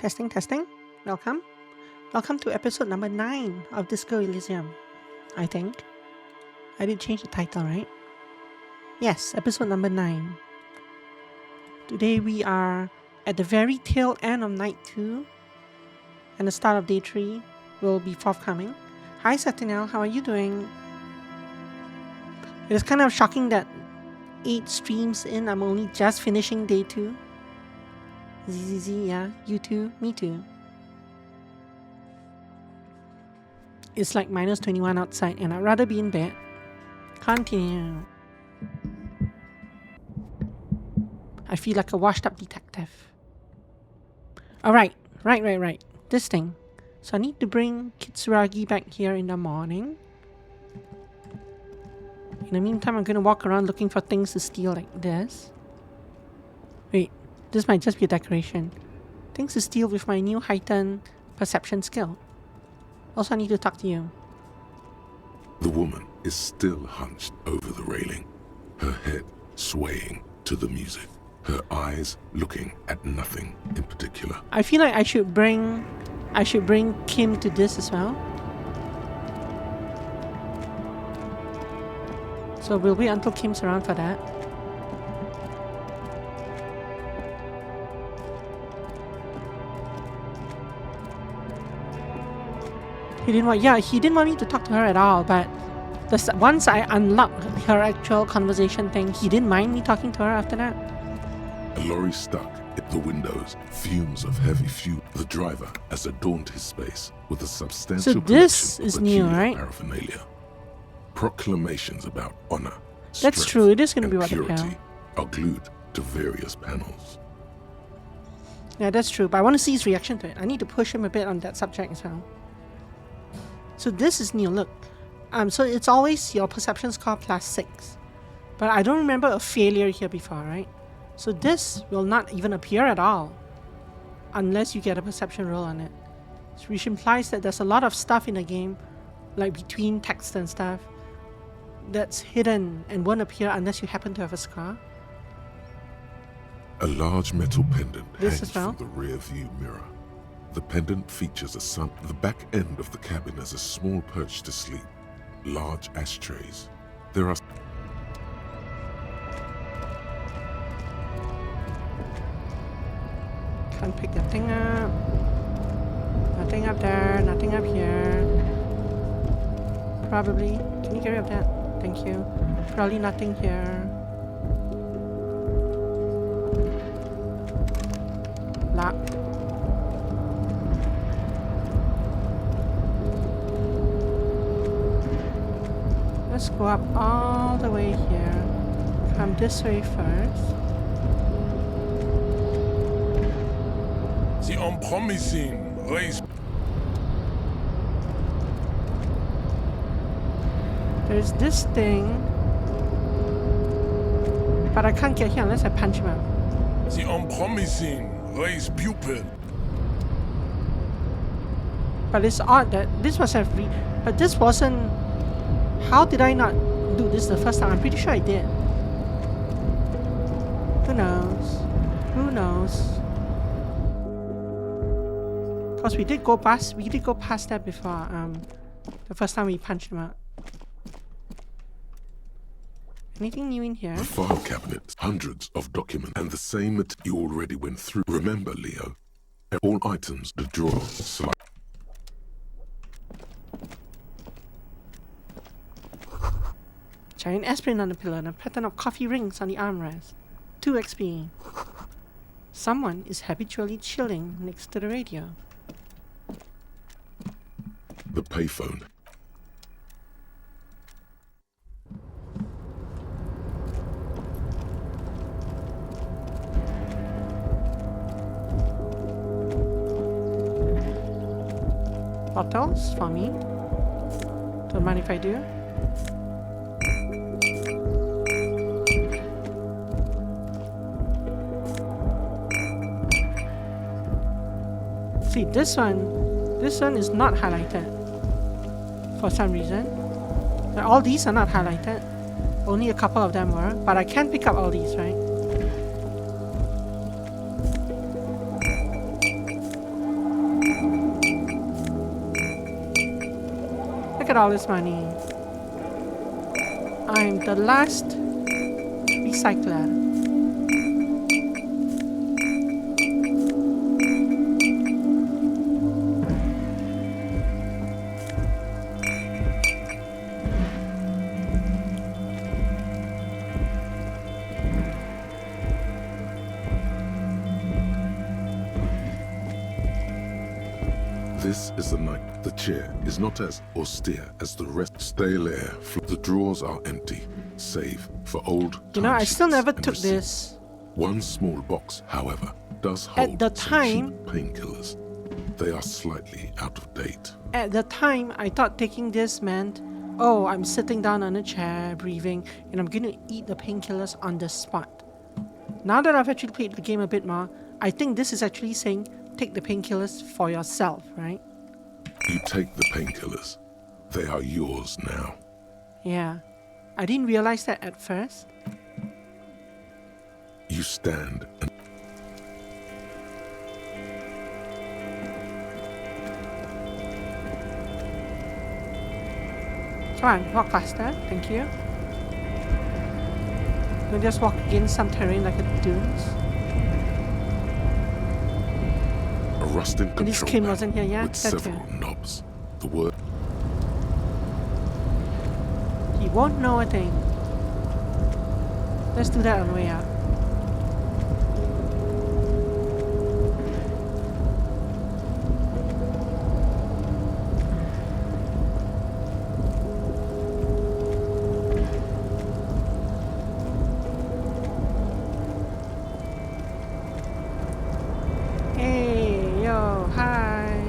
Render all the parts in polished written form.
Testing, testing. Welcome. Welcome to episode number 9 of Disco Elysium. I think. I did change the title, right? Yes, episode number 9. Today we are at the very tail end of night 2, and the start of day 3 will be forthcoming. Hi Satinel, how are you doing? It is kind of shocking that 8 streams in, I'm only just finishing day 2. ZZZ, yeah, you too, me too. It's like minus 21 outside and I'd rather be in bed. Continue. I feel like a washed up detective. Alright, right. This thing. So I need to bring Kitsuragi back here in the morning. In the meantime, I'm going to walk around looking for things to steal like this. Wait, this might just be a decoration. Things to steal with my new heightened perception skill. Also, I need to talk to you. The woman is still hunched over the railing, her head swaying to the music, her eyes looking at nothing in particular. I feel like I should bring Kim to this as well. So we'll wait until Kim's around for that. He didn't want me to talk to her at all, but once I unlocked her actual conversation thing, he didn't mind me talking to her after that. A lorry stuck at the windows, fumes of heavy fuel. The driver has adorned his space with a substantial this collection is of new, peculiar right? paraphernalia. Proclamations about honor, That's strength, true, it is going to and be what the purity hell. are glued to various panels. Yeah, that's true, but I want to see his reaction to it. I need to push him a bit on that subject as well. So this is new, look. So it's always your perception score plus 6. But I don't remember a failure here before, right? So this will not even appear at all unless you get a perception roll on it. Which implies that there's a lot of stuff in the game, like between text and stuff, that's hidden and won't appear unless you happen to have a scar. A large metal pendant This hangs as well? from the rear view mirror. The pendant features a sun. The back end of the cabin has a small perch to sleep, large ashtrays. There are Can't pick that thing up. Nothing up there, nothing up here. Probably. Can you get rid of that? Thank you. Probably nothing here. Lock. Let's go up all the way here. Come this way first. The unpromising race. There's this thing, but I can't get here unless I punch him out. The unpromising race pupil. But it's odd that this was but this wasn't. How did I not do this the first time? I'm pretty sure I did. Who knows? Who knows? Because we did go past that before. The first time we punched him out. Anything new in here? the file cabinets, hundreds of documents, and the same that you already went through. Remember, Leo, all items, the drawer, slide. Giant aspirin on the pillow and a pattern of coffee rings on the armrest. 2 XP. Someone is habitually chilling next to the radio. The payphone. Bottles for me. Don't mind if I do. See, this one is not highlighted for some reason. All these are not highlighted. Only a couple of them were, but I can pick up all these, right? at all this money. I'm the last recycler. This is the night. The chair is not as austere as the rest. Stale air. The drawers are empty, save for old. You know, I still timesheets never and took receipts. this. One small box, however, does hold At the some time- cheap painkillers. They are slightly out of date. At the time, I thought taking this meant, oh, I'm sitting down on a chair, breathing, and I'm going to eat the painkillers on the spot. Now that I've actually played the game a bit more, I think this is actually saying take the painkillers for yourself, right? You take the painkillers. They are yours now. Yeah. I didn't realize that at first. You stand and Come on, walk faster. Thank you. Don't just walk against some terrain like a dunes. a rusting And this control Kim panel wasn't here yet? with That's several it. knobs. The word He won't know a thing. Let's do that on the way out. Hey, yo, hi.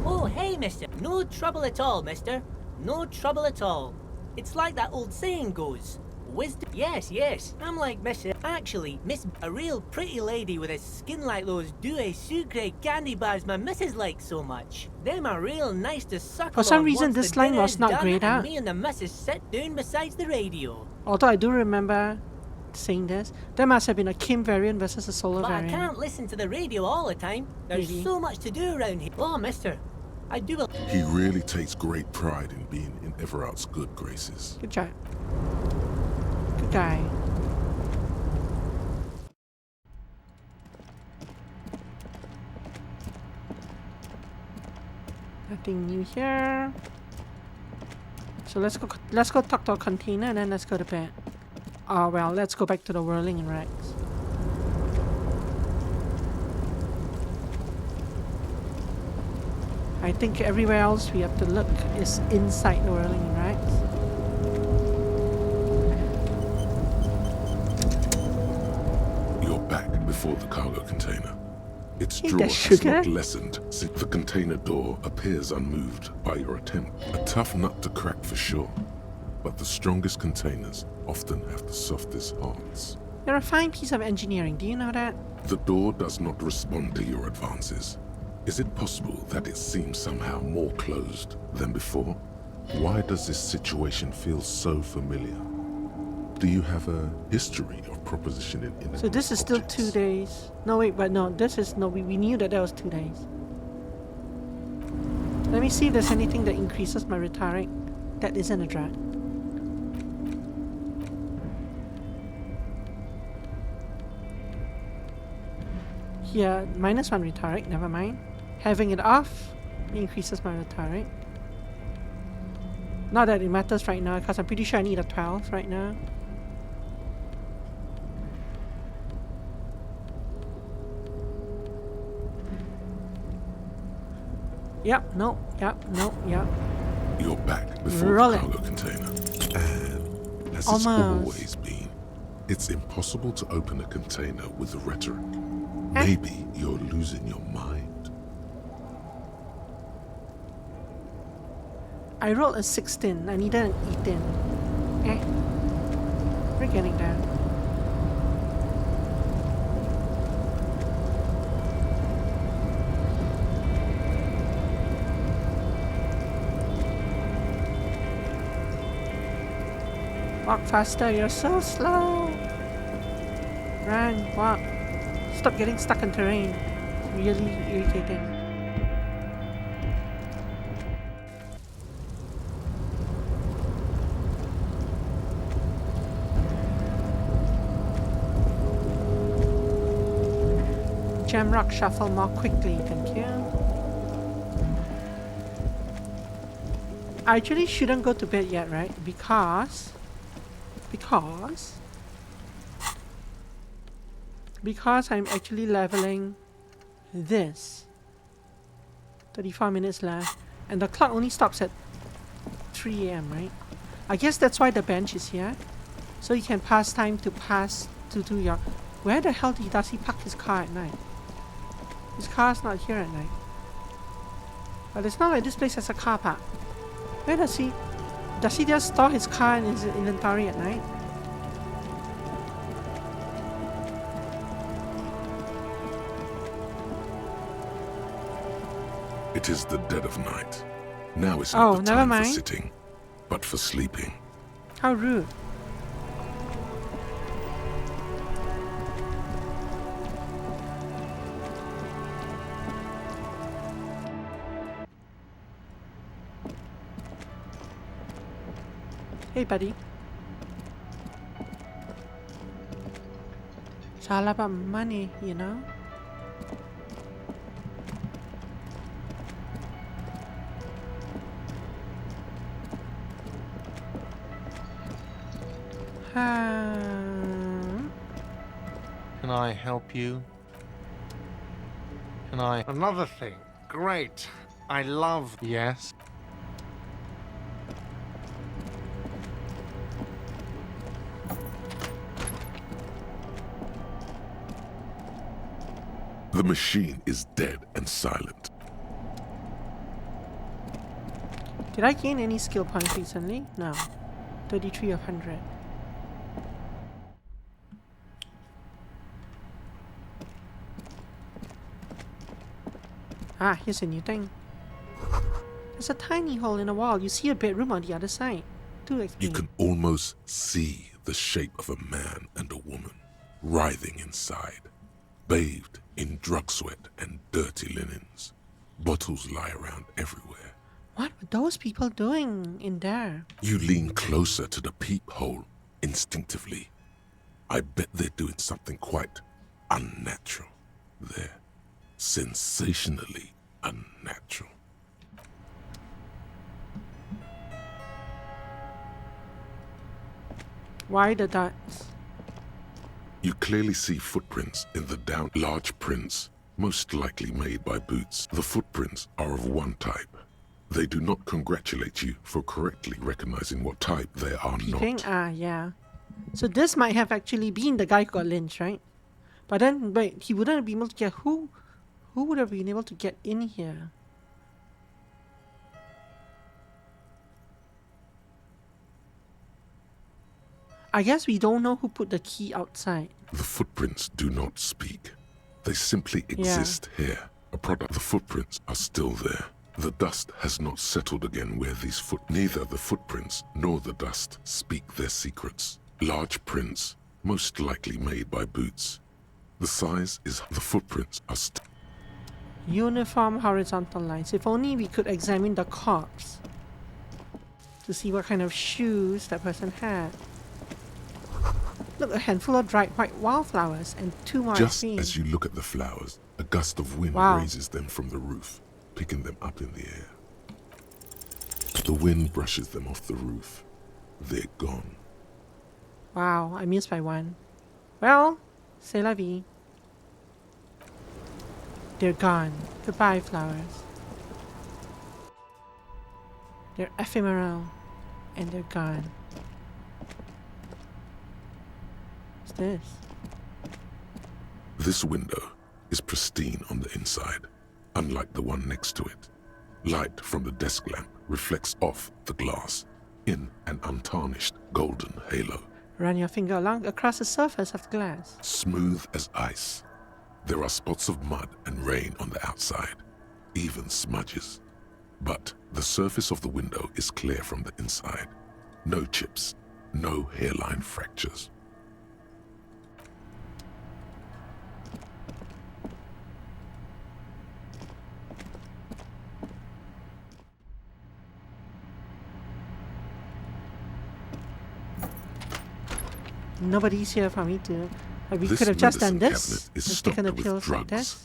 Oh, hey, mister. No trouble at all, mister. No trouble at all. It's like that old saying goes. Wisdom. Yes, yes. I'm like Miss. Actually, Miss. A real pretty lady with a skin like those douce sucre candy bars my missus likes so much. Them are real nice to suckle For some on reason, once this the line dinner's was not done grayed and out. me and the missus sit down besides the radio. Although I do remember saying this, there must have been a Kim variant versus a solo But I variant. can't listen to the radio all the time. There's Really? so much to do around here. Oh, mister. I do. he really takes great pride in being in Everart's good graces. Good job. Good guy. Nothing new here. So let's go talk to a container and then let's go to bed. Oh well, let's go back to the whirling and rags. I think everywhere else we have to look is inside the whirling and rags. You're back before the cargo container. Its Hey, drawer that's has sugar. not lessened since the container door appears unmoved by your attempt. A tough nut to crack for sure, but the strongest containers often have the softest hearts. You're a fine piece of engineering, do you know that? The door does not respond to your advances. Is it possible that it seems somehow more closed than before? Why does this situation feel so familiar? Do you have a history of propositioning in So this is still 2 days. No wait, but no, this is no. We knew that was 2 days. Let me see if there's anything that increases my rhetoric that isn't a drag. Here, -1 rhetoric. Never mind. Having it off increases my rhetoric. Not that it matters right now, because I'm pretty sure I need a 12 right now. Yep, no, yep, no, yep. You're back before Roll the it. cargo container. And as Almost. it's always been, it's impossible to open a container with the rhetoric. Maybe you're losing your mind. I rolled a 16. I needed an 18. Eh. We're getting there. Walk faster, you're so slow. Run, walk. Stop getting stuck in terrain. It's really irritating. gem rock shuffle more quickly, thank you. I actually shouldn't go to bed yet, right? Because I'm actually leveling this. 34 minutes left. And the clock only stops at 3 a.m., right? I guess that's why the bench is here. So you can pass time to do your... Where the hell does he park his car at night? His car's not here at night. But it's not like this place has a car park. Where does he just store his car in his inventory at night? It is the dead of night. Now is not the never time for mind. sitting, but for sleeping. How rude. Hey, buddy. It's all about money, you know? Can I help you? Can I... Another thing. Great. I love... Yes? The machine is dead and silent. Did I gain any skill points recently? No. 33 of 100. Ah, here's a new thing. There's a tiny hole in the wall. You see a bedroom on the other side. Do You explain. can almost see the shape of a man and a woman writhing inside, bathed in drug sweat and dirty linens. Bottles lie around everywhere. What were those people doing in there? You lean closer to the peephole instinctively. I bet they're doing something quite unnatural. They're sensationally unnatural. Why the dots? You clearly see footprints in the large prints, most likely made by boots. The footprints are of one type. They do not congratulate you for correctly recognizing what type they are Peeping? not. Ah, yeah. So this might have actually been the guy who got lynched, right? But then, wait, he wouldn't be able to get... Who would have been able to get in here? I guess we don't know who put the key outside. The footprints do not speak. They simply exist here. A product. The footprints are still there. The dust has not settled again where these neither the footprints nor the dust speak their secrets. Large prints, most likely made by boots. The size is the footprints are Uniform horizontal lines. If only we could examine the corpse to see what kind of shoes that person had. Look, a handful of dried white wildflowers and 2 more just green. as you look at the flowers, a gust of wind Wow. raises them from the roof, picking them up in the air. The wind brushes them off the roof. They're gone. Wow, I missed by 1. Well, c'est la vie. They're gone. Goodbye, flowers. They're ephemeral, and they're gone. What's this? This window is pristine on the inside, unlike the one next to it. Light from the desk lamp reflects off the glass in an untarnished golden halo. Run your finger along across the surface of the glass. Smooth as ice. There are spots of mud and rain on the outside, even smudges. But the surface of the window is clear from the inside. No chips, no hairline fractures. Nobody's here for me to Like we This could have just medicine done this cabinet is and stocked taken the with pills like drugs. this.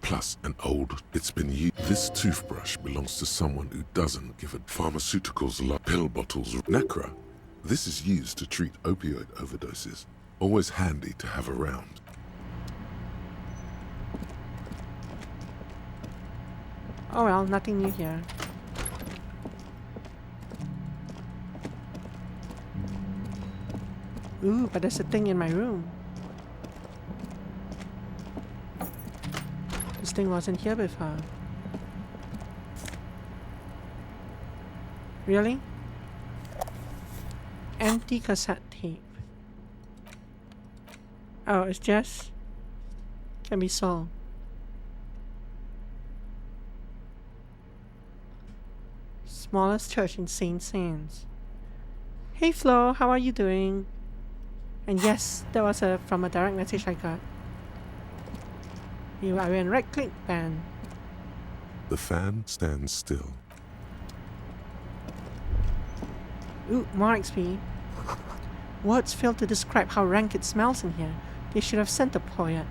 Plus an old, it's been used. This toothbrush belongs to someone who doesn't give a pharmaceuticals like pill bottles. Necra. This is used to treat opioid overdoses. Always handy to have around. Oh well, nothing new here. Ooh, but there's a thing in my room. This thing wasn't here before. Really? Empty cassette tape. Oh, it's just... can be sold. Smallest church in St. Sands. Hey Flo, how are you doing? And yes, that was from a direct message I got. You are in right click ban. The fan stands still. Ooh, more XP. Words fail to describe how rank it smells in here. They should have sent a poet.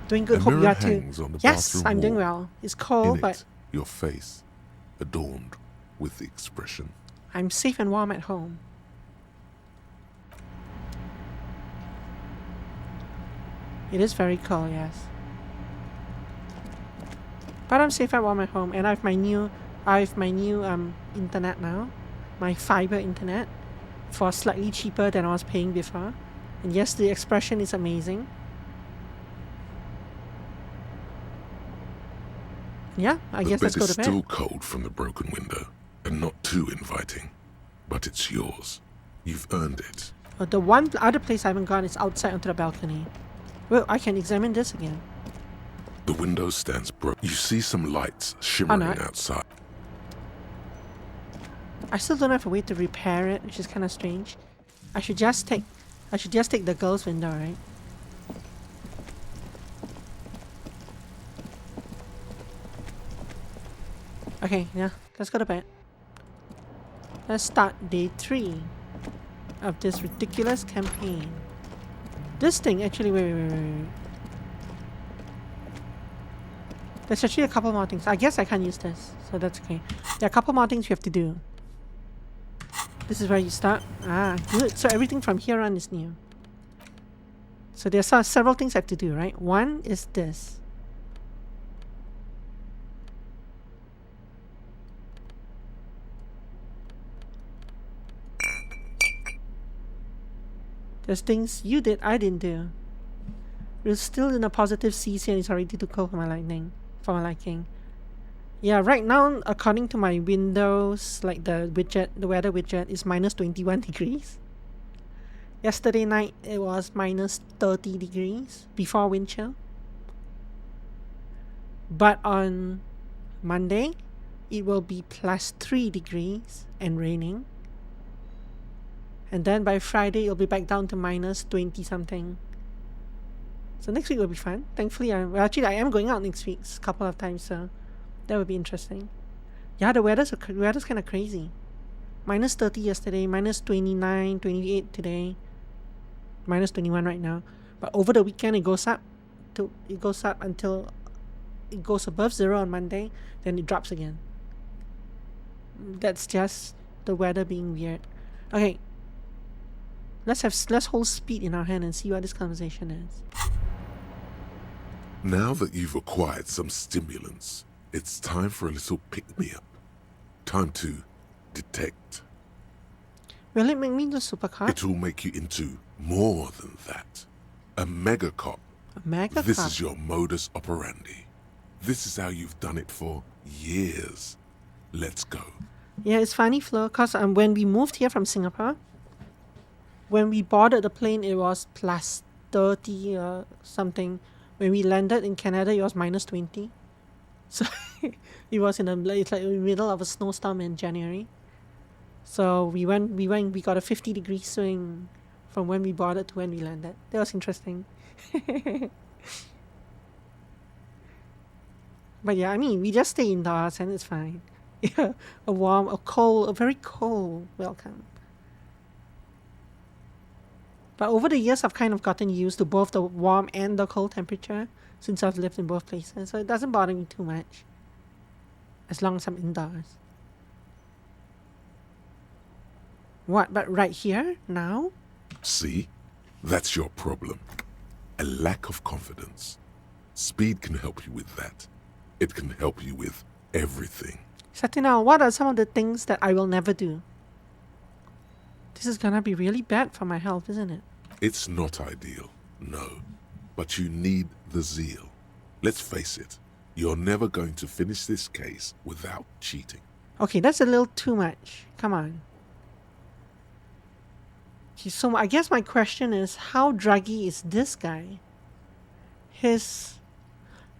Doing good, A hope you mirror are too. hangs on the Yes, bathroom I'm doing wall. well. It's cold, In but it, your face, adorned with the expression. I'm safe and warm at home. It is very cold, yes. But I'm safe and warm at home, and I have my new internet now, my fiber internet, for slightly cheaper than I was paying before. And yes, the expression is amazing. Yeah, I The guess bed let's go is to bed. still cold from the broken window, and not too inviting. But it's yours. You've earned it. The one other place I haven't gone is outside onto the balcony. Well, I can examine this again. The window stands broken. You see some lights shimmering no. outside. I still don't have a way to repair it, which is kind of strange. I should just take the girl's window, right? Okay, yeah, let's go to bed. Let's start day 3 of this ridiculous campaign. This thing actually, wait. There's actually a couple more things. I guess I can't use this, so that's okay. There are a couple more things you have to do. This is where you start. Ah, good. So everything from here on is new. So there's several things I have to do, right? One is this. There's things you did I didn't do. We're still in a positive CC and it's already too cold for my liking. Yeah, right now, according to my Windows, like the weather widget is minus 21 degrees. Yesterday night, it was minus 30 degrees before wind chill. But on Monday, it will be plus 3 degrees and raining. And then by Friday, it'll be back down to minus 20 something. So next week will be fun. Thankfully, I am going out next week a couple of times, so that would be interesting. Yeah, the weather's kind of crazy. Minus 30 yesterday, minus 29, 28 today, minus 21 right now. But over the weekend, it goes up until it goes above 0 on Monday, then it drops again. That's just the weather being weird. Okay, let's hold speed in our hand and see what this conversation is. Now that you've acquired some stimulants, it's time for a little pick-me-up. Time to detect. Will it make me into super cop? It will make you into more than that. A mega cop. A mega This cop? is your modus operandi. This is how you've done it for years. Let's go. Yeah, it's funny, Flo, because when we moved here from Singapore, when we boarded the plane, it was plus 30 or something. When we landed in Canada, it was minus 20. So it was it's like in the middle of a snowstorm in January. So we got a 50-degree swing from when we boarded to when we landed. That was interesting. But yeah, I mean, we just stay indoors and it's fine. Yeah, a very cold welcome. But over the years, I've kind of gotten used to both the warm and the cold temperature since I've lived in both places, so it doesn't bother me too much as long as I'm indoors. What, but right here, now? See? That's your problem. A lack of confidence. Speed can help you with that. It can help you with everything. Satinal, what are some of the things that I will never do? This is gonna be really bad for my health, isn't it? It's not ideal, no. But you need the zeal. Let's face it, you're never going to finish this case without cheating. Okay, that's a little too much. Come on. Okay, so I guess my question is, how druggy is this guy? His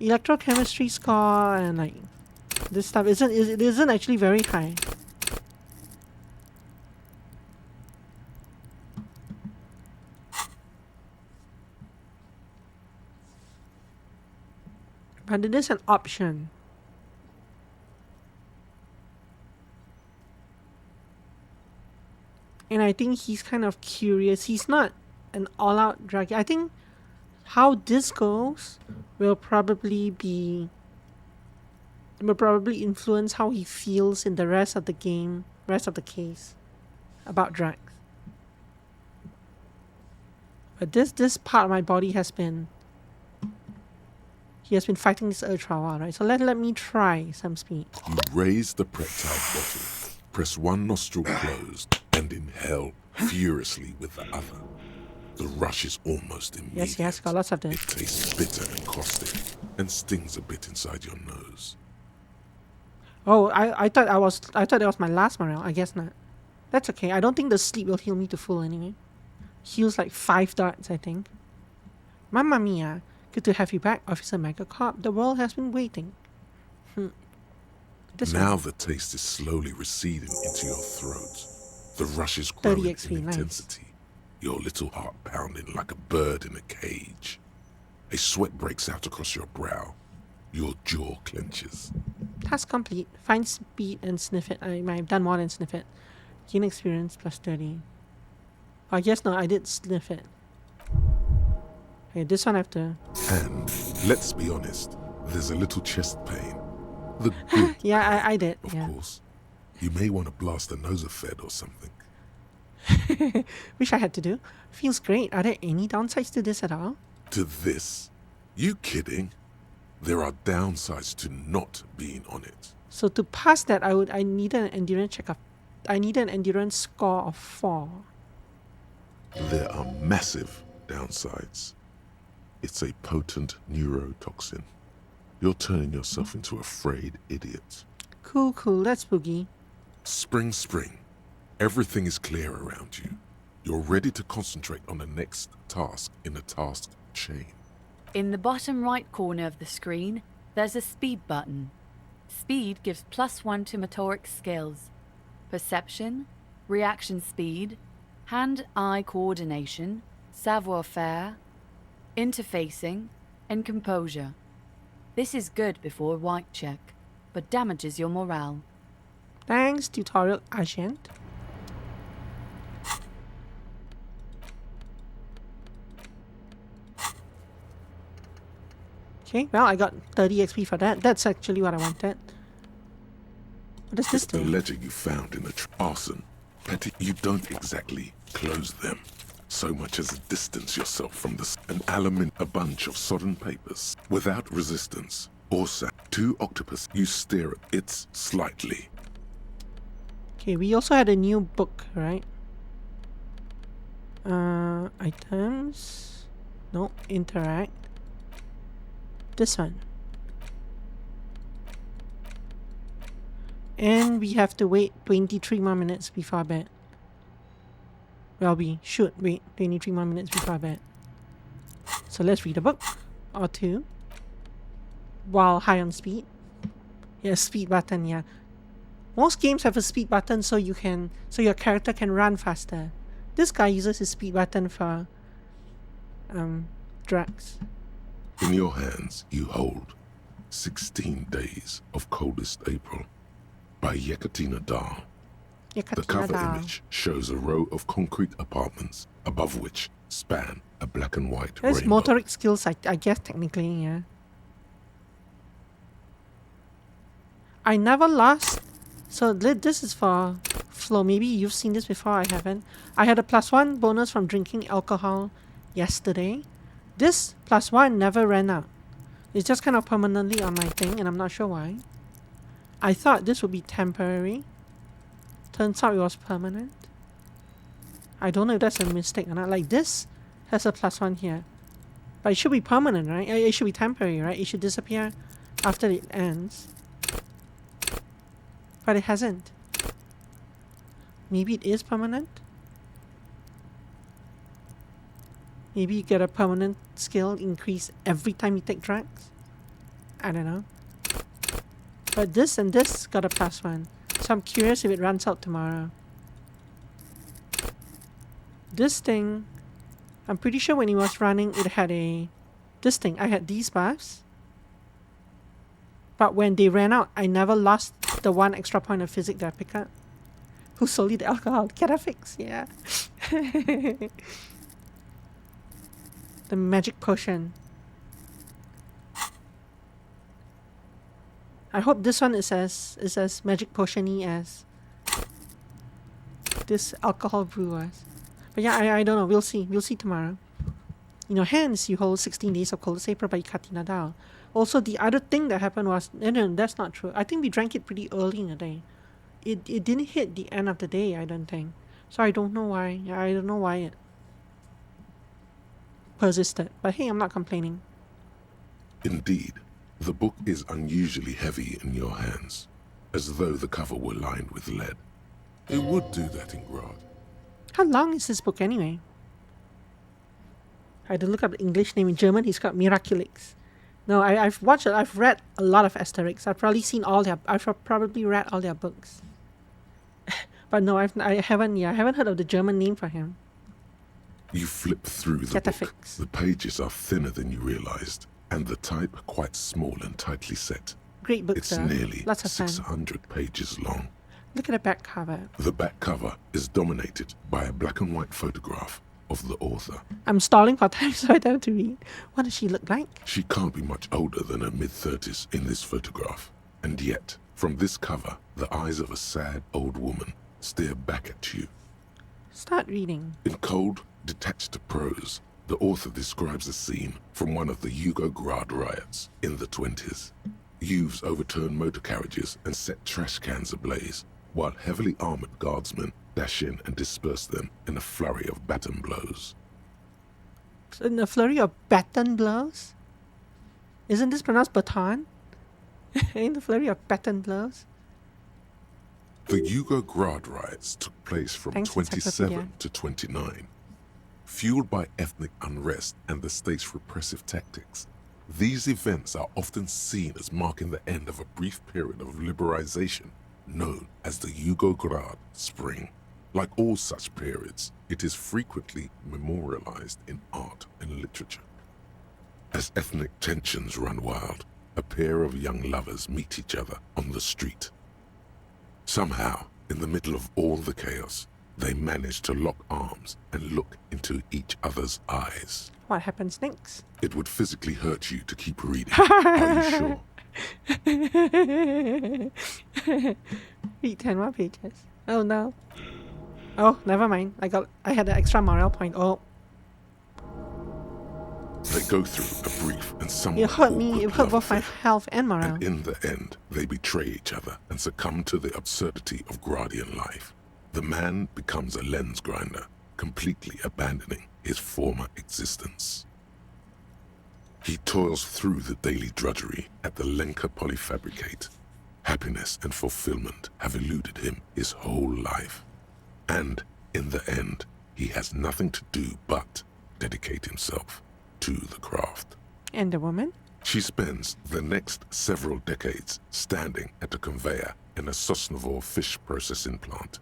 electrochemistry score and like this stuff isn't actually very high. But it is an option. And I think he's kind of curious. He's not an all-out druggie. I think how this goes will probably influence how he feels in the rest of the game, rest of the case about drugs. But this part of my body has been fighting this urge for a while, right? So let me try some speed. You raise the peptide bottle, press one nostril closed, and inhale furiously with the other. The rush is almost immediate. Yes, got lots of this. It tastes bitter and caustic, and stings a bit inside your nose. Oh, I thought that was my last morale. I guess not. That's okay. I don't think the sleep will heal me to full anyway. Heals like 5 dots, I think. Mamma mia. Good to have you back, Officer Megacorp. The world has been waiting. Now the taste is slowly receding into your throat. The rush is growing 30 XP, in nice. intensity. Your little heart pounding like a bird in a cage. A sweat breaks out across your brow. Your jaw clenches. Task complete. Find speed and sniff it. I've done more than sniff it. Gain experience plus 30. I guess no, I did sniff it. Okay, this one I have to... And, let's be honest, there's a little chest pain. The good, yeah, I did. of Yeah. course. You may want to blast a nosofed or something. Wish I had to do. Feels great. Are there any downsides to this at all? To this? You kidding? There are downsides to not being on it. So to pass that, I need an endurance check of... I need an endurance score of 4. There are massive downsides. It's a potent neurotoxin. You're turning yourself into a frayed idiot. Cool. That's spooky. Spring. Everything is clear around you. You're ready to concentrate on the next task in the task chain. In the bottom right corner of the screen, there's a speed button. Speed gives +1 to motoric skills. Perception, reaction speed, hand-eye coordination, savoir-faire, interfacing, and composure. This is good before a white check, but damages your morale. Thanks, tutorial agent. Okay, well, I got 30 XP for that. That's actually what I wanted. What does this The do? ledger you found in the arson. Petty, you don't exactly close them. So much as distance yourself from a bunch of sodden papers. Without resistance or sound. 2 octopus, you stare at it slightly. Okay, we also had a new book, right? Items. No, interact. This one. And we have to wait 23 more minutes before bed. Well, we should wait 23 more minutes before bed. So let's read a book or 2 while high on speed. Yeah, speed button, yeah. Most games have a speed button so your character can run faster. This guy uses his speed button for drugs. In your hands, you hold 16 Days of Coldest April by Yekatina Dar. The cover image shows a row of concrete apartments, above which span a black and white There's rainbow. motoric skills, I guess, technically, yeah. I never lost. So this is for Flo. Maybe you've seen this before, I haven't. I had a +1 bonus from drinking alcohol yesterday. This +1 never ran out. It's just kind of permanently on my thing, and I'm not sure why. I thought this would be temporary. Turns out it was permanent. I don't know if that's a mistake or not. Like, this has a +1 here. But it should be permanent, right? It should be temporary, right? It should disappear after it ends. But it hasn't. Maybe it is permanent? Maybe you get a permanent skill increase every time you take drugs? I don't know. But this and this got a +1. So I'm curious if it runs out tomorrow. This thing, I'm pretty sure when it was running, it had this thing. I had these buffs. But when they ran out, I never lost the 1 extra point of physics that I picked up. Who sold the alcohol? Get a fix, yeah. The magic potion. I hope this one is as magic potion-y as this alcohol brew was. But yeah, I don't know. We'll see. We'll see tomorrow. In your hands, you hold 16 days of cold saper by Katina Dao. Also, the other thing that happened was... No, that's not true. I think we drank it pretty early in the day. It didn't hit the end of the day, I don't think. So I don't know why. I don't know why it persisted. But hey, I'm not complaining. Indeed, the book is unusually heavy in your hands, as though the cover were lined with lead. It would do that in Grad. How long is this book anyway? I had to look up the English name. In German, he's called Miraculix. No, I've read a lot of Asterix. I've probably read all their books. But no, I haven't heard of the German name for him. You flip through the book. The pages are thinner than you realized, and the type quite small and tightly set. Great book, It's sir. nearly Lots of fun. 600 pages long. Look at the back cover. The back cover is dominated by a black and white photograph of the author. I'm stalling for time so I don't have to read. What does she look like? She can't be much older than her mid-30s in this photograph. And yet, from this cover, the eyes of a sad old woman stare back at you. Start reading. In cold, detached prose, the author describes a scene from one of the Yugograd riots in the 20s. Youths overturned motor carriages and set trash cans ablaze, while heavily armored guardsmen dash in and disperse them in a flurry of baton blows. In a flurry of baton blows? Isn't this pronounced baton? In the flurry of baton blows? The Yugograd riots took place from Thanks, 27 Encyclopedia. to 29. Fueled by ethnic unrest and the state's repressive tactics, these events are often seen as marking the end of a brief period of liberalization known as the Yugograd Spring. Like all such periods, it is frequently memorialized in art and literature. As ethnic tensions run wild, a pair of young lovers meet each other on the street. Somehow, in the middle of all the chaos, they manage to lock arms and look into each other's eyes. What happens next? It would physically hurt you to keep reading. Are you sure? Read 10 more pages. Oh no. Oh, never mind. I had an extra morale point. Oh, They go through a brief and somewhat it hurt me. awkward It hurt love both my affair. health and morale. And in the end, they betray each other and succumb to the absurdity of Gradian life. The man becomes a lens grinder, completely abandoning his former existence. He toils through the daily drudgery at the Lenka Polyfabricate. Happiness and fulfillment have eluded him his whole life. And in the end, he has nothing to do but dedicate himself to the craft. And the woman? She spends the next several decades standing at a conveyor in a Sosnovo fish processing plant.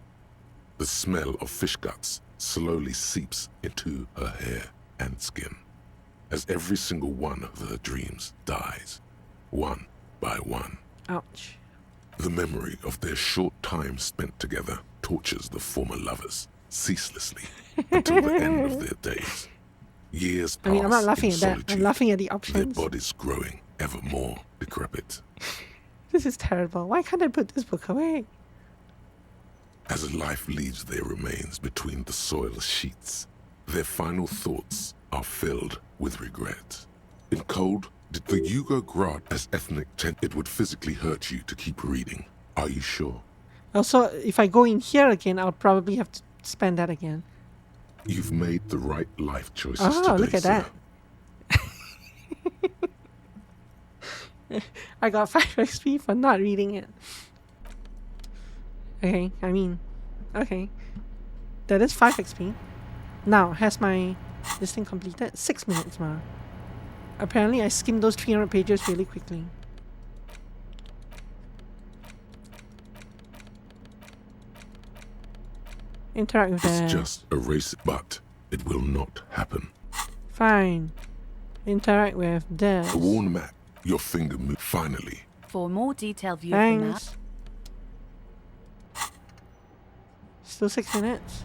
The smell of fish guts slowly seeps into her hair and skin, as every single one of her dreams dies, one by one. Ouch. The memory of their short time spent together tortures the former lovers ceaselessly until the end of their days. Years pass I'm not laughing in at that. solitude, I'm laughing at the their options. bodies growing ever more decrepit. This is terrible. Why can't I put this book away? As life leaves their remains between the soil sheets, their final thoughts are filled with regret. In cold, did the Yugo Grad as ethnic tent, it would physically hurt you to keep reading. Are you sure? Also, if I go in here again, I'll probably have to spend that again. You've made the right life choices Oh, today, look at sir. that. I got 5 XP for not reading it. Okay, okay. That is 5 XP. Now, has my this thing completed? 6 minutes more. Apparently, I skimmed those 300 pages really quickly. Interact with It's the... just a race, but it will not happen. Fine. Interact with this. A worn map, your finger move. Finally, For a more detailed view of the map, Thanks. Still 6 minutes.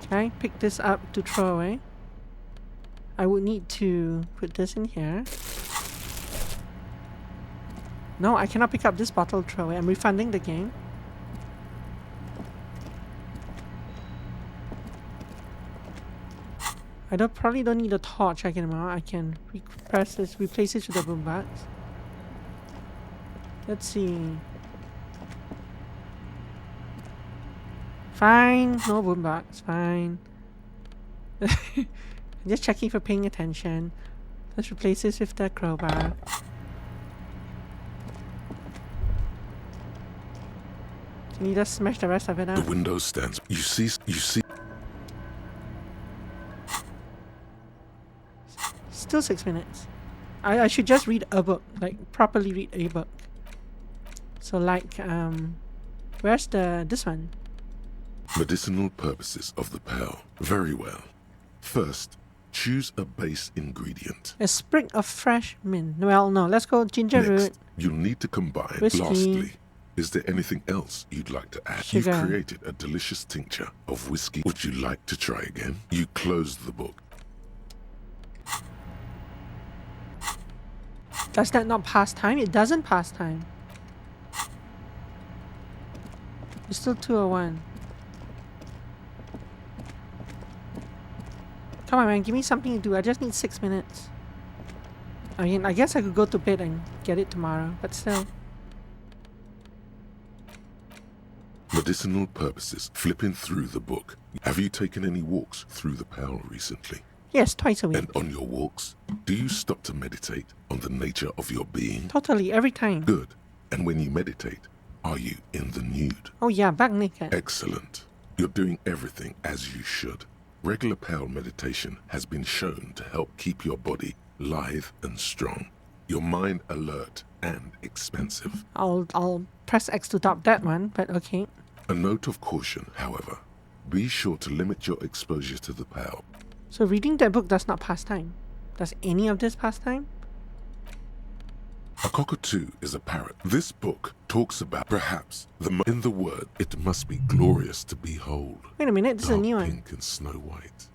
Can I pick this up to throw away? I would need to put this in here. No, I cannot pick up this bottle to throw away. I'm refunding the game. Probably don't need a torch anymore. I can replace this with the boombox. Let's see. Fine, no boombox. Fine. I'm just checking for paying attention. Let's replace this with the crowbar. Can you just smash the rest of it the out? window stands. You see. Still 6 minutes. I should just read a book, like properly read a book. So like, where's this one? Medicinal purposes of the pearl. Very well. First, choose a base ingredient. A sprig of fresh mint. Well, no, let's go ginger root. Next, you'll need to combine. Whiskey. Lastly, is there anything else you'd like to add? Sugar. You've created a delicious tincture of whiskey. Would you like to try again? You close the book. Does that not pass time? It doesn't pass time. It's still 2:01. Come on, man, give me something to do. I just need 6 minutes. I mean, I guess I could go to bed and get it tomorrow, but still. Medicinal purposes. Flipping through the book. Have you taken any walks through the pearl recently? Yes, twice a week. And on your walks, do you stop to meditate on the nature of your being? Totally, every time. Good. And when you meditate, are you in the nude? Oh yeah, back naked. Excellent. You're doing everything as you should. Regular pearl meditation has been shown to help keep your body lithe and strong, your mind alert and expansive. I'll press X to top that one, but okay. A note of caution, however. Be sure to limit your exposure to the pearl. So reading that book does not pass time. Does any of this pass time? A cockatoo is a parrot. This book talks about perhaps in the word, it must be glorious to behold. Wait a minute, this is a Dark new one. pink and snow white.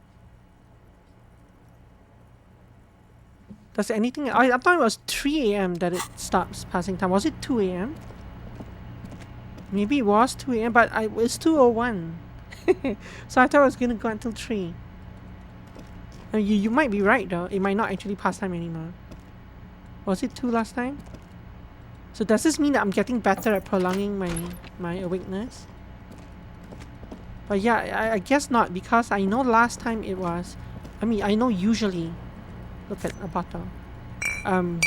Does anything... I thought it was 3 a.m. that it stops passing time. Was it 2 a.m.? Maybe it was 2 a.m., but it's 2:01. So I thought it was going to go until 3. You might be right though. It might not actually pass time anymore. Was it 2 last time? So does this mean that I'm getting better at prolonging my awakeness? But yeah, I guess not, because I know last time it was... I know usually... Look at a bottle.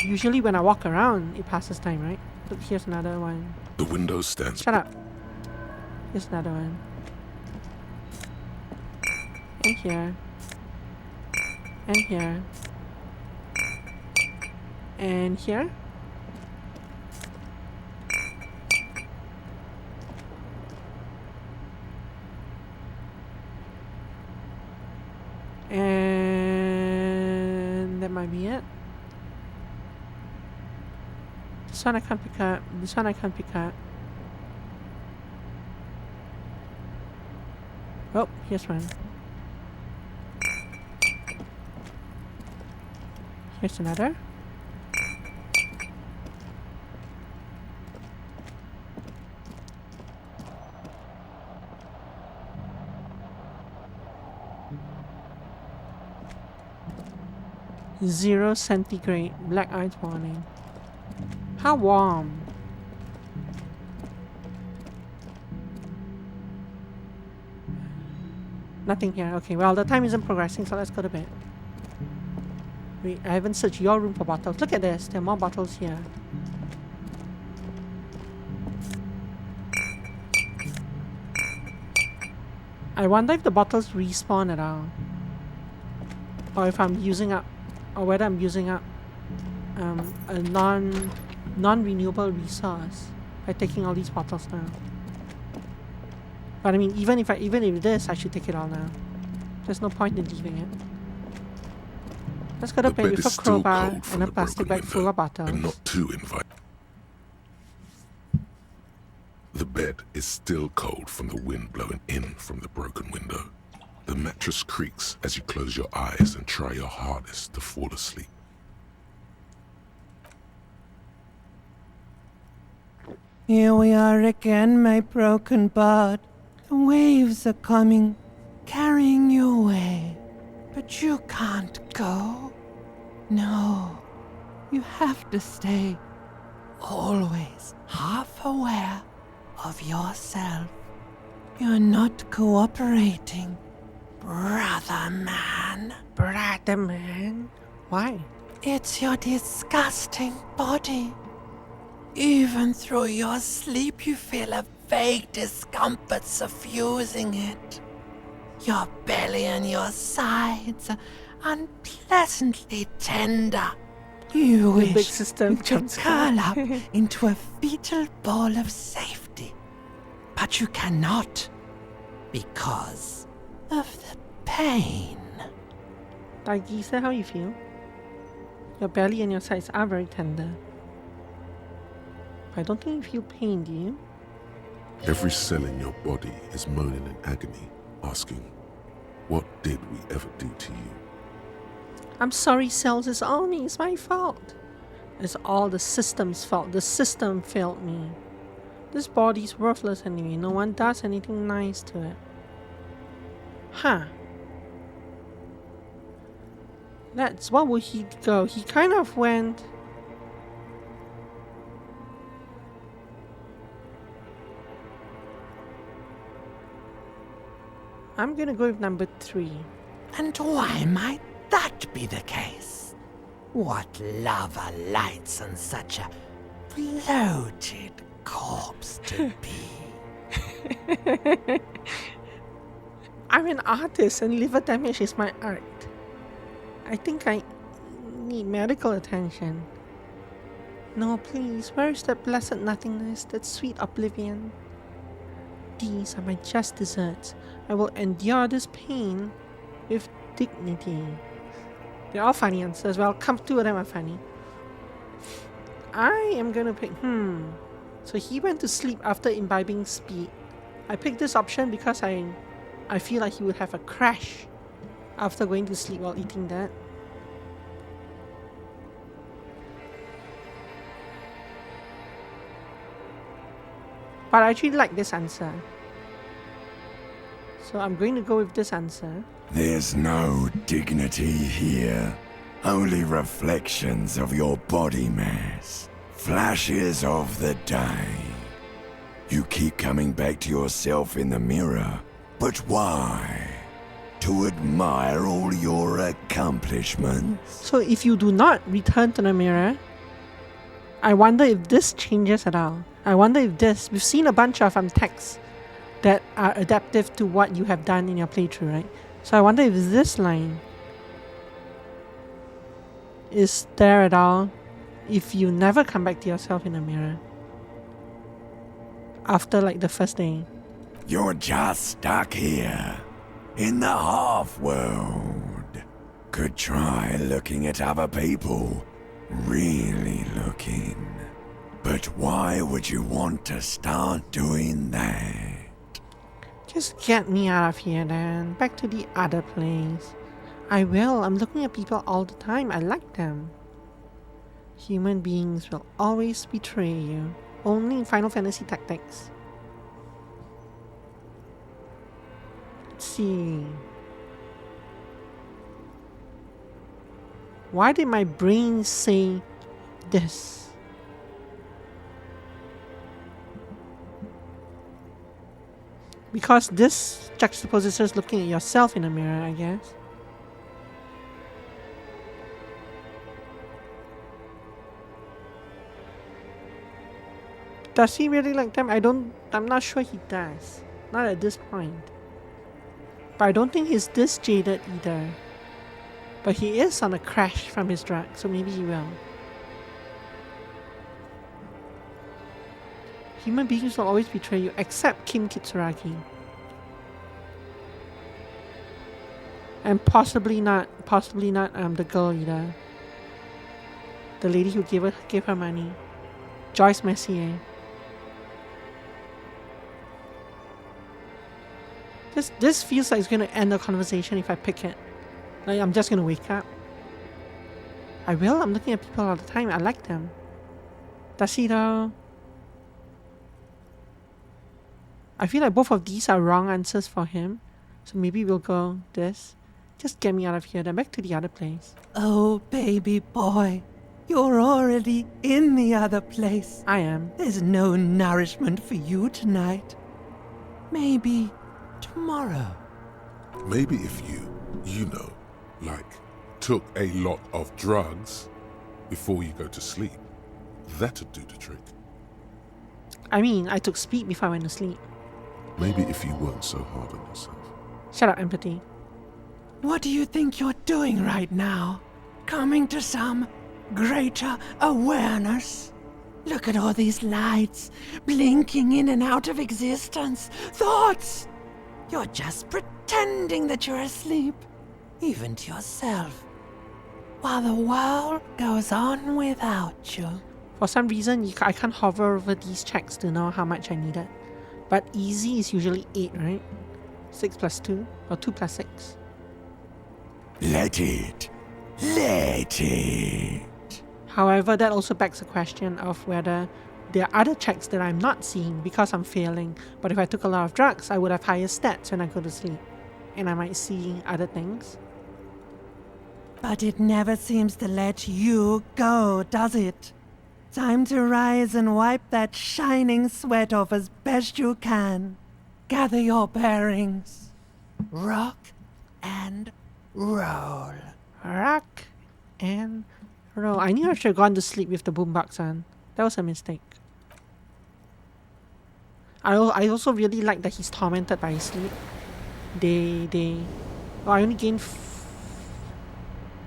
Usually when I walk around, it passes time, right? Look, here's another one. The window stands. Shut up. Here's another one. And here. And here. And here. And that might be it. This one I can't pick up. This one I can't pick up. Oh, here's one. Here's another. Zero centigrade, black ice warning. How warm? Nothing here. Okay, well, the time isn't progressing, so let's go to bed. Wait, I haven't searched your room for bottles. Look at this. There are more bottles here. I wonder if the bottles respawn at all. Or if I'm using up, or whether I'm using up a non-renewable resource by taking all these bottles now. But I mean, even if this, I should take it all now. There's no point in leaving it. Let's go to bed with a crowbar and a plastic bag full of bottles. And not too inviting. The bed is still cold from the wind blowing in from the broken window. The mattress creaks as you close your eyes and try your hardest to fall asleep. Here we are again, my broken bud. The waves are coming, carrying you away. But you can't go. No, you have to stay. Always half aware of yourself. You're not cooperating, brother man. Brother man? Why? It's your disgusting body. Even through your sleep, you feel a vague discomfort suffusing it. Your belly and your sides are unpleasantly tender. You The big wish system you could jumps curl out. up into a fetal ball of safety. But you cannot, because of the pain. Like, is that how you feel? Your belly and your sides are very tender. I don't think you feel pain, do you? Every cell in your body is moaning in agony, asking, what did we ever do to you? I'm sorry, cells. It's all me. It's my fault. It's all the system's fault. The system failed me. This body's worthless anyway. No one does anything nice to it. Huh. What would he go? He kind of went... I'm gonna go with number 3. And why might that be the case? What lava lights on such a bloated corpse to be? I'm an artist and liver damage is my art. I think I need medical attention. No, please, where is that blessed nothingness, that sweet oblivion? These are my just desserts. I will endure this pain with dignity. They're all funny answers. Well, two of them are funny. I am gonna pick, So he went to sleep after imbibing speed. I picked this option because I feel like he would have a crash after going to sleep while eating that. But I actually like this answer. So I'm going to go with this answer. There's no dignity here. Only reflections of your body mass. Flashes of the day. You keep coming back to yourself in the mirror. But why? To admire all your accomplishments? So if you do not return to the mirror, I wonder if this changes at all. I wonder if this... We've seen a bunch of texts that are adaptive to what you have done in your playthrough, right? So I wonder if this line is there at all if you never come back to yourself in the mirror after like the first day. You're just stuck here, in the half-world. Could try looking at other people, really looking. But why would you want to start doing that? Just get me out of here then. Back to the other place. I will. I'm looking at people all the time. I like them. Human beings will always betray you. Only in Final Fantasy Tactics. Let's see. Why did my brain say this? Because this juxtaposition is looking at yourself in a mirror, I guess. Does he really like them? I'm not sure he does. Not at this point. But I don't think he's this jaded either. But he is on a crash from his drug, so maybe he will. Human beings will always betray you, except Kim Kitsuragi. And possibly not the girl either. The lady who gave her money. Joyce Messier. This feels like it's gonna end the conversation if I pick it. Like I'm just gonna wake up. I will, I'm looking at people all the time. I like them. Does he though? I feel like both of these are wrong answers for him. So maybe we'll go this. Just get me out of here, then back to the other place. Oh, baby boy. You're already in the other place. I am. There's no nourishment for you tonight. Maybe tomorrow. Maybe if you know, like, took a lot of drugs before you go to sleep, that'd do the trick. I mean, I took speed before I went to sleep. Maybe if you weren't so hard on yourself. Shut up, empathy. What do you think you're doing right now? Coming to some greater awareness? Look at all these lights blinking in and out of existence. Thoughts! You're just pretending that you're asleep, even to yourself, while the world goes on without you. For some reason, I can't hover over these checks to know how much I needed. But easy is usually 8, right? 6 plus 2, or 2 plus 6. Let it. Let it. However, that also begs the question of whether there are other checks that I'm not seeing because I'm failing. But if I took a lot of drugs, I would have higher stats when I go to sleep. And I might see other things. But it never seems to let you go, does it? Time to rise and wipe that shining sweat off as best you can. Gather your bearings. Rock and roll. Rock and roll. I knew I should have gone to sleep with the boombox on. That was a mistake. I also really like that he's tormented by his sleep. Oh, I only gained...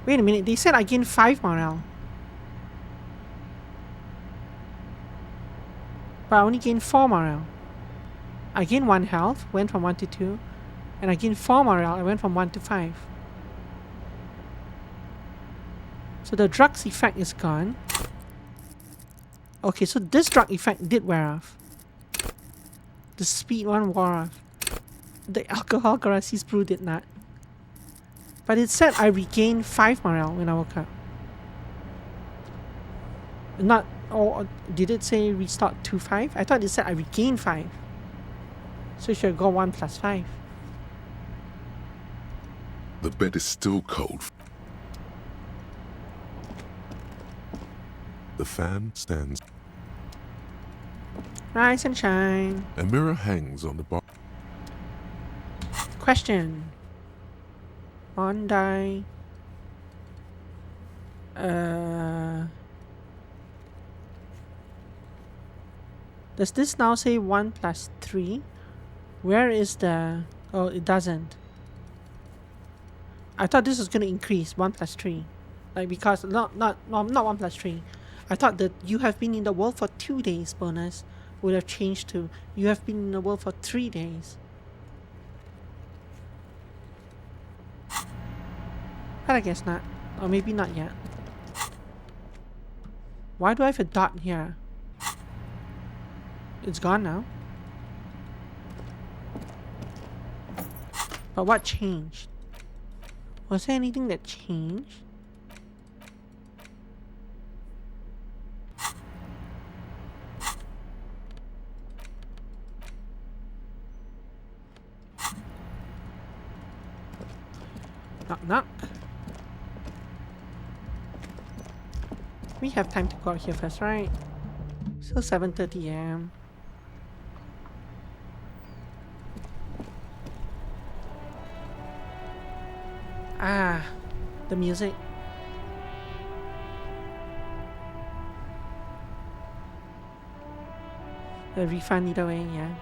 Wait a minute, they said I gained 5 morale. But I only gained 4 morale. I gained 1 health, went from 1 to 2. And I gained 4 morale, I went from 1 to 5. So the drugs effect is gone. Okay, so this drug effect did wear off. The speed one wore off. The alcohol Garasis brew did not. But it said I regained 5 morale when I woke up. Not, or did it say restart to 5? I thought it said I regained 5. So it should go 1 plus 5. The bed is still cold. The fan stands. Rise and shine. A mirror hangs on the bar. Question. On die. Does this now say 1 plus 3? Where is the... Oh, it doesn't. I thought this was going to increase 1 plus 3. Like, because... not 1 plus 3. I thought that you have been in the world for 2 days bonus would have changed to you have been in the world for 3 days. But I guess not. Or maybe not yet. Why do I have a dot here? It's gone now. But what changed? Was there anything that changed? Knock knock. We have time to go out here first, right? Still 7:30 a.m. Ah, the music. The refund either way, yeah.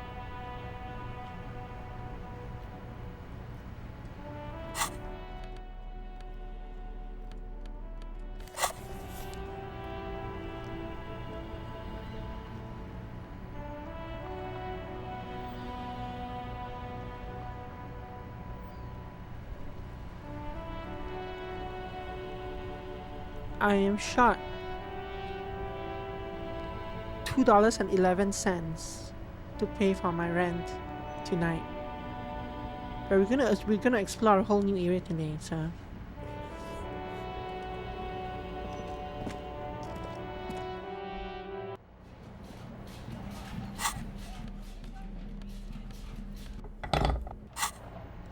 I am short $2.11 to pay for my rent tonight. But we're gonna explore a whole new area today, so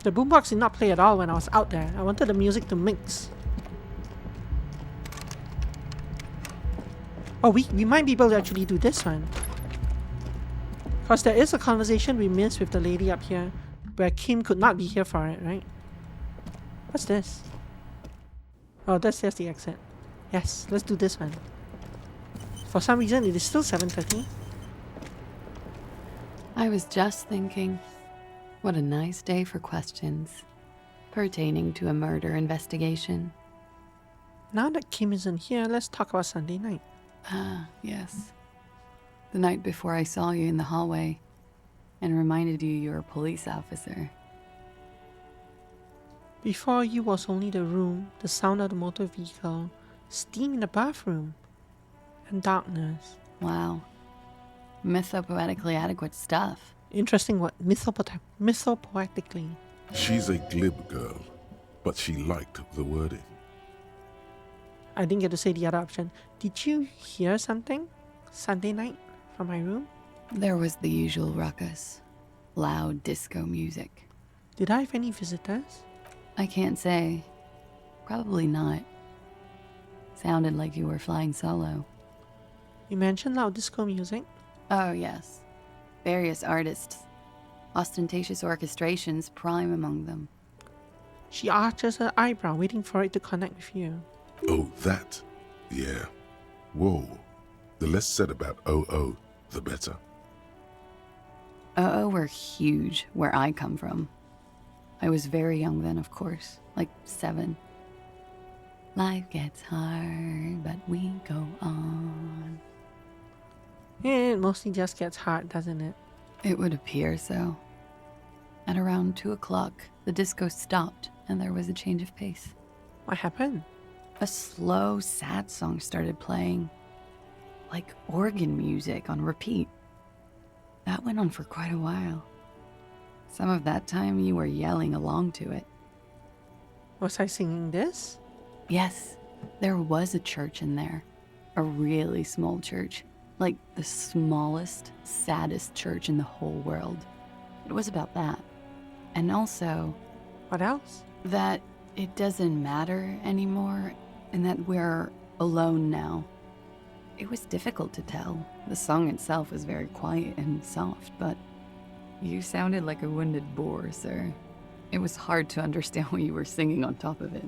the boombox did not play at all when I was out there. I wanted the music to mix. Oh, we might be able to actually do this one. Because there is a conversation we missed with the lady up here where Kim could not be here for it, right? What's this? Oh, that's just the exit. Yes, let's do this one. For some reason, it is still 7:30. I was just thinking, what a nice day for questions pertaining to a murder investigation. Now that Kim isn't here, let's talk about Sunday night. Ah, yes. The night before I saw you in the hallway and reminded you were a police officer. Before you was only the room, the sound of the motor vehicle, steam in the bathroom, and darkness. Wow. Mythopoetically adequate stuff. Interesting word, mythopoetically. She's a glib girl, but she liked the wording. I didn't get to say the other option. Did you hear something Sunday night from my room? There was the usual ruckus. Loud disco music. Did I have any visitors? I can't say. Probably not. Sounded like you were flying solo. You mentioned loud disco music. Oh, yes. Various artists. Ostentatious orchestrations prime among them. She arches her eyebrow, waiting for it to connect with you. Oh, that? Yeah. Whoa. The less said about OO, the better. Were huge where I come from. I was very young then, of course. Like 7. Life gets hard, but we go on. It mostly just gets hard, doesn't it? It would appear so. At around 2 o'clock, the disco stopped and there was a change of pace. What happened? A slow, sad song started playing. Like organ music on repeat. That went on for quite a while. Some of that time you were yelling along to it. Was I singing this? Yes, there was a church in there. A really small church. Like the smallest, saddest church in the whole world. It was about that. And also... What else? That it doesn't matter anymore, and that we're alone now. It was difficult to tell. The song itself was very quiet and soft, but you sounded like a wounded boar, sir. It was hard to understand what you were singing on top of it.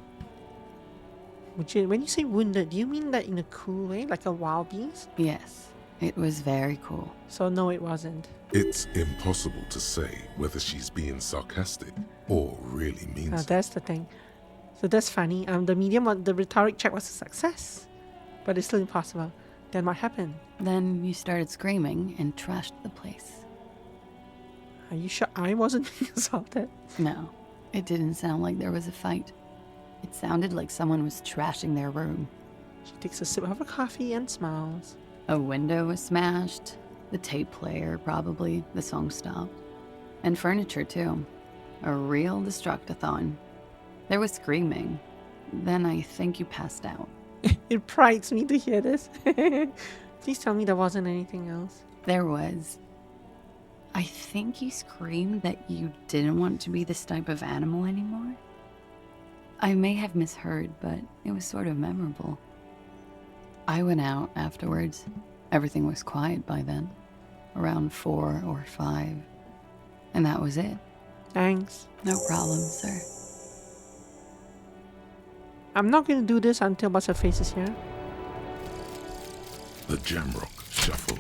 When you say wounded, do you mean that in a cool way, like a wild beast? Yes, it was very cool. So no, it wasn't. It's impossible to say whether she's being sarcastic or really means it. That's the thing. So that's funny. The rhetoric check was a success, but it's still impossible. Then what happened? Then you started screaming and trashed the place. Are you sure I wasn't being assaulted? No, it didn't sound like there was a fight. It sounded like someone was trashing their room. She takes a sip of her coffee and smiles. A window was smashed. The tape player, probably. The song stopped. And furniture, too. A real destructathon. There was screaming. Then I think you passed out. It prides me to hear this. Please tell me there wasn't anything else. There was. I think you screamed that you didn't want to be this type of animal anymore. I may have misheard, but it was sort of memorable. I went out afterwards. Everything was quiet by then. Around 4 or 5. And that was it. Thanks. No problem, sir. I'm not going to do this until What's-Her-Face is here. The Jamrock Shuffle.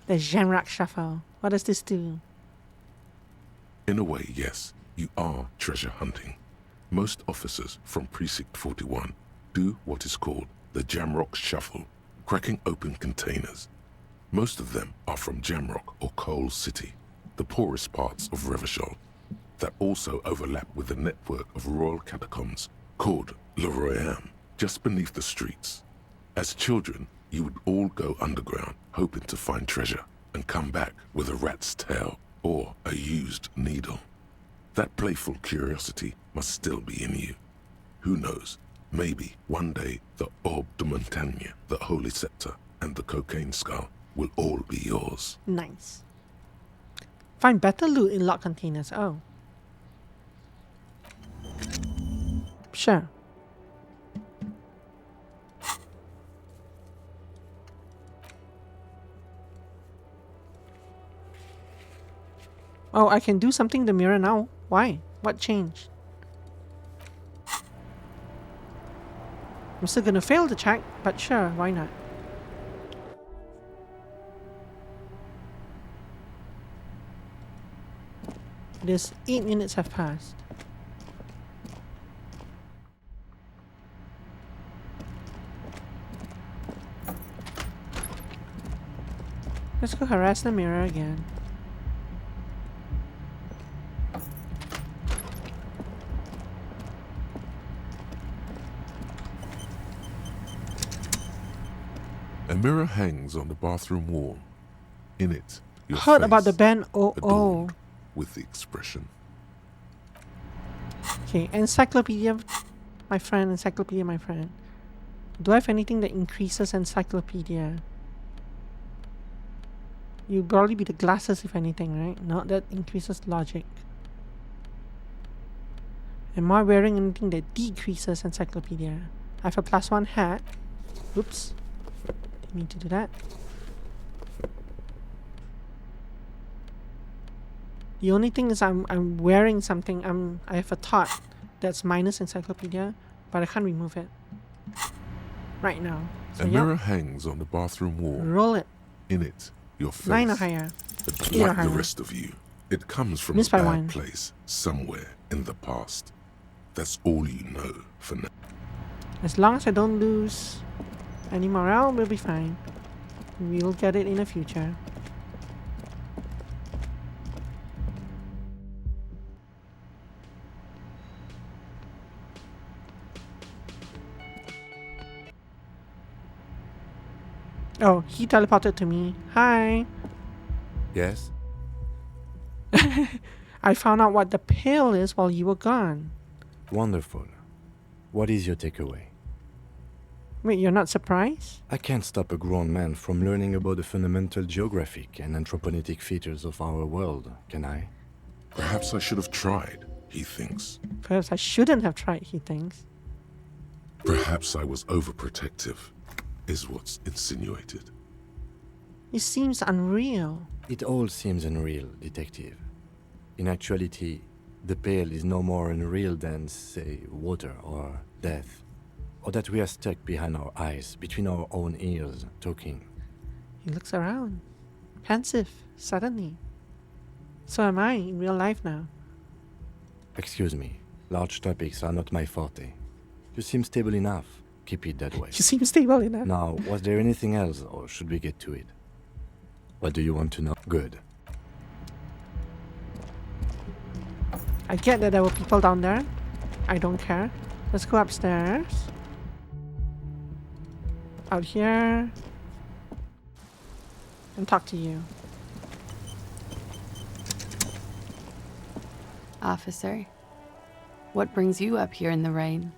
The Jamrock Shuffle. What does this do? In a way, yes, you are treasure hunting. Most officers from Precinct 41 do what is called the Jamrock Shuffle, cracking open containers. Most of them are from Jamrock or Coal City, the poorest parts of Revachol, that also overlap with the network of royal catacombs called Le Royaume, just beneath the streets. As children, you would all go underground, hoping to find treasure, and come back with a rat's tail or a used needle. That playful curiosity must still be in you. Who knows, maybe one day the Orbe de Montagne, the Holy Scepter, and the Cocaine Skull will all be yours. Nice. Find better loot in locked containers. Oh. Sure. Oh, I can do something to the mirror now. Why? What changed? I'm still gonna fail the check, but sure, why not? It is 8 minutes have passed. Let's go harass the mirror again. A mirror hangs on the bathroom wall. In it, your Heard about the face band Oh Oh. adorned with the expression. Okay, encyclopedia, my friend, encyclopedia, my friend. Do I have anything that increases encyclopedia? You'd probably be the glasses if anything, right? No, that increases logic. Am I wearing anything that decreases encyclopedia? I have a +1 hat. Oops. Didn't mean to do that. The only thing is I'm wearing something. I have a tot that's minus encyclopedia, but I can't remove it right now. So A yep. mirror hangs on the bathroom wall. Roll it. In it, your face. 9 or higher. But 8 or like the higher. rest of you, it comes from Miss a by bad 1. place somewhere in the past. That's all you know for now. As long as I don't lose any morale, we'll be fine. We'll get it in the future. Oh, he teleported to me. Hi. Yes? I found out what the pill is while you were gone. Wonderful. What is your takeaway? Wait, you're not surprised? I can't stop a grown man from learning about the fundamental geographic and anthropogenic features of our world, can I? Perhaps I should have tried, he thinks. Perhaps I shouldn't have tried, he thinks. Perhaps I was overprotective, is what's insinuated. It seems unreal. It all seems unreal, detective. In actuality, the pale is no more unreal than, say, water or death. Or that we are stuck behind our eyes, between our own ears, talking. He looks around, pensive, suddenly. So am I in real life now. Excuse me, large topics are not my forte. You seem stable enough. Keep it that way. You seem stable enough. Now, was there anything else, or should we get to it? What do you want to know? Good. I get that there were people down there. I don't care. Let's go upstairs. Out here. And talk to you. Officer, what brings you up here in the rain?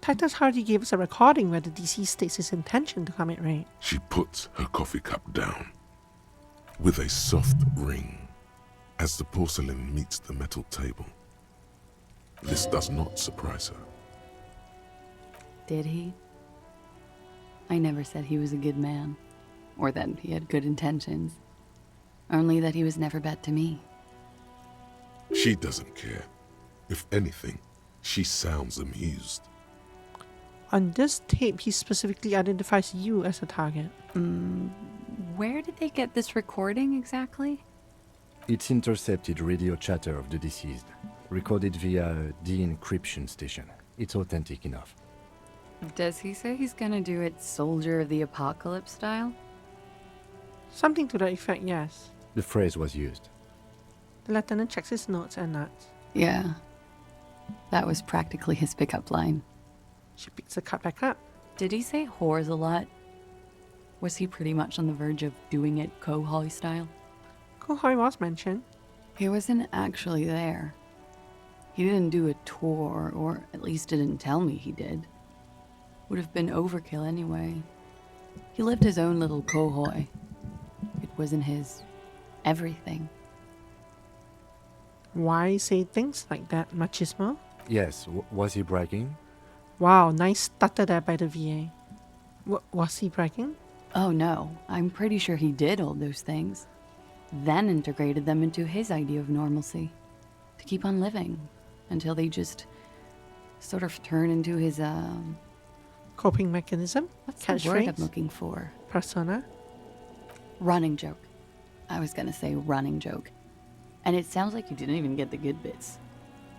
Titus Hardy gave us a recording where the deceased states his intention to commit rape. She puts her coffee cup down with a soft ring as the porcelain meets the metal table. This does not surprise her. Did he? I never said he was a good man, or that he had good intentions. Only that he was never bad to me. She doesn't care. If anything, she sounds amused. On this tape, he specifically identifies you as a target. Where did they get this recording exactly? It's intercepted radio chatter of the deceased, recorded via a de-encryption station. It's authentic enough. Does he say he's gonna do it Soldier of the Apocalypse style? Something to that effect, yes. The phrase was used. The lieutenant checks his notes and nods. Yeah. That was practically his pickup line. She picks the cup back up. Did he say whores a lot? Was he pretty much on the verge of doing it Kohoi style? Kohoi was mentioned. He wasn't actually there. He didn't do a tour, or at least didn't tell me he did. Would have been overkill anyway. He lived his own little Kohoi. It wasn't his everything. Why say things like that, machismo? Yes, was he bragging? Wow, nice stutter there by the VA. Was he bragging? Oh no, I'm pretty sure he did all those things. Then integrated them into his idea of normalcy. To keep on living. Until they just sort of turn into his, Coping mechanism? what's the word I'm Catchphrase? looking for? Persona? Running joke. I was gonna say running joke. And it sounds like you didn't even get the good bits.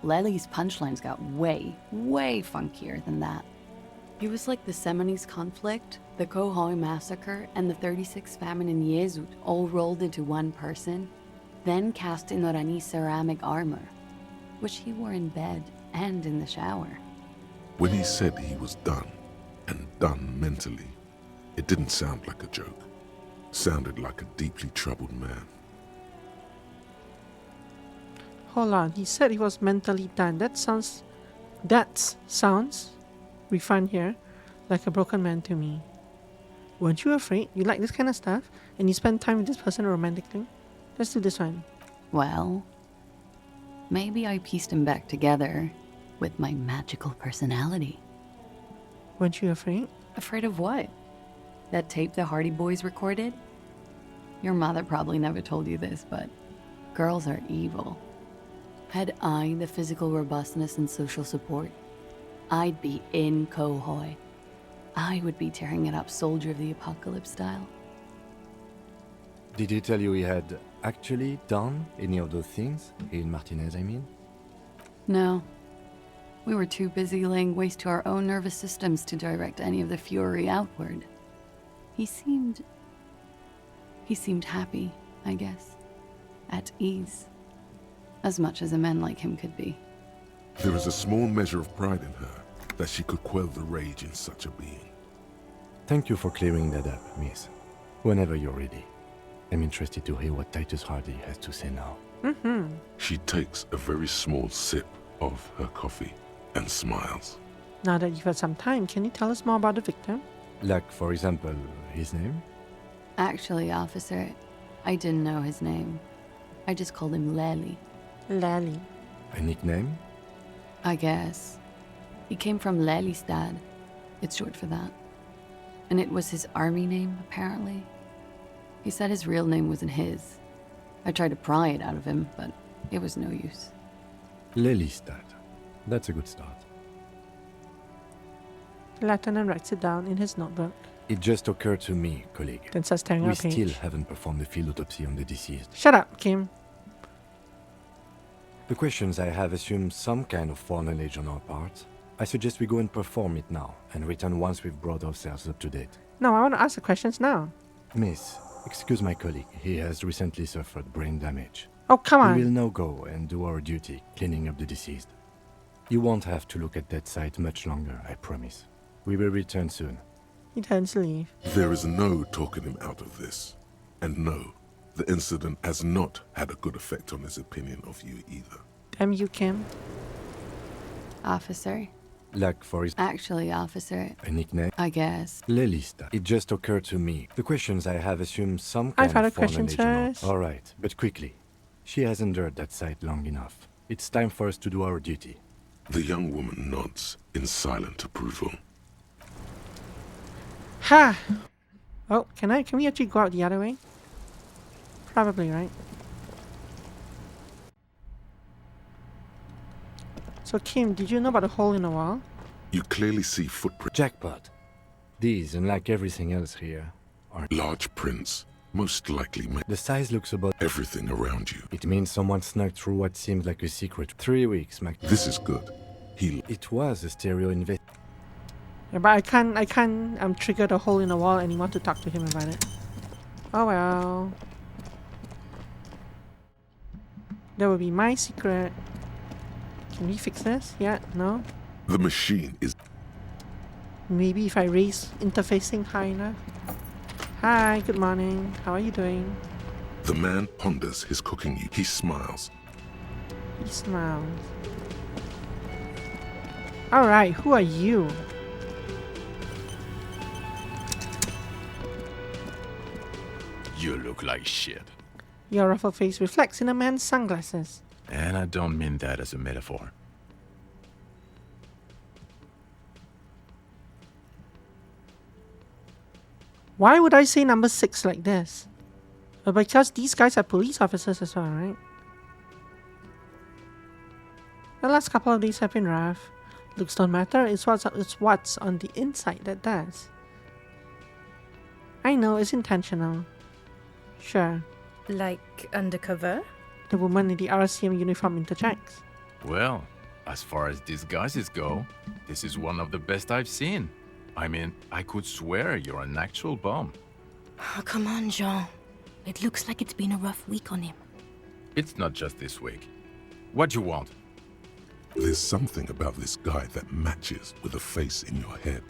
Lely's punchlines got way, way funkier than that. He was like the Seminese conflict, the Kohoi massacre, and the 36 famine in Yezut all rolled into one person, then cast in Orani ceramic armor, which he wore in bed and in the shower. When he said he was done, and done mentally, it didn't sound like a joke. Sounded like a deeply troubled man. Hold on, he said he was mentally done. That sounds, we find here, like a broken man to me. Weren't you afraid? You like this kind of stuff? And you spend time with this person romantically? Let's do this one. Well, maybe I pieced him back together with my magical personality. Weren't you afraid? Afraid of what? That tape the Hardy Boys recorded? Your mother probably never told you this, but girls are evil. Had I the physical robustness and social support, I'd be in Kohoi. I would be tearing it up Soldier of the Apocalypse style. Did he tell you he had actually done any of those things? In Martinez, I mean? No. We were too busy laying waste to our own nervous systems to direct any of the fury outward. He seemed happy, I guess. At ease. As much as a man like him could be. There is a small measure of pride in her that she could quell the rage in such a being. Thank you for clearing that up, miss. Whenever you're ready. I'm interested to hear what Titus Hardy has to say now. She takes a very small sip of her coffee and smiles. Now that you've had some time, can you tell us more about the victim? Like, for example, his name? Actually, officer, I didn't know his name. I just called him Lely. Lally. A nickname? I guess. He came from Lelystad. It's short for that. And it was his army name, apparently. He said his real name wasn't his. I tried to pry it out of him, but it was no use. Lelystad. That's a good start. The lieutenant writes it down in his notebook, It just occurred to me, colleague. then starts tearing We out a page. still haven't performed the field autopsy on the deceased. Shut up, Kim. The questions I have assume some kind of foreknowledge on our part. I suggest we go and perform it now, and return once we've brought ourselves up to date. No, I want to ask the questions now. Miss, excuse my colleague. He has recently suffered brain damage. Oh, come We will on. now go and do our duty, cleaning up the deceased. You won't have to look at that site much longer, I promise. We will return soon. He turns to leave. There is no talking him out of this. And no, the incident has not had a good effect on his opinion of you either. M.U. Kim. Officer. Like, for his Actually, officer, a nickname? I guess. Lelista. It just occurred to me. The questions I have assume some I've kind had a of foreign question agent. first. Alright, but quickly. She has endured that sight long enough. It's time for us to do our duty. The young woman nods in silent approval. Ha! Oh, can we actually go out the other way? Probably, right? So Kim, did you know about the hole in the wall? You clearly see footprints, Jackpot. These, unlike everything else here, are large prints, most likely the size looks about everything around you. It means someone snuck through what seems like a secret. 3 weeks, Mac. This is good. It was a stereo invest. Yeah, but I can't trigger the hole in the wall anymore to talk to him about it. Oh well. That would be my secret. Can we fix this? Yeah, no? The machine is Maybe if I raise interfacing high enough. Hi, good morning. How are you doing? The man ponders his cooking. He smiles. He smiles. Alright, who are you? You look like shit. Your ruffled face reflects in a man's sunglasses. And I don't mean that as a metaphor. Why would I say number 6 like this? Because these guys are police officers as well, right? The last couple of days have been rough. Looks don't matter, it's what's on the inside that does. I know, it's intentional. Sure. Like undercover? The woman in the RCM uniform interjects. Well, as far as disguises go, this is one of the best I've seen. I mean, I could swear you're an actual bum. Oh, come on, Jean. It looks like it's been a rough week on him. It's not just this week. What do you want? There's something about this guy that matches with a face in your head.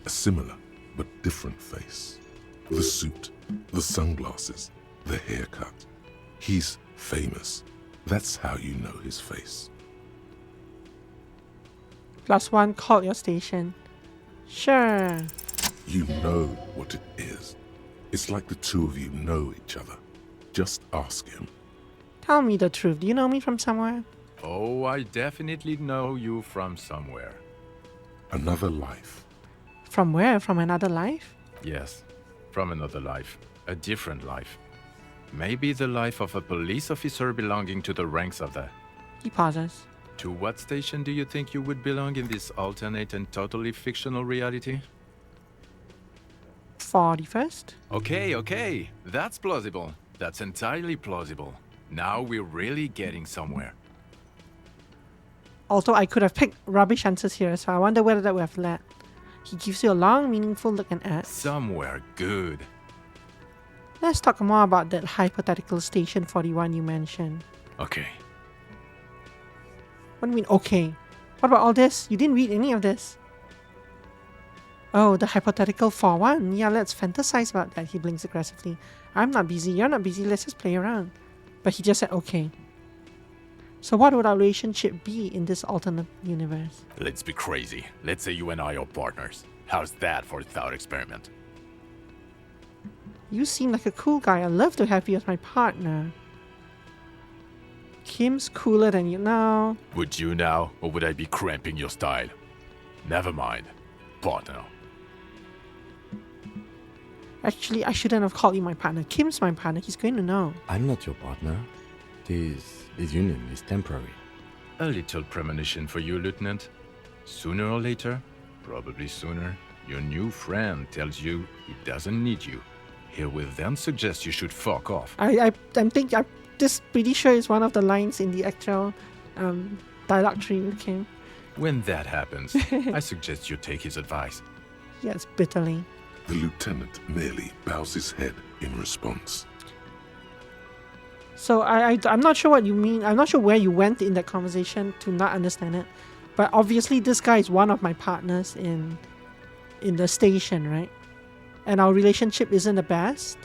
A similar but different face. The suit, the sunglasses, the haircut. He's famous. That's how you know his face. +1, call your station. Sure. You know what it is. It's like the two of you know each other. Just ask him. Tell me the truth. Do you know me from somewhere? Oh, I definitely know you from somewhere. Another life. From where? From another life? Yes, from another life. A different life. Maybe the life of a police officer belonging to the ranks of the... He pauses. To what station do you think you would belong in this alternate and totally fictional reality? 41st? Okay. That's plausible. That's entirely plausible. Now we're really getting somewhere. Although I could have picked rubbish answers here, so I wonder whether that would have led. He gives you a long, meaningful look and adds. Somewhere good. Let's talk more about that hypothetical station 41 you mentioned. Okay. What do you mean, okay? What about all this? You didn't read any of this. Oh, the hypothetical 41. Yeah, let's fantasize about that. He blinks aggressively. I'm not busy. You're not busy. Let's just play around. But he just said okay. So what would our relationship be in this alternate universe? Let's be crazy. Let's say you and I are partners. How's that for a thought experiment? You seem like a cool guy. I'd love to have you as my partner. Kim's cooler than you now. Would you now, or would I be cramping your style? Never mind. Partner. Actually, I shouldn't have called you my partner. Kim's my partner. He's going to know. I'm not your partner. This union is temporary. A little premonition for you, Lieutenant. Sooner or later, probably sooner, your new friend tells you he doesn't need you. He will then suggest you should fuck off. I'm just pretty sure it's one of the lines in the actual dialogue tree with Kim. When that happens, I suggest you take his advice. Yes, bitterly. The lieutenant merely bows his head in response. So I'm not sure what you mean. I'm not sure where you went in that conversation to not understand it. But obviously this guy is one of my partners in the station, right? And our relationship isn't the best.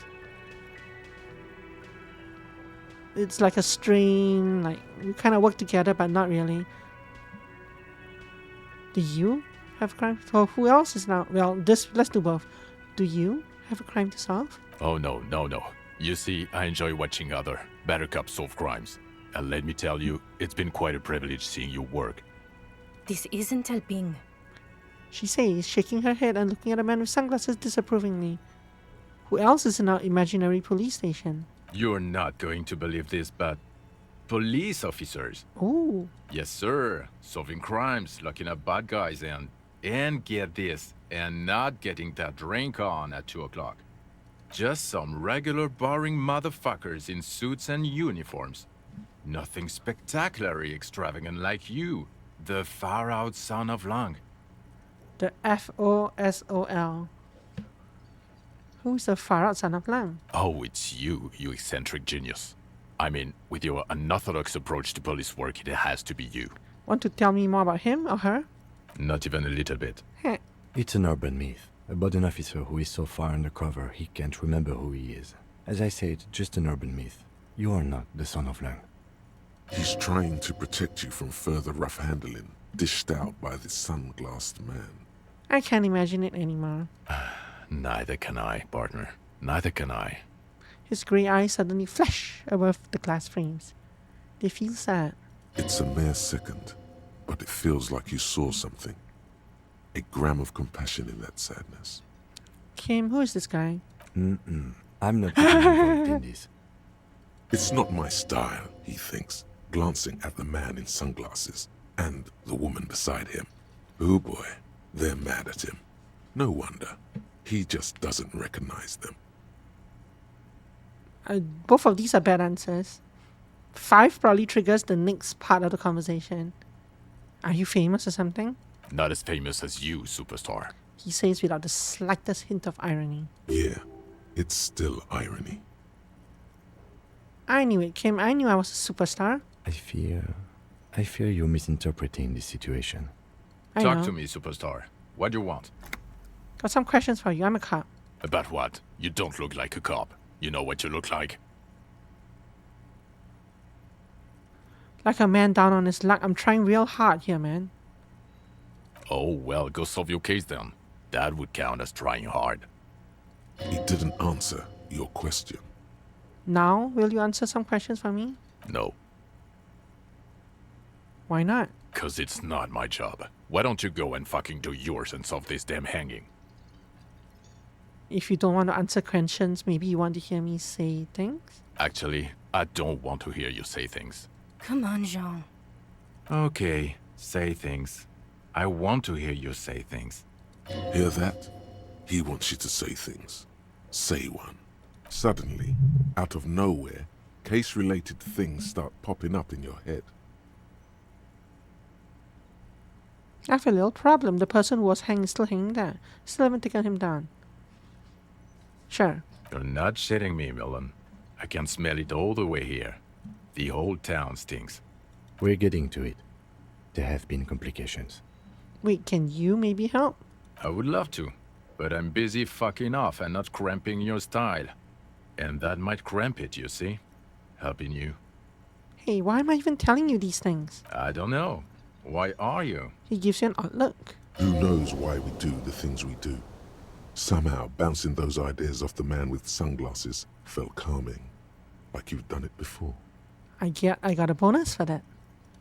it's like a strain, like we kind of work together, but not really. Do you have a crime? So who else is now? Well, let's do both. Do you have a crime to solve? Oh, no. You see, I enjoy watching other better cops solve crimes. And let me tell you, it's been quite a privilege seeing you work. This isn't helping. She says, shaking her head and looking at the man with sunglasses disapprovingly. Who else is in our imaginary police station? You're not going to believe this, but police officers. Oh. Yes, sir. Solving crimes, locking up bad guys, and get this, and not getting that drink on at 2 o'clock. Just some regular boring motherfuckers in suits and uniforms. Nothing spectacularly extravagant like you, the far-out son of Lang. The F-O-S-O-L. Who's the far-out son of Lang? Oh, it's you eccentric genius. I mean, with your unorthodox approach to police work, it has to be you. Want to tell me more about him or her? Not even a little bit. It's an urban myth about an officer who is so far undercover he can't remember who he is. As I said, just an urban myth. You are not the son of Lang. He's trying to protect you from further rough handling, dished out by this sunglassed man. I can't imagine it anymore. Neither can I, partner. Neither can I. His grey eyes suddenly flash above the glass frames. They feel sad. It's a mere second, but it feels like you saw something. A gram of compassion in that sadness. Kim, who is this guy? I'm not even involved in this. It's not my style, he thinks, glancing at the man in sunglasses and the woman beside him. Oh boy, they're mad at him. No wonder. He just doesn't recognize them. Both of these are bad answers. 5 probably triggers the next part of the conversation. Are you famous or something? Not as famous as you, superstar. He says without the slightest hint of irony. Yeah, it's still irony. I knew it, Kim. I knew I was a superstar. I fear you're misinterpreting this situation. Talk to me, superstar. What do you want? Got some questions for you. I'm a cop. About what? You don't look like a cop. You know what you look like? Like a man down on his luck. I'm trying real hard here, man. Oh, well, go solve your case then. That would count as trying hard. He didn't answer your question. Now, will you answer some questions for me? No. Why not? 'Cause it's not my job. Why don't you go and fucking do yours and solve this damn hanging? If you don't want to answer questions, maybe you want to hear me say things? Actually, I don't want to hear you say things. Come on, Jean. Okay, say things. I want to hear you say things. Hear that? He wants you to say things. Say one. Suddenly, out of nowhere, case-related things start popping up in your head. I have a little problem. The person who was hanged is still hanging there. Still haven't taken him down. Sure. You're not shitting me, Millen. I can smell it all the way here. The whole town stinks. We're getting to it. There have been complications. Wait, can you maybe help? I would love to, but I'm busy fucking off and not cramping your style. And that might cramp it, you see? Helping you. Hey, why am I even telling you these things? I don't know. Why are you? He gives you an odd look. Who knows why we do the things we do? Somehow, bouncing those ideas off the man with sunglasses felt calming. Like you've done it before. I got a bonus for that.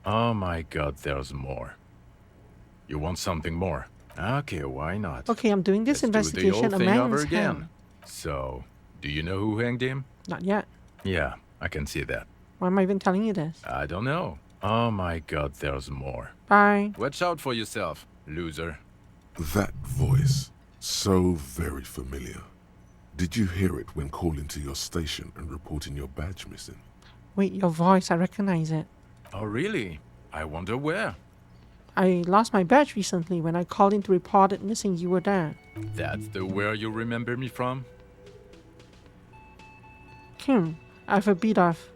Oh my god, there's more. You want something more? Okay, why not? Okay, I'm doing this Let's investigation. do the A old thing man over is again. hanged. So, do you know who hanged him? Not yet. Yeah, I can see that. Why am I even telling you this? I don't know. Oh my god, there's more. Bye. Watch out for yourself, loser. That voice, so very familiar. Did you hear it when calling to your station and reporting your badge missing? Wait, your voice, I recognize it. Oh really? I wonder where. I lost my badge recently when I called in to report it missing. You were there. That's the where you remember me from? Kim, I have a bit of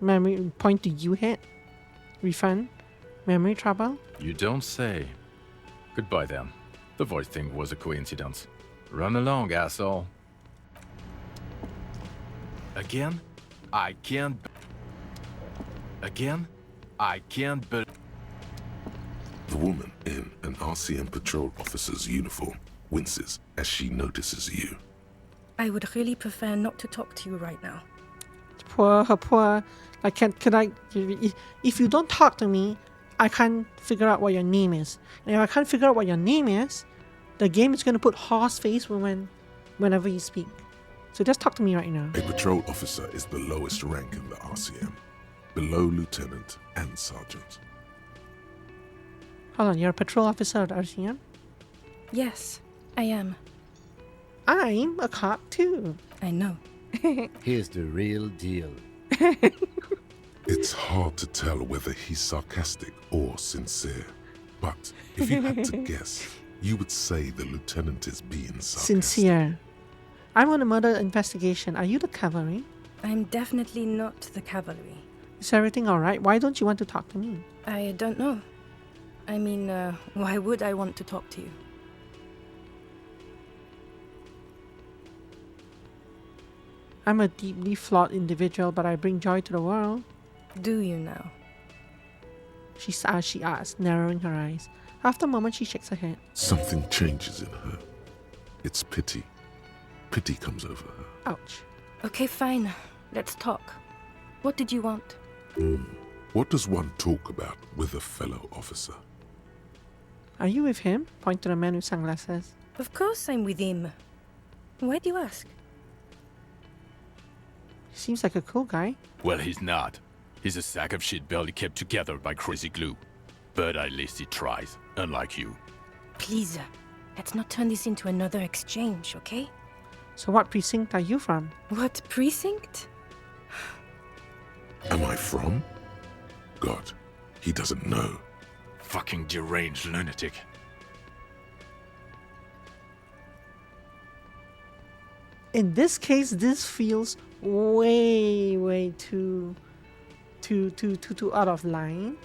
memory point to you hit. Refund? Memory trouble? You don't say. Goodbye then. The voice thing was a coincidence. Run along, asshole. Again? I can't... Again? I can't believe... The woman in an RCM patrol officer's uniform winces as she notices you. I would really prefer not to talk to you right now. Her poor. Like, can I? If you don't talk to me, I can't figure out what your name is. And if I can't figure out what your name is, the game is going to put horse face whenever you speak. So just talk to me right now. A patrol officer is the lowest rank in the RCM, below lieutenant and sergeant. Hold on, you're a patrol officer at RCM? Yes, I am. I'm a cop too. I know. Here's the real deal. It's hard to tell whether he's sarcastic or sincere, but if you had to guess, you would say the lieutenant is being sarcastic. Sincere. I'm on a murder investigation. Are you the cavalry? I'm definitely not the cavalry. Is everything alright? Why don't you want to talk to me? I don't know. I mean, why would I want to talk to you? I'm a deeply flawed individual, but I bring joy to the world. Do you now? She asks, narrowing her eyes. After a moment, she shakes her head. Something changes in her. It's pity. Pity comes over her. Ouch. Okay, fine. Let's talk. What did you want? What does one talk about with a fellow officer? Are you with him? Point to the man with sunglasses. Of course I'm with him. Why do you ask? Seems like a cool guy. Well, he's not. He's a sack of shit barely kept together by crazy glue. But at least he tries, unlike you. Please, let's not turn this into another exchange, okay? So what precinct are you from? What precinct? Am I from? God, he doesn't know. Fucking deranged lunatic. In this case, this feels way too out of line.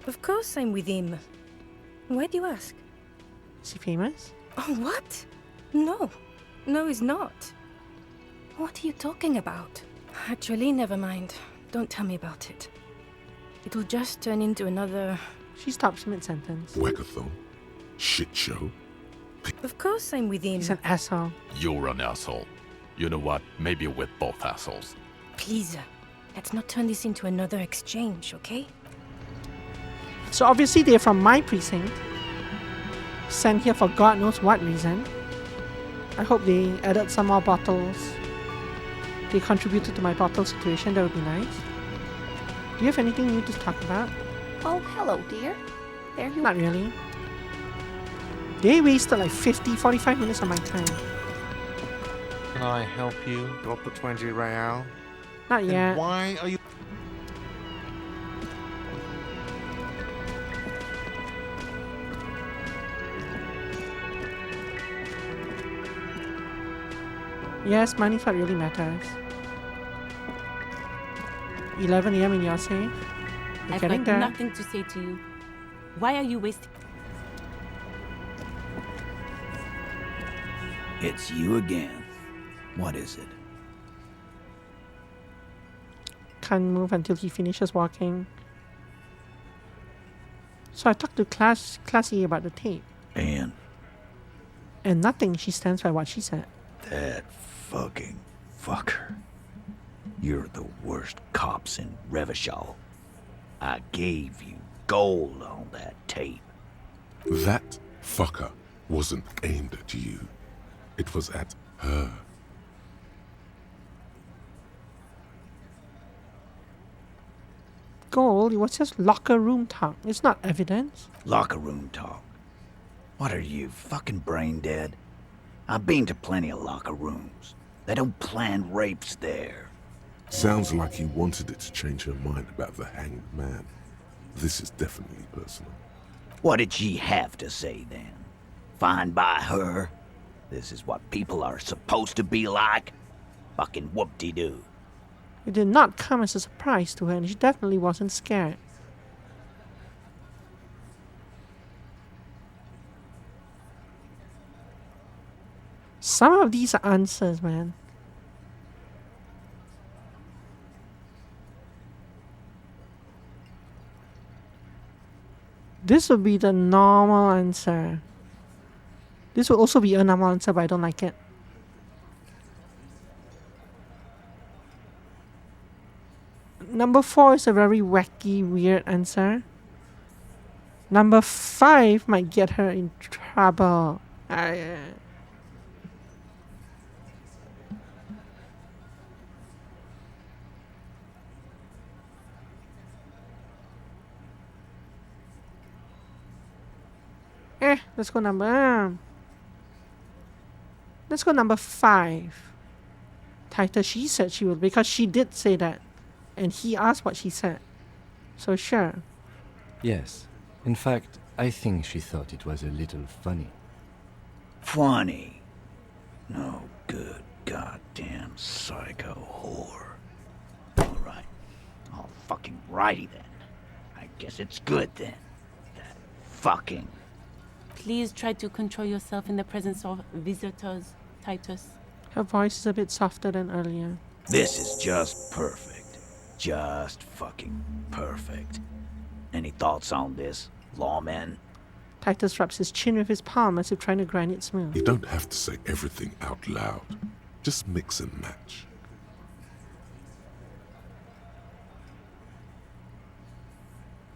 Of course I'm with him. Why do you ask? Is he famous? Oh, what? No. No, he's not. What are you talking about? Actually, never mind. Don't tell me about it. It'll just turn into another... She stops mid-sentence. Wackathon? Shit show? Of course I'm with him. He's an asshole. You're an asshole. You know what? Maybe we're both assholes. Please, let's not turn this into another exchange, okay? So obviously they're from my precinct. Sent here for God knows what reason. I hope they added some more bottles. They contributed to my bottle situation. That would be nice. Do you have anything new to talk about? Oh, hello, dear. There you Not really. They wasted like 45 minutes of my time. Can I help you? Got the 20 real. Not yet. And why are you... Yes, money's what really matters. 11 a.m. and you're safe. We're I've getting got there. nothing to say to you. Why are you wasting... It's you again. What is it? Can't move until he finishes walking. So I talked to Classy about the tape. And nothing. She stands by what she said. that fucking fucker. You're the worst cops in Revachol. I gave you gold on that tape. That fucker wasn't aimed at you. It was at her. Gold, it was just locker room talk. It's not evidence. Locker room talk. What are you, fucking brain dead? I've been to plenty of locker rooms. They don't plan rapes there. Sounds like he wanted it to change her mind about the hanged man. This is definitely personal. What did she have to say then? Fine by her? This is what people are supposed to be like? Fucking whoop-de-doo. It did not come as a surprise to her, and she definitely wasn't scared. Some of these are answers, man. This would be the normal answer. This will also be a normal answer, but I don't like it. Number 4 is a very wacky, weird answer. Number 5 might get her in trouble. Let's go number 5. Title, she said she would, because she did say that. And he asked what she said. So sure. Yes. In fact, I think she thought it was a little funny. Funny? No good goddamn psycho whore. Alright. All fucking righty then. I guess it's good then. That fucking... Please try to control yourself in the presence of visitors, Titus. Her voice is a bit softer than earlier. This is just perfect. Just fucking perfect. Any thoughts on this, lawman? Titus rubs his chin with his palm as if trying to grind it smooth. You don't have to say everything out loud. Just mix and match.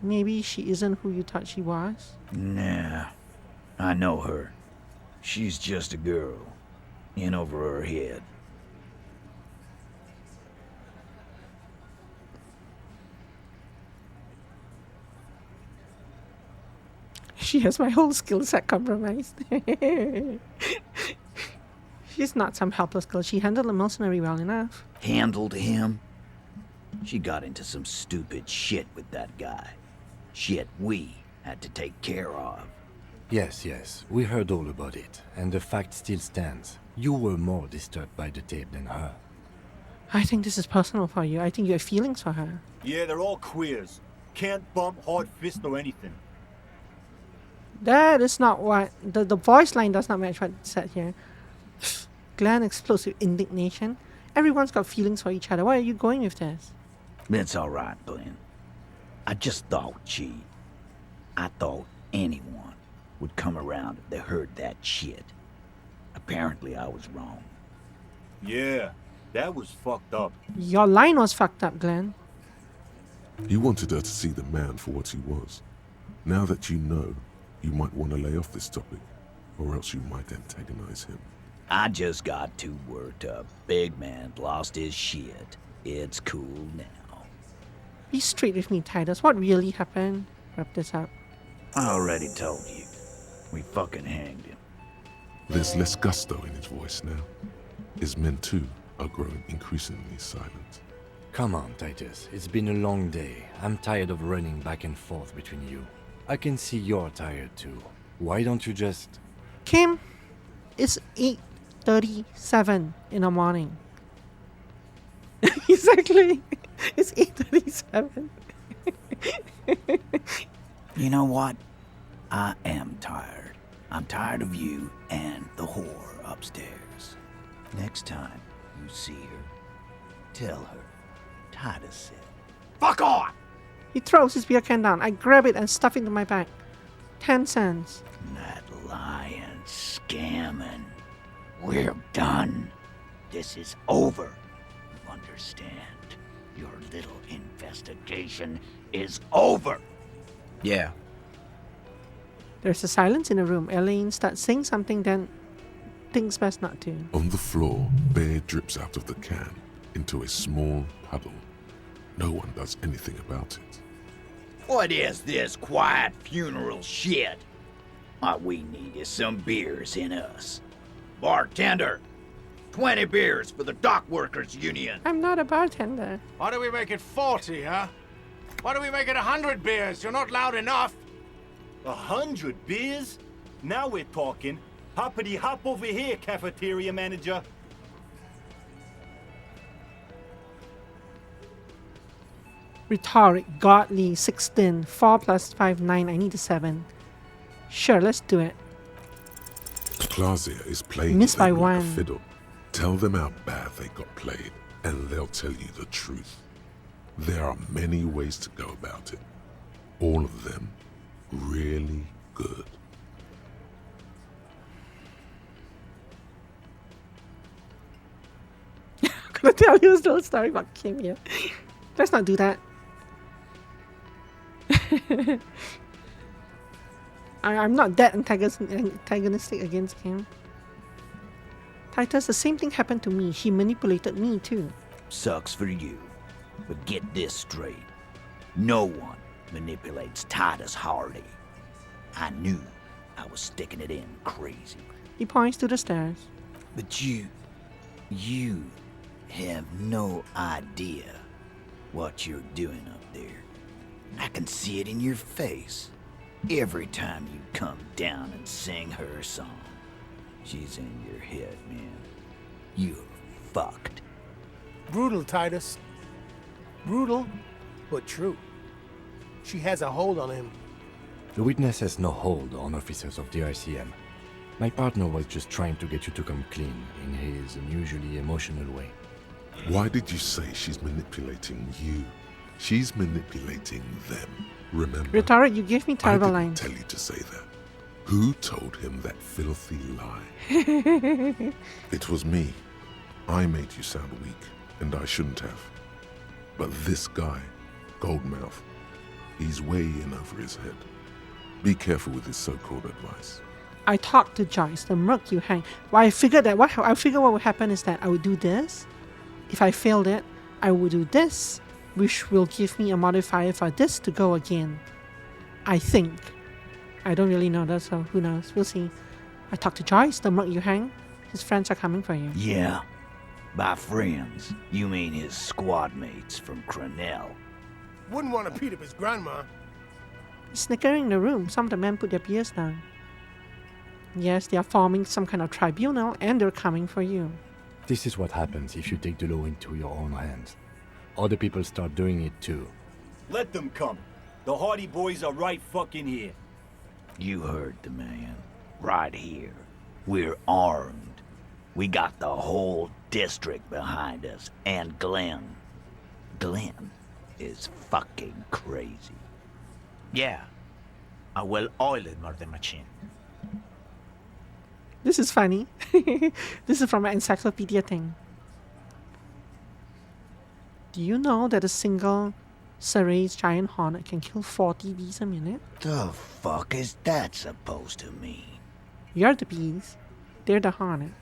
Maybe she isn't who you thought she was? Nah. I know her. She's just a girl. In over her head. She has my whole skill set compromised. She's not some helpless girl. She handled the mercenary well enough. Handled him? She got into some stupid shit with that guy. Shit we had to take care of. Yes, we heard all about it, and the fact still stands. You were more disturbed by the tape than her. I think this is personal for you. I think you have feelings for her. Yeah, they're all queers. Can't bump, hard fist, or anything. That is not what... The voice line does not match what it said here. Glenn explodes with indignation. Everyone's got feelings for each other. Why are you going with this? It's alright, Glenn. I just thought, I thought anyone would come around if they heard that shit. Apparently I was wrong. Yeah, that was fucked up. Your line was fucked up, Glenn. You wanted her to see the man for what he was. Now that you know, you might want to lay off this topic, or else you might antagonize him. I just got too worked up. Big man lost his shit. It's cool now. Be straight with me, Titus. What really happened? Wrap this up. I already told you. We fucking hanged him. There's less gusto in his voice now. His men too are growing increasingly silent. Come on, Titus. It's been a long day. I'm tired of running back and forth between you. I can see you're tired too. Why don't you just... Kim, it's 8:37 in the morning. Exactly. It's 8:37. You know what? I am tired. I'm tired of you and the whore upstairs. Next time you see her, tell her Titus said, "Fuck off!" He throws his beer can down. I grab it and stuff it into my bag. 10 cents. That lying, scamming. We're done. This is over. You understand? Your little investigation is over. Yeah. There's a silence in the room. Elaine starts saying something, then thinks best not to. On the floor, beer drips out of the can into a small puddle. No one does anything about it. What is this quiet funeral shit? All we need is some beers in us. Bartender, 20 beers for the Dock Workers Union. I'm not a bartender. Why do we make it 40, huh? Why do we make it 100 beers? You're not loud enough. 100 beers? Now we're talking. Hoppity hop over here, cafeteria manager. Rhetoric, godly, 16. 4 plus 5, 9. I need a 7. Sure, let's do it. Clausia is playing Miss by them like a one. fiddle. Tell them how bad they got played, and they'll tell you the truth. There are many ways to go about it. All of them really good. I'm gonna tell you a little story about Kim here. Let's not do that. I'm not that antagonistic against Kim. Titus, the same thing happened to me. He manipulated me too. Sucks for you. But get this straight. No one manipulates Titus Hardy. I knew I was sticking it in crazy. He points to the stairs. But you have no idea what you're doing up there. I can see it in your face. Every time you come down and sing her song, she's in your head, man. You're fucked. Brutal, Titus. Brutal, but true. She has a hold on him. The witness has no hold on officers of the ICM. My partner was just trying to get you to come clean in his unusually emotional way. Why did you say she's manipulating you? She's manipulating them. Remember? Rhetoric, you gave me terrible I didn't lines. tell you to say that. Who told him that filthy lie? It was me. I made you sound weak, and I shouldn't have. But this guy, Goldmouth, he's way in over his head. Be careful with his so-called advice. I talked to Joyce, the merc you hang. Well, I figured what would happen is that I would do this. If I failed it, I would do this, which will give me a modifier for this to go again. I think. I don't really know that, so who knows? We'll see. I talked to Joyce, the merc you hang. His friends are coming for you. Yeah. By friends, you mean his squad mates from Crenell. Wouldn't want to beat up his grandma. Snickering in the room, some of the men put their beers down. Yes, they are forming some kind of tribunal and they're coming for you. This is what happens if you take the law into your own hands. Other people start doing it too. Let them come. The Hardy boys are right fucking here. You heard the man. Right here. We're armed. We got the whole district behind us. And Glenn. Glenn is fucking crazy. Yeah. A well-oiled murder machine. This is funny. This is from an encyclopedia thing. Do you know that a single Seray's giant hornet can kill 40 bees a minute? The fuck is that supposed to mean? You're the bees. They're the hornet.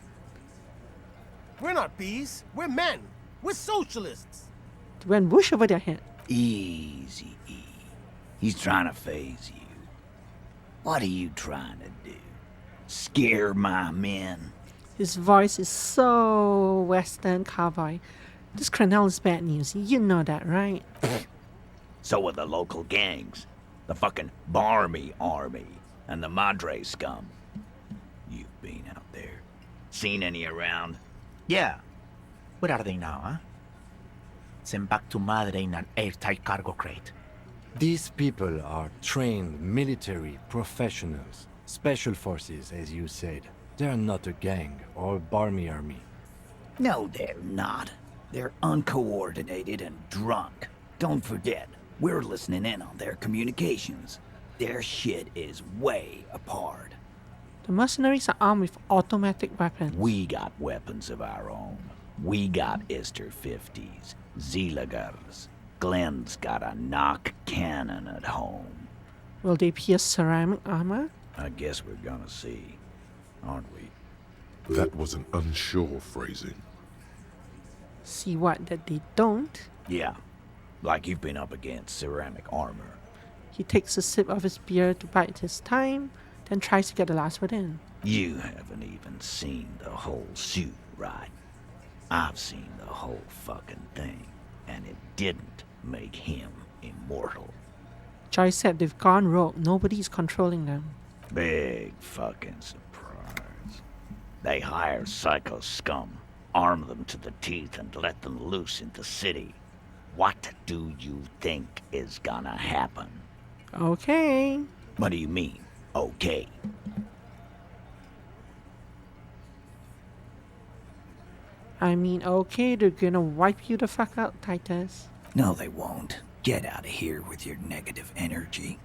We're not bees. We're men. We're socialists. They went whoosh over their head. Easy, E. He's trying to phase you. What are you trying to do? Scare my men? His voice is so Western cowboy. This Crenell is bad news. You know that, right? So are the local gangs. The fucking Barmy Army and the Madre scum. You've been out there. Seen any around? Yeah. Where are they now, huh? Sent back to Madre in an airtight cargo crate. These people are trained military professionals. Special forces, as you said. They're not a gang or Barmy army. No, they're not. They're uncoordinated and drunk. Don't forget, we're listening in on their communications. Their shit is way apart. The mercenaries are armed with automatic weapons. We got weapons of our own. We got Ister 50s, Zeelagers. Glenn's got a knock cannon at home. Will they pierce ceramic armor? I guess we're gonna see, aren't we? That was an unsure phrasing. See what? That they don't? Yeah, like you've been up against ceramic armor. He takes a sip of his beer to bide his time, then tries to get the last word in. You haven't even seen the whole suit, right? I've seen the whole fucking thing, and it didn't make him immortal. Joyce said they've gone rogue. Nobody's controlling them. Big fucking surprise. They hire psycho scum, arm them to the teeth, and let them loose in the city. What do you think is gonna happen? Okay. What do you mean, okay? I mean, okay, they're gonna wipe you the fuck out, Titus. No, they won't. Get out of here with your negative energy.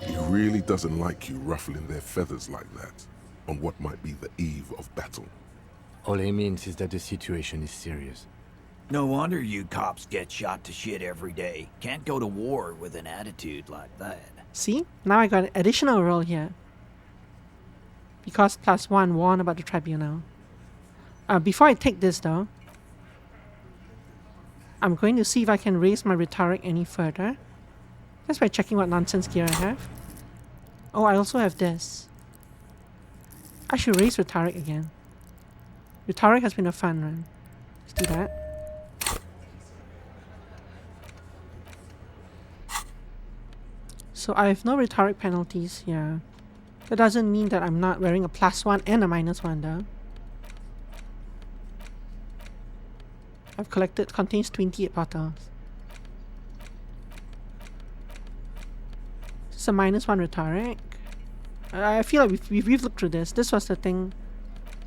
He really doesn't like you ruffling their feathers like that, on what might be the eve of battle. All he means is that the situation is serious. No wonder you cops get shot to shit every day. Can't go to war with an attitude like that. See? Now I got an additional role here. Because +1 warn about the tribunal. Before I take this though, I'm going to see if I can raise my rhetoric any further. Just by checking what nonsense gear I have. Oh, I also have this. I should raise rhetoric again. Rhetoric has been a fun run. Let's do that. So I have no rhetoric penalties here. That doesn't mean that I'm not wearing a +1 and a -1 though. I've collected, contains 28 bottles. It's a -1 rhetoric. I feel like we've looked through this. This was the thing.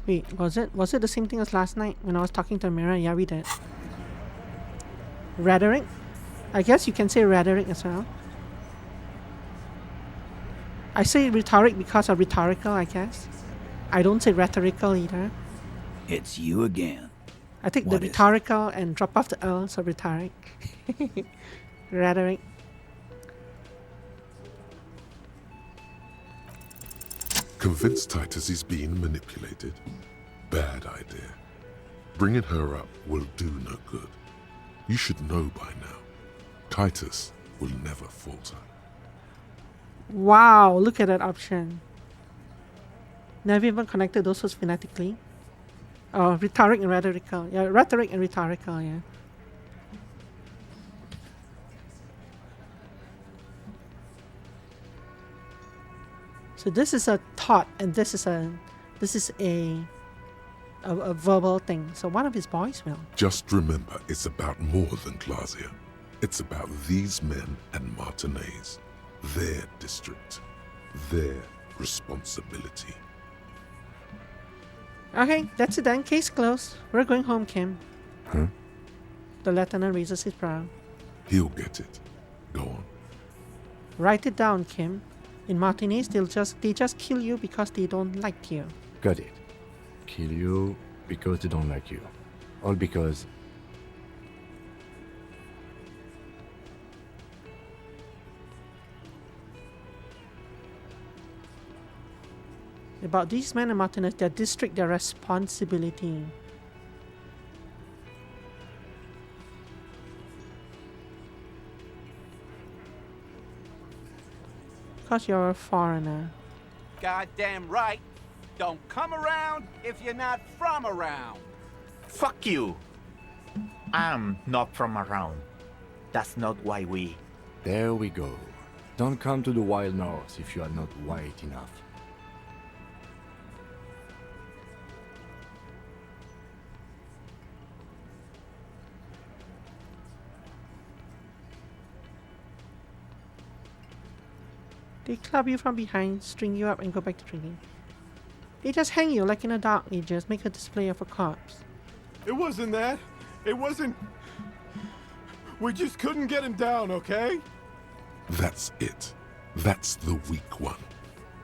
Wait, was it the same thing as last night when I was talking to the mirror? Yeah, we did. Rhetoric? I guess you can say rhetoric as well. I say rhetoric because of rhetorical, I guess. I don't say rhetorical either. It's you again. I take the rhetorical and drop off the L, so rhetoric. Rhetoric. Convince Titus he's being manipulated? Bad idea. Bringing her up will do no good. You should know by now. Titus will never falter. Wow, look at that option. Never even connected those words phonetically. Oh, rhetoric and rhetorical. Yeah, rhetoric and rhetorical, yeah. So this is a thought and this is a verbal thing. So one of his boys will. Just remember, it's about more than Glacia. It's about these men and Martinez. Their district. Their responsibility. Okay, that's it then. Case closed. We're going home, Kim. Huh? The lieutenant raises his brow. He'll get it. Go on. Write it down, Kim. In Martinez, they just kill you because they don't like you. Got it. Kill you because they don't like you. All because... About these men and Martinez, their district, their responsibility. Because you're a foreigner. Goddamn right. Don't come around if you're not from around. Fuck you. I'm not from around. That's not why we... There we go. Don't come to the wild north if you are not white enough. They club you from behind, string you up, and go back to drinking. They just hang you like in the Dark Ages, make a display of a corpse. It wasn't that. It wasn't... We just couldn't get him down, okay? That's it. That's the weak one.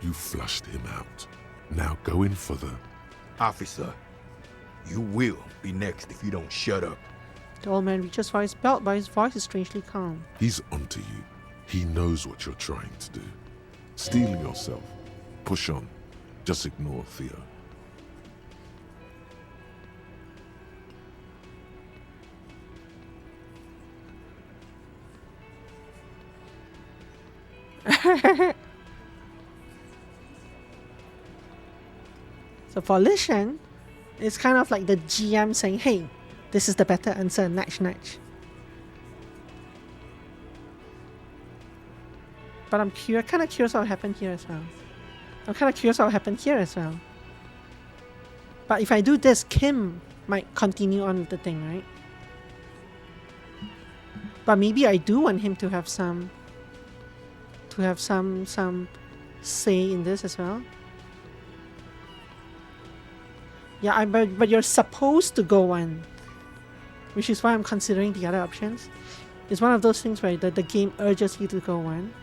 You flushed him out. Now go in for the... Officer, you will be next if you don't shut up. The old man reaches for his belt, but his voice is strangely calm. He's onto you. He knows what you're trying to do. Steel yourself. Push on. Just ignore Theo. So for Lishan, it's kind of like the GM saying, hey, this is the better answer, nudge nudge. But I'm kind of curious what happened here as well. But if I do this, Kim might continue on with the thing, right? But maybe I do want him to have some say in this as well. Yeah, but you're supposed to go one, which is why I'm considering the other options. It's one of those things where the game urges you to go one.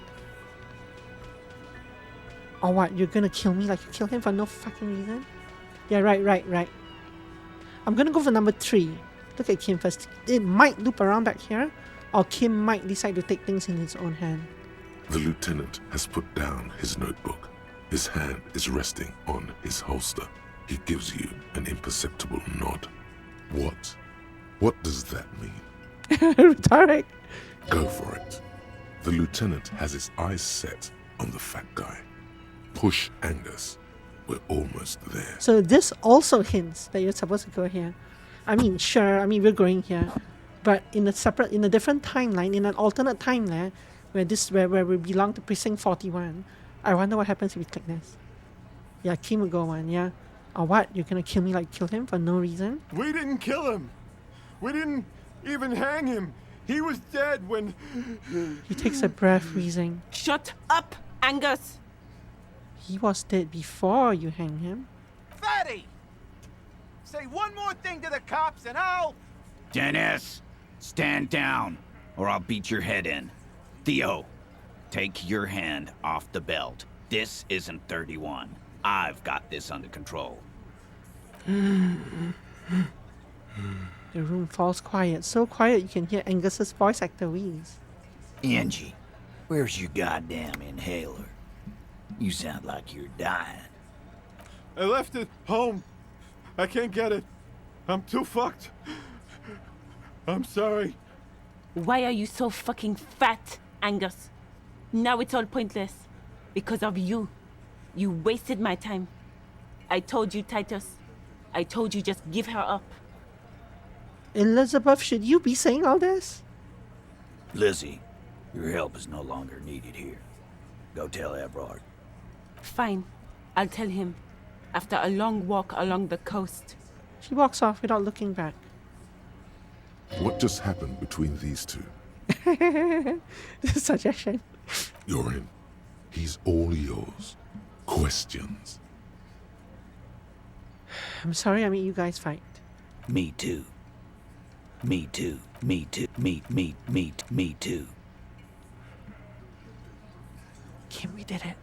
Or what? You're gonna kill me like you killed him for no fucking reason? Yeah, right. I'm gonna go for number 3. Look at Kim first. It might loop around back here, or Kim might decide to take things in his own hand. The lieutenant has put down his notebook. His hand is resting on his holster. He gives you an imperceptible nod. What does that mean? Rhetoric. Go for it. The lieutenant has his eyes set on the fat guy. Push Angus. We're almost there. So this also hints that you're supposed to go here. I mean, sure, we're going here. But in a different timeline, in an alternate timeline, where we belong to Precinct 41, I wonder what happens if we click this. Yeah, Kim will go one, yeah. Or what? You're gonna kill me like kill him for no reason? We didn't kill him. We didn't even hang him. He was dead when... He takes a breath, wheezing. Shut up, Angus! He was dead before you hang him. Fatty! Say one more thing to the cops and I'll... Dennis, stand down, or I'll beat your head in. Theo, take your hand off the belt. This isn't 31. I've got this under control. The room falls quiet. So quiet you can hear Angus's voice actor wheeze. Angie, where's your goddamn inhaler? You sound like you're dying. I left it home. I can't get it. I'm too fucked. I'm sorry. Why are you so fucking fat, Angus? Now it's all pointless. Because of you. You wasted my time. I told you, Titus. I told you just give her up. Elizabeth, should you be saying all this? Lizzie, your help is no longer needed here. Go tell Everard. Fine. I'll tell him. After a long walk along the coast. She walks off without looking back. What just happened between these two? Suggestion. You're in. He's all yours. Questions? I'm sorry I made you guys fight. Me too. Me too. Me too. Me too. Kim, we did it.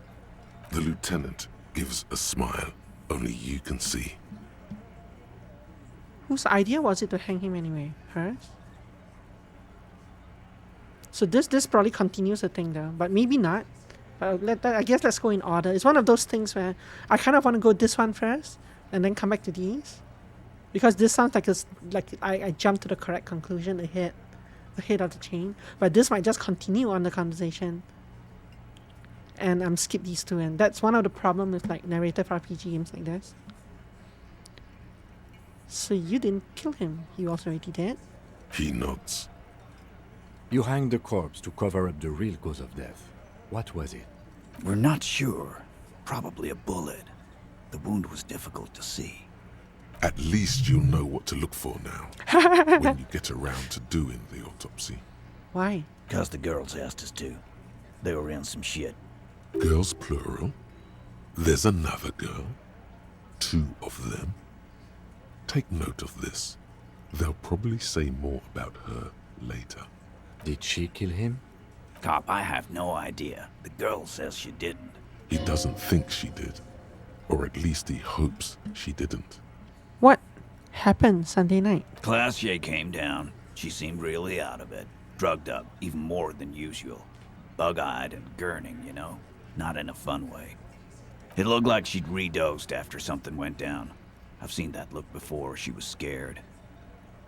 The lieutenant gives a smile only you can see. Whose idea was it to hang him anyway? Hers? So this probably continues the thing though, but maybe not. But I guess let's go in order. It's one of those things where I kind of want to go this one first and then come back to these. Because this sounds like I jumped to the correct conclusion ahead of the chain. But this might just continue on the conversation. And I'm skip these two, and that's one of the problems with like narrative RPG games like this. So you didn't kill him. He was already dead? He nods. You hanged the corpse to cover up the real cause of death. What was it? We're not sure. Probably a bullet. The wound was difficult to see. At least you'll know what to look for now. When you get around to doing the autopsy. Why? Because the girls asked us to. They were in some shit. Girls plural? There's another girl? 2 of them? Take note of this. They'll probably say more about her later. Did she kill him? Cop, I have no idea. The girl says she didn't. He doesn't think she did. Or at least he hopes she didn't. What happened Sunday night? Classier came down. She seemed really out of it. Drugged up, even more than usual. Bug-eyed and gurning, you know? Not in a fun way. It looked like she'd redosed after something went down. I've seen that look before. She was scared.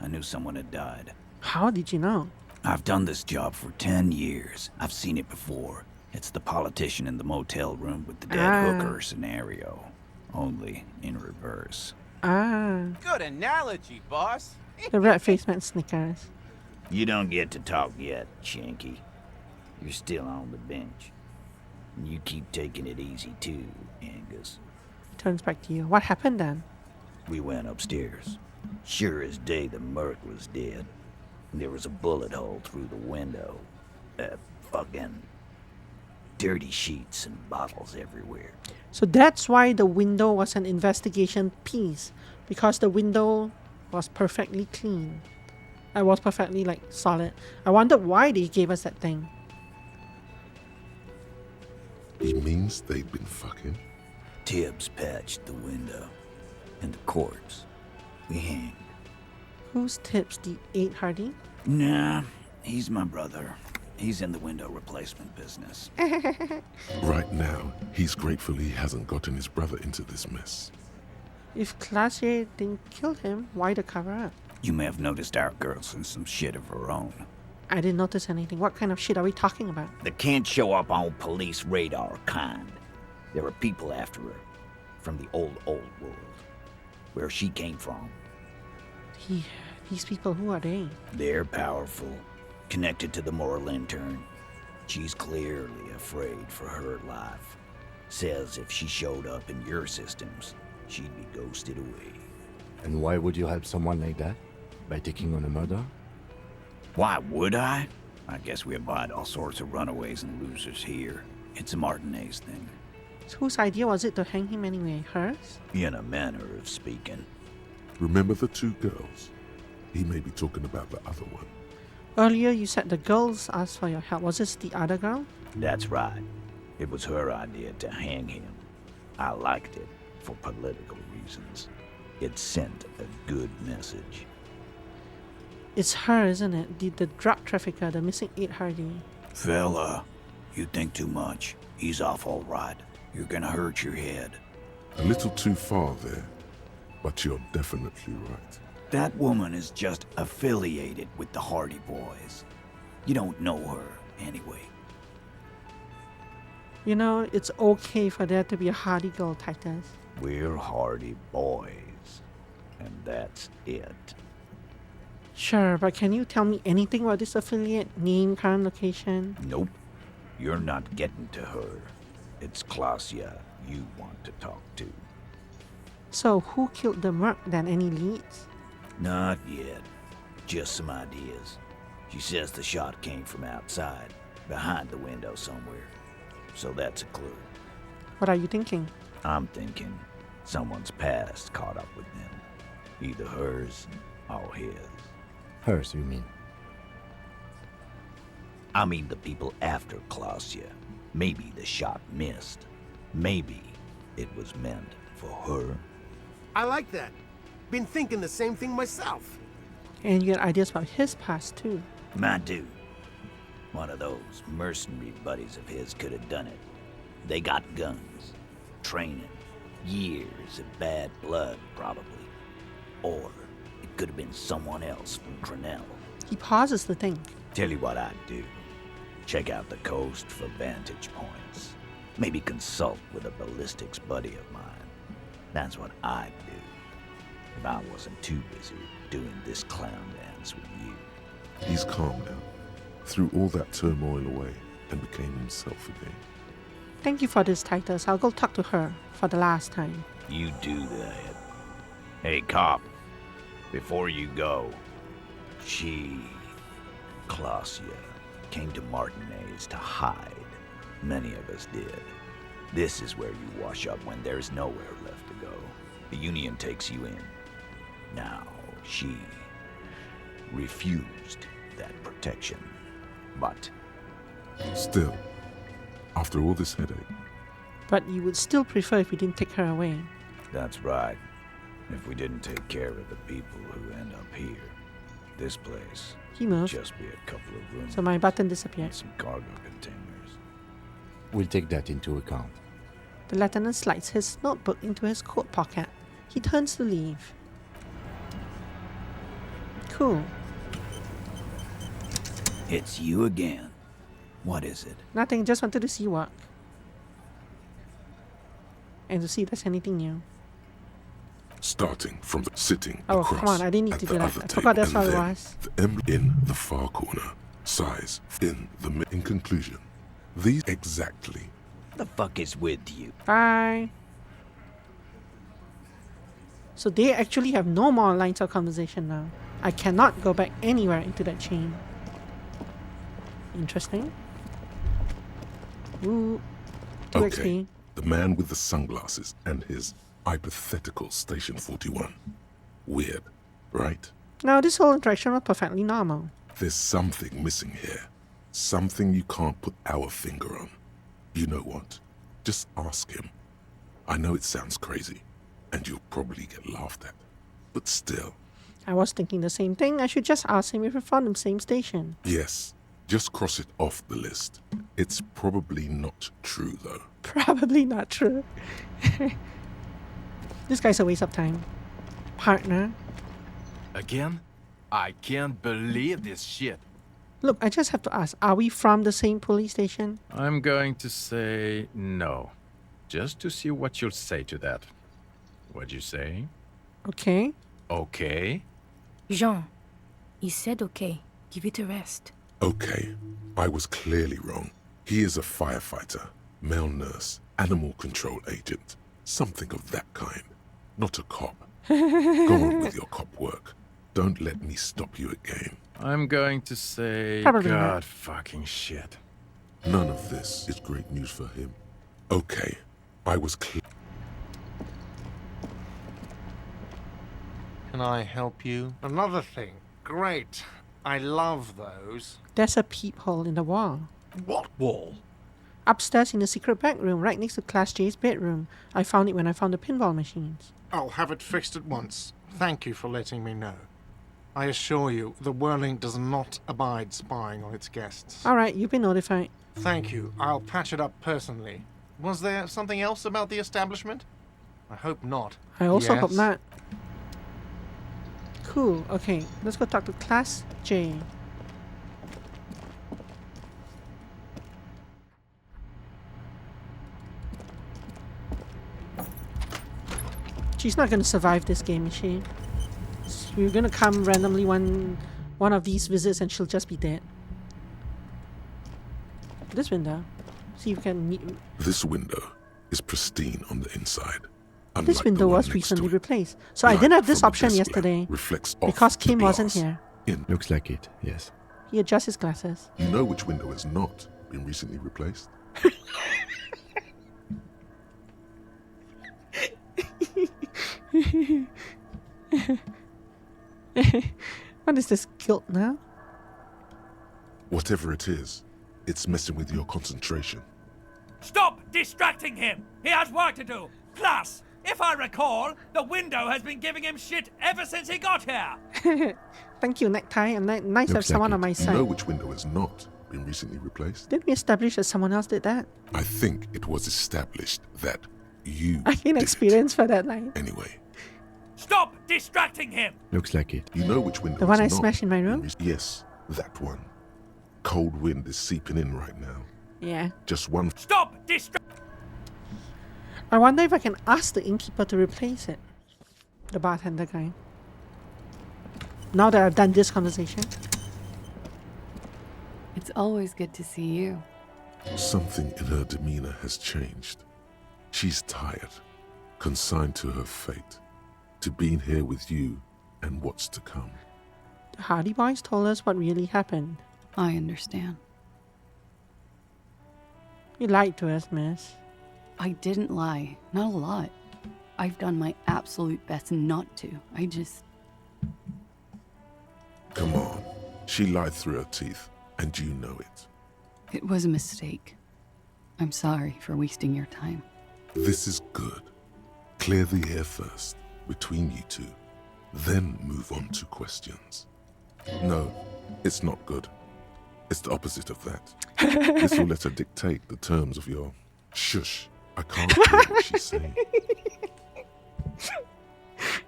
I knew someone had died. How did you know? I've done this job for 10 years. I've seen it before. It's the politician in the motel room with the dead hooker scenario. Only in reverse. Good analogy, boss. The red-faced man snickers. You don't get to talk yet, Shanky. You're still on the bench. And you keep taking it easy too, Angus. Turns back to you. What happened then? We went upstairs. Sure as day the merc was dead. There was a bullet hole through the window. Fucking dirty sheets and bottles everywhere. So that's why the window was an investigation piece. Because the window was perfectly clean. It was perfectly solid. I wondered why they gave us that thing. He means they'd been fucking? Tibbs patched the window. And the corpse. We hanged. Who's Tibbs, the 8 Hardy? Nah, he's my brother. He's in the window replacement business. Right now, he's grateful he hasn't gotten his brother into this mess. If Classier didn't kill him, why the cover up? You may have noticed our girl's in some shit of her own. I didn't notice anything. What kind of shit are we talking about? The can't show up on police radar kind. There are people after her. From the old world. Where she came from. These people, who are they? They're powerful. Connected to the Morlintern. She's clearly afraid for her life. Says if she showed up in your systems, she'd be ghosted away. And why would you help someone like that? By taking on a murder? Why would I? I guess we abide all sorts of runaways and losers here. It's a Martinez thing. So whose idea was it to hang him anyway? Hers? In a manner of speaking. Remember the 2 girls? He may be talking about the other one. Earlier you said the girls asked for your help. Was this the other girl? That's right. It was her idea to hang him. I liked it for political reasons. It sent a good message. It's her, isn't it? The drug trafficker, the missing 8 Hardy. Fella, you think too much. He's off all right. You're gonna hurt your head. A little too far there, but you're definitely right. That woman is just affiliated with the Hardy Boys. You don't know her, anyway. You know, it's okay for there to be a Hardy girl, Titus. We're Hardy Boys. And that's it. Sure, but can you tell me anything about this affiliate? Name, current location? Nope. You're not getting to her. It's Klasia you want to talk to. So, who killed the merc then? Any leads? Not yet. Just some ideas. She says the shot came from outside, behind the window somewhere. So that's a clue. What are you thinking? I'm thinking someone's past caught up with them. Either hers or his. Hers, you mean? I mean the people after Klasia. Maybe the shot missed. Maybe it was meant for her. I like that. Been thinking the same thing myself. And you got ideas about his past too. My dude. One of those mercenary buddies of his could have done it. They got guns, training, years of bad blood probably. Or it could have been someone else from Crenell. He pauses to think. Tell you what I'd do. Check out the coast for vantage points. Maybe consult with a ballistics buddy of mine. That's what I'd do. If I wasn't too busy doing this clown dance with you. He's calm now. Threw all that turmoil away and became himself again. Thank you for this, Titus. I'll go talk to her for the last time. You do that. Hey, cop. Before you go, Klasia, came to Martinez to hide. Many of us did. This is where you wash up when there's nowhere left to go. The Union takes you in. Now, she refused that protection. But still, after all this headache. But you would still prefer if we didn't take her away. That's right. If we didn't take care of the people who end up here, this place would just be a couple of rooms. So my button disappeared. And some cargo containers. We'll take that into account. The lieutenant slides his notebook into his coat pocket. He turns to leave. Cool. It's you again. What is it? Nothing, just wanted to see work. And to see if there's anything new. Starting from the sitting Oh, across come on, I didn't need to do that. I forgot that's what it was. The emblem in the far corner. Size in the in conclusion. These exactly. The fuck is with you? Bye. So they actually have no more lines of conversation now. I cannot go back anywhere into that chain. Interesting. Ooh. 2 Okay. XP. The man with the sunglasses and his hypothetical Station 41. Weird, right? No, this whole interaction was perfectly normal. There's something missing here. Something you can't put our finger on. You know what? Just ask him. I know it sounds crazy, and you'll probably get laughed at, but still. I was thinking the same thing. I should just ask him if we're from the same station. Yes, just cross it off the list. It's probably not true, though. Probably not true. This guy's a waste of time. Partner. Again? I can't believe this shit. Look, I just have to ask, are we from the same police station? I'm going to say no. Just to see what you'll say to that. What'd you say? Okay. Okay? Jean, he said okay. Give it a rest. Okay, I was clearly wrong. He is a firefighter, male nurse, animal control agent, something of that kind. Not a cop. Go on with your cop work. Don't let me stop you again. I'm going to say Probably God not. fucking shit. None of this is great news for him. Okay, I was clear. Can I help you? Another thing. Great. I love those. There's a peephole in the wall. What wall? Upstairs in the secret back room, right next to Class J's bedroom. I found it when I found the pinball machines. I'll have it fixed at once. Thank you for letting me know. I assure you, the Whirling does not abide spying on its guests. Alright, you've been notified. Thank you. I'll patch it up personally. Was there something else about the establishment? I hope not. I also hope Yes? not. Cool, okay, let's go talk to Class J. She's not gonna survive this game, is she? We're gonna come randomly one of these visits and she'll just be dead. This window. See if we can meet. This window is pristine on the inside. Unlike This the window one was next recently to it. replaced. So I Light didn't have this from the option desk yesterday lamp reflects off because the Kim wasn't glass. here. Looks like it, yes. He adjusts his glasses. You know which window has not been recently replaced? What is this guilt now? Whatever it is, it's messing with your concentration. Stop distracting him! He has work to do! Plus, if I recall, the window has been giving him shit ever since he got here! Thank you, Necktie. I'm nice to have someone on my You side. know which window has not been recently replaced? Didn't we establish that someone else did that? I think it was established that you I gained did experience for that line. it. Anyway, Stop distracting him! Looks like it. you know which window The one has I not smashed in my been room? Yes, that one. Cold wind is seeping in right now. Yeah. Just one. Stop distracting! I wonder if I can ask the innkeeper to replace it. The bartender guy. Now that I've done this conversation. It's always good to see you. Something in her demeanor has changed. She's tired, consigned to her fate, to being here with you and what's to come. The Hardy Boys told us what really happened. I understand. You lied to us, miss. I didn't lie. Not a lot. I've done my absolute best not to. I just... Come on. She lied through her teeth, and you know it. It was a mistake. I'm sorry for wasting your time. This is good. Clear the air first, between you two. Then move on to questions. No, it's not good. It's the opposite of that. This will let her dictate the terms of your... Shush. I can't hear what she's saying.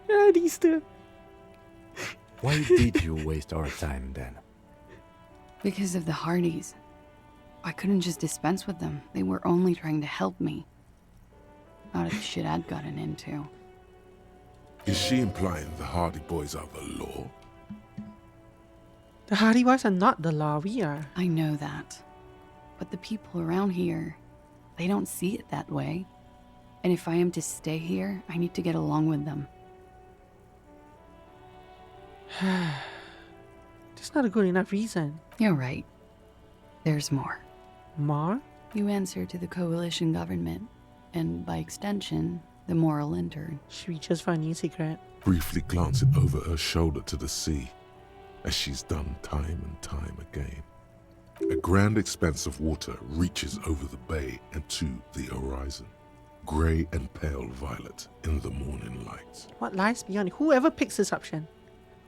Ah, these two. Why did you waste our time then? Because of the Hardys. I couldn't just dispense with them. They were only trying to help me. Out of the shit I'd gotten into. Is she implying the Hardy Boys are the law? The Hardy Boys are not the law, we are. I know that. But the people around here, they don't see it that way. And if I am to stay here, I need to get along with them. That's not a good enough reason. You're right. There's more. More? You answer to the coalition government, and by extension, the moral intern. She reaches for a new cigarette. Briefly glancing over her shoulder to the sea, as she's done time and time again. A grand expanse of water reaches over the bay and to the horizon, grey and pale violet in the morning light. What lies beyond it? Whoever picks this option,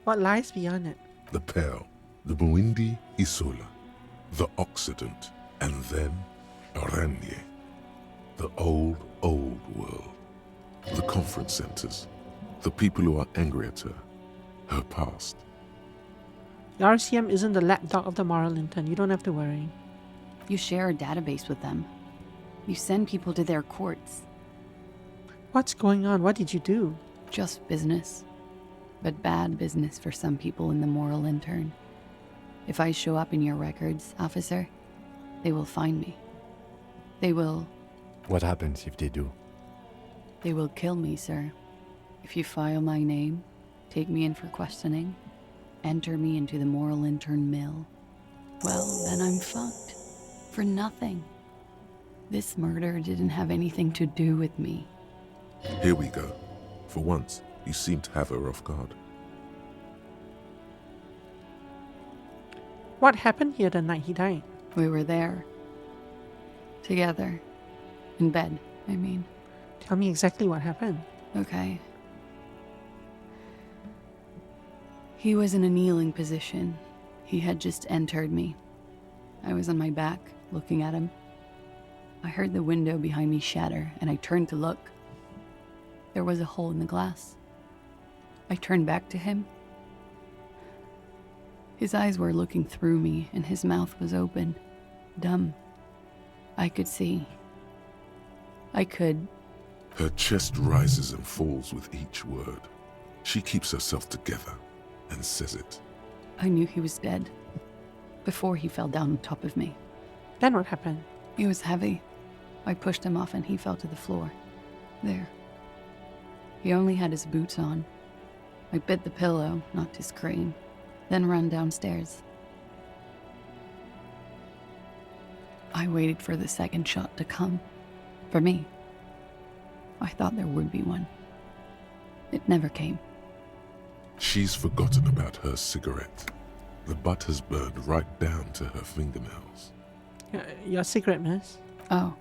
what lies beyond it? The Pale, the Muindi Isola, the Occident, and then Aranye, the old world. The conference centers, the people who are angry at her past. The RCM isn't the lapdog of the moral intern. You don't have to worry. You share a database with them. You send people to their courts. What's going on? What did you do? Just business. But bad business for some people in the moral intern. If I show up in your records, officer, they will find me. They will... What happens if they do? They will kill me, sir. If you file my name, take me in for questioning, enter me into the moral intern mill, well, then I'm fucked. For nothing. This murder didn't have anything to do with me. Here we go. For once, you seem to have her off guard. What happened here the night he died? We were there. Together. In bed, I mean. Tell me exactly what happened. Okay. He was in a kneeling position. He had just entered me. I was on my back, looking at him. I heard the window behind me shatter, and I turned to look. There was a hole in the glass. I turned back to him. His eyes were looking through me, and his mouth was open, dumb. I could see. I could. Her chest rises and falls with each word. She keeps herself together and says it. I knew he was dead before he fell down on top of me. Then what happened? He was heavy. I pushed him off and he fell to the floor. There. He only had his boots on. I bit the pillow, not to scream, then ran downstairs. I waited for the second shot to come. For me. I thought there would be one. It never came. She's forgotten about her cigarette. The butt has burned right down to her fingernails. Your cigarette, miss. Oh.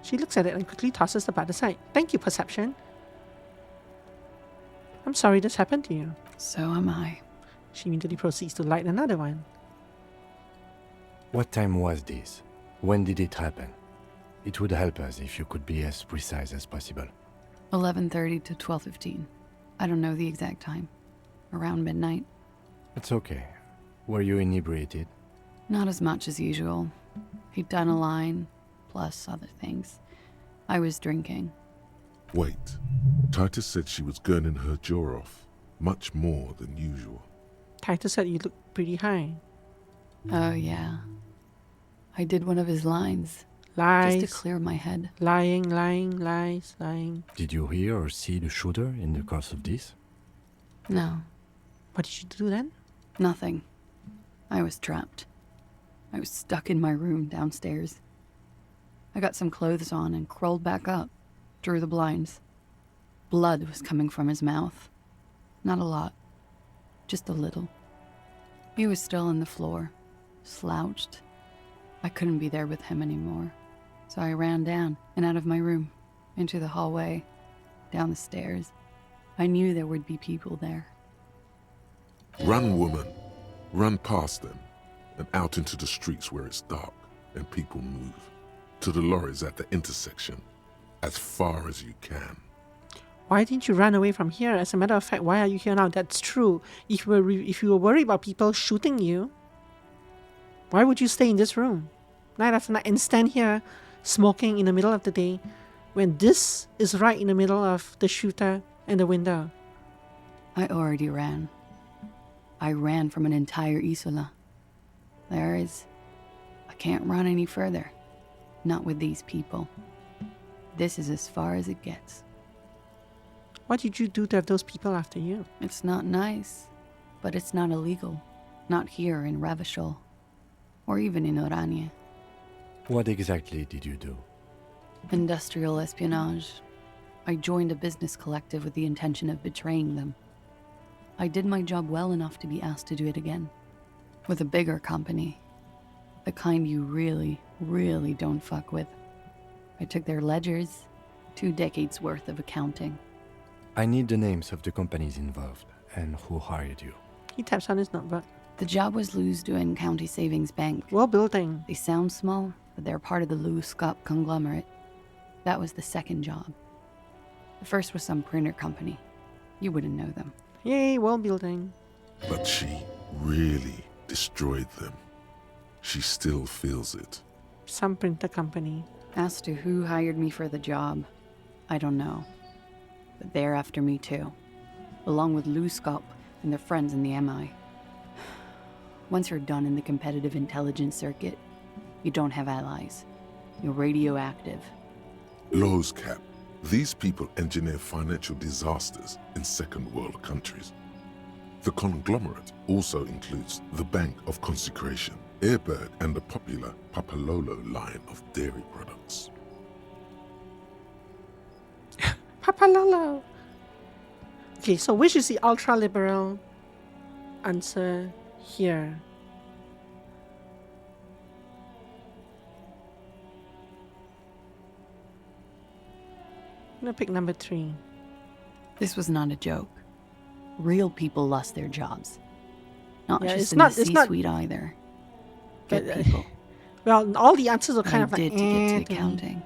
She looks at it and quickly tosses the butt aside. Thank you, Perception. I'm sorry this happened to you. So am I. She immediately proceeds to light another one. What time was this? When did it happen? It would help us if you could be as precise as possible. 11:30 to 12:15. I don't know the exact time. Around midnight. It's okay. Were you inebriated? Not as much as usual. He'd done a line, plus other things. I was drinking. Wait. Titus said she was gurning her jaw off, much more than usual. Titus said you look pretty high. Oh, yeah. I did one of his lines. Lies. Just to clear my head. Lying. Did you hear or see the shooter in the course of this? No. What did you do then? Nothing. I was trapped. I was stuck in my room downstairs. I got some clothes on and crawled back up, drew the blinds. Blood was coming from his mouth. Not a lot. Just a little. He was still on the floor, slouched. I couldn't be there with him anymore. So I ran down and out of my room, into the hallway, down the stairs. I knew there would be people there. Run, woman. Run past them and out into the streets where it's dark and people move. To the lorries at the intersection, as far as you can. Why didn't you run away from here? As a matter of fact, why are you here now? That's true. If you were worried about people shooting you, why would you stay in this room night after night and stand here smoking in the middle of the day when this is right in the middle of the shooter and the window? I already ran. I ran from an entire Isola. I can't run any further. Not with these people. This is as far as it gets. What did you do to have those people after you? It's not nice, but it's not illegal. Not here in Ravishol. Or even in Oranje. What exactly did you do? Industrial espionage. I joined a business collective with the intention of betraying them. I did my job well enough to be asked to do it again. With a bigger company. The kind you really, really don't fuck with. I took their ledgers, 2 decades worth of accounting. I need the names of the companies involved and who hired you. He taps on his notebook. The job was Lou's County Savings Bank. Well, building. They sound small, but they're part of the Lou Scott conglomerate. That was the second job. The first was some printer company. You wouldn't know them. Yay, well building. But she really destroyed them. She still feels it. Some printer company. As to who hired me for the job, I don't know. But they're after me too. Along with Lou Scott and their friends in the MI. Once you're done in the competitive intelligence circuit, you don't have allies. You're radioactive. Lowe's Cap. These people engineer financial disasters in second world countries. The conglomerate also includes the Bank of Consecration, Airbird, and the popular Papalolo line of dairy products. Papalolo! Okay, so which is the ultra-liberal answer here? I'm gonna pick number 3. This was not a joke. Real people lost their jobs. Not Yeah, just it's in not- the it's not- C-suite either. Good But, people. Well, all the answers are But kind I of like did to get to me. accounting.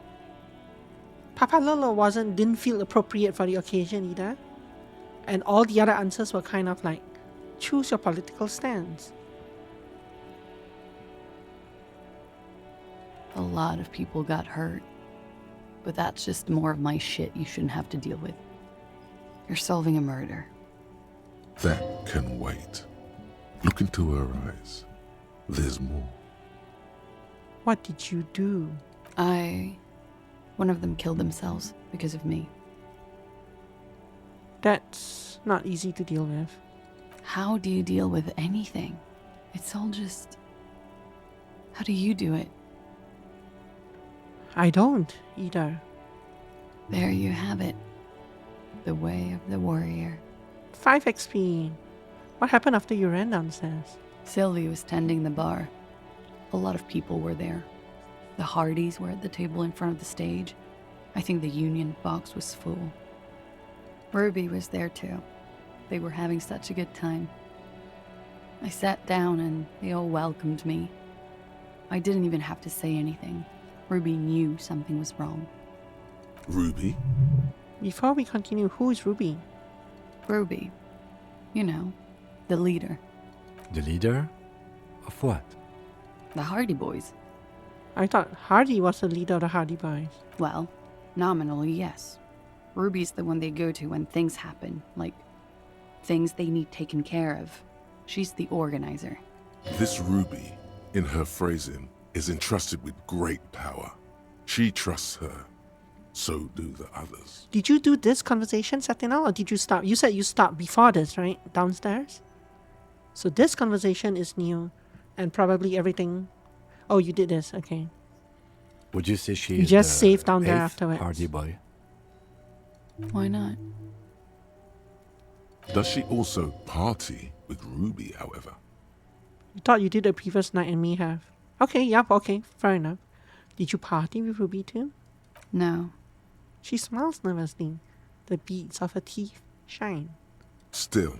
Papalolo didn't feel appropriate for the occasion either. And all the other answers were kind of like, choose your political stance. A lot of people got hurt. But that's just more of my shit you shouldn't have to deal with. You're solving a murder. That can wait. Look into her eyes. There's more. What did you do? One of them killed themselves because of me. That's not easy to deal with. How do you deal with anything? It's all just... How do you do it? I don't either. There you have it. The way of the warrior. 5 XP. What happened after you ran downstairs? Sylvie was tending the bar. A lot of people were there. The Hardys were at the table in front of the stage. I think the Union box was full. Ruby was there too. They were having such a good time. I sat down and they all welcomed me. I didn't even have to say anything. Ruby knew something was wrong. Ruby? Before we continue, who is Ruby? Ruby. You know, the leader. The leader? Of what? The Hardy Boys. I thought Hardy was the leader of the Hardy Boys. Well, nominally, yes. Ruby's the one they go to when things happen, like things they need taken care of. She's the organizer. This Ruby, in her phrasing, is entrusted with great power. She trusts her. So do the others. Did you do this conversation, Satina, or did you stop? You said you stopped before this, right? Downstairs? So this conversation is new, and probably everything... Oh, you did this, okay. Would you say she You is just the saved down there 8th afterwards. Hardy boy? Why not? Does she also party with Ruby, however? You thought you did the previous night and me have. Okay, yep, okay, fair enough. Did you party with Ruby too? No. She smiles nervously. The beads of her teeth shine. Still,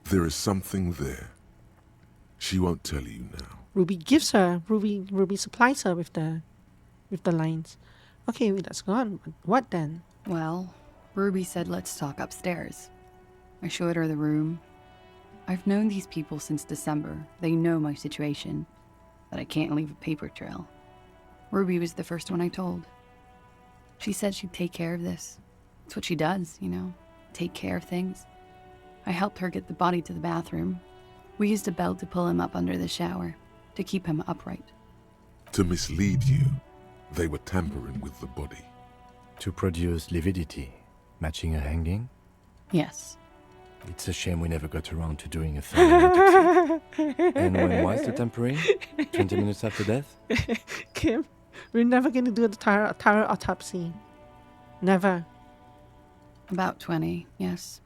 there is something there. She won't tell you now. Ruby gives her. Ruby supplies her with the lines. Okay, let's go on. What then? Well, Ruby said let's talk upstairs. I showed her the room. I've known these people since December. They know my situation. That I can't leave a paper trail. Ruby was the first one I told. She said she'd take care of this. It's what she does, you know, take care of things. I helped her get the body to the bathroom. We used a belt to pull him up under the shower, to keep him upright. To mislead you, they were tampering with the body. To produce lividity, matching a hanging? Yes. It's a shame we never got around to doing a thorough autopsy. And when was the tampering? 20 minutes after death? Kim, we're never going to do the thorough autopsy. Never. About 20, yes.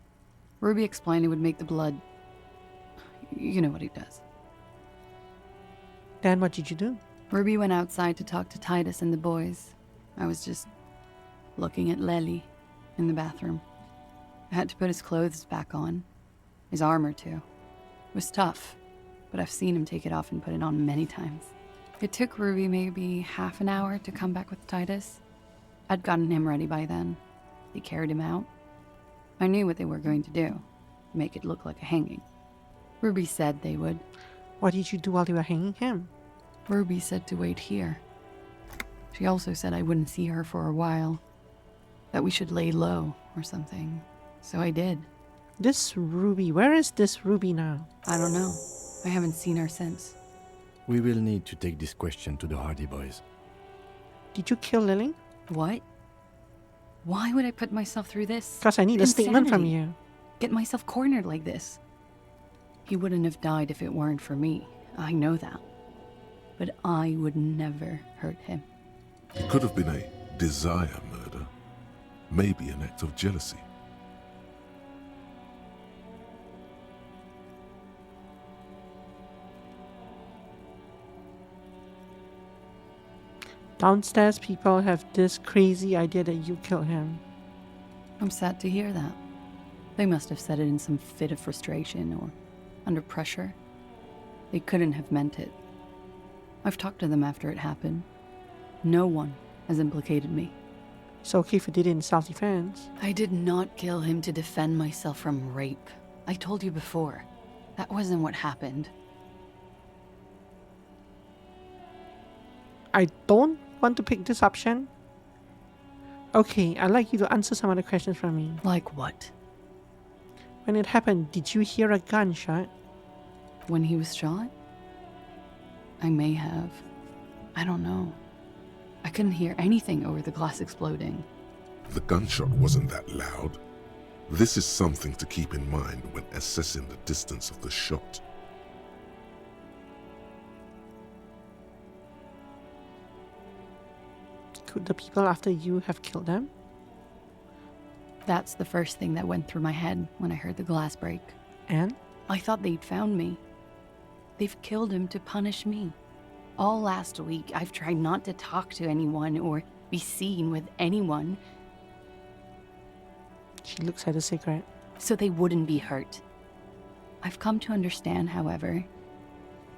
Ruby explained it would make the blood... You know what he does. Then what did you do? Ruby went outside to talk to Titus and the boys. I was just looking at Lely in the bathroom. I had to put his clothes back on. His armor, too. It was tough, but I've seen him take it off and put it on many times. It took Ruby maybe half an hour to come back with Titus. I'd gotten him ready by then. They carried him out. I knew what they were going to do. Make it look like a hanging. Ruby said they would. What did you do while they were hanging him? Ruby said to wait here. She also said I wouldn't see her for a while. That we should lay low or something. So I did. This Ruby, where is this Ruby now? I don't know. I haven't seen her since. We will need to take this question to the Hardy Boys. Did you kill Lily? What? Why would I put myself through this? Because I need a statement from you. Get myself cornered like this. He wouldn't have died if it weren't for me. I know that. But I would never hurt him. It could have been a desire murder. Maybe an act of jealousy. Downstairs people have this crazy idea that you killed him. I'm sad to hear that. They must have said it in some fit of frustration or under pressure. They couldn't have meant it. I've talked to them after it happened. No one has implicated me. It's okay if you did it in self-defense. I did not kill him to defend myself from rape. I told you before. That wasn't what happened. I don't want to pick this option. Okay, I'd like you to answer some other questions from me. Like what? When it happened, did you hear a gunshot? When he was shot? I may have. I don't know. I couldn't hear anything over the glass exploding. The gunshot wasn't that loud. This is something to keep in mind when assessing the distance of the shot. Could the people after you have killed them? That's the first thing that went through my head when I heard the glass break. And? I thought they'd found me. They've killed him to punish me. All last week, I've tried not to talk to anyone or be seen with anyone. She looks at a cigarette. So they wouldn't be hurt. I've come to understand, however,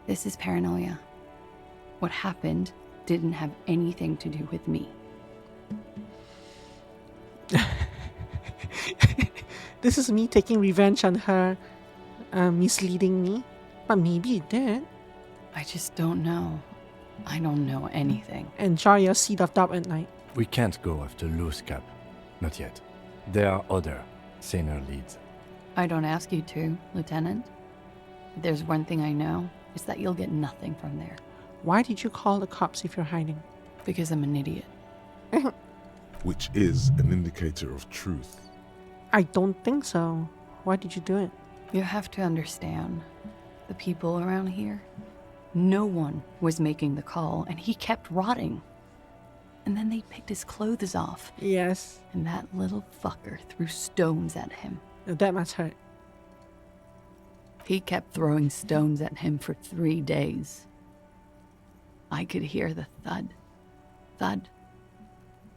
this is paranoia. What happened didn't have anything to do with me. This is me taking revenge on her misleading me. But maybe it did. I just don't know. I don't know anything. Enjoy your seat of doubt at night. We can't go after Loose Cap. Not yet. There are other, saner leads. I don't ask you to, Lieutenant. If there's one thing I know, it's that you'll get nothing from there. Why did you call the cops if you're hiding? Because I'm an idiot. Which is an indicator of truth. I don't think so. Why did you do it? You have to understand. The people around here, no one was making the call, and he kept rotting. And then they picked his clothes off. Yes. And that little fucker threw stones at him. That must hurt. He kept throwing stones at him for 3 days. I could hear the thud. Thud.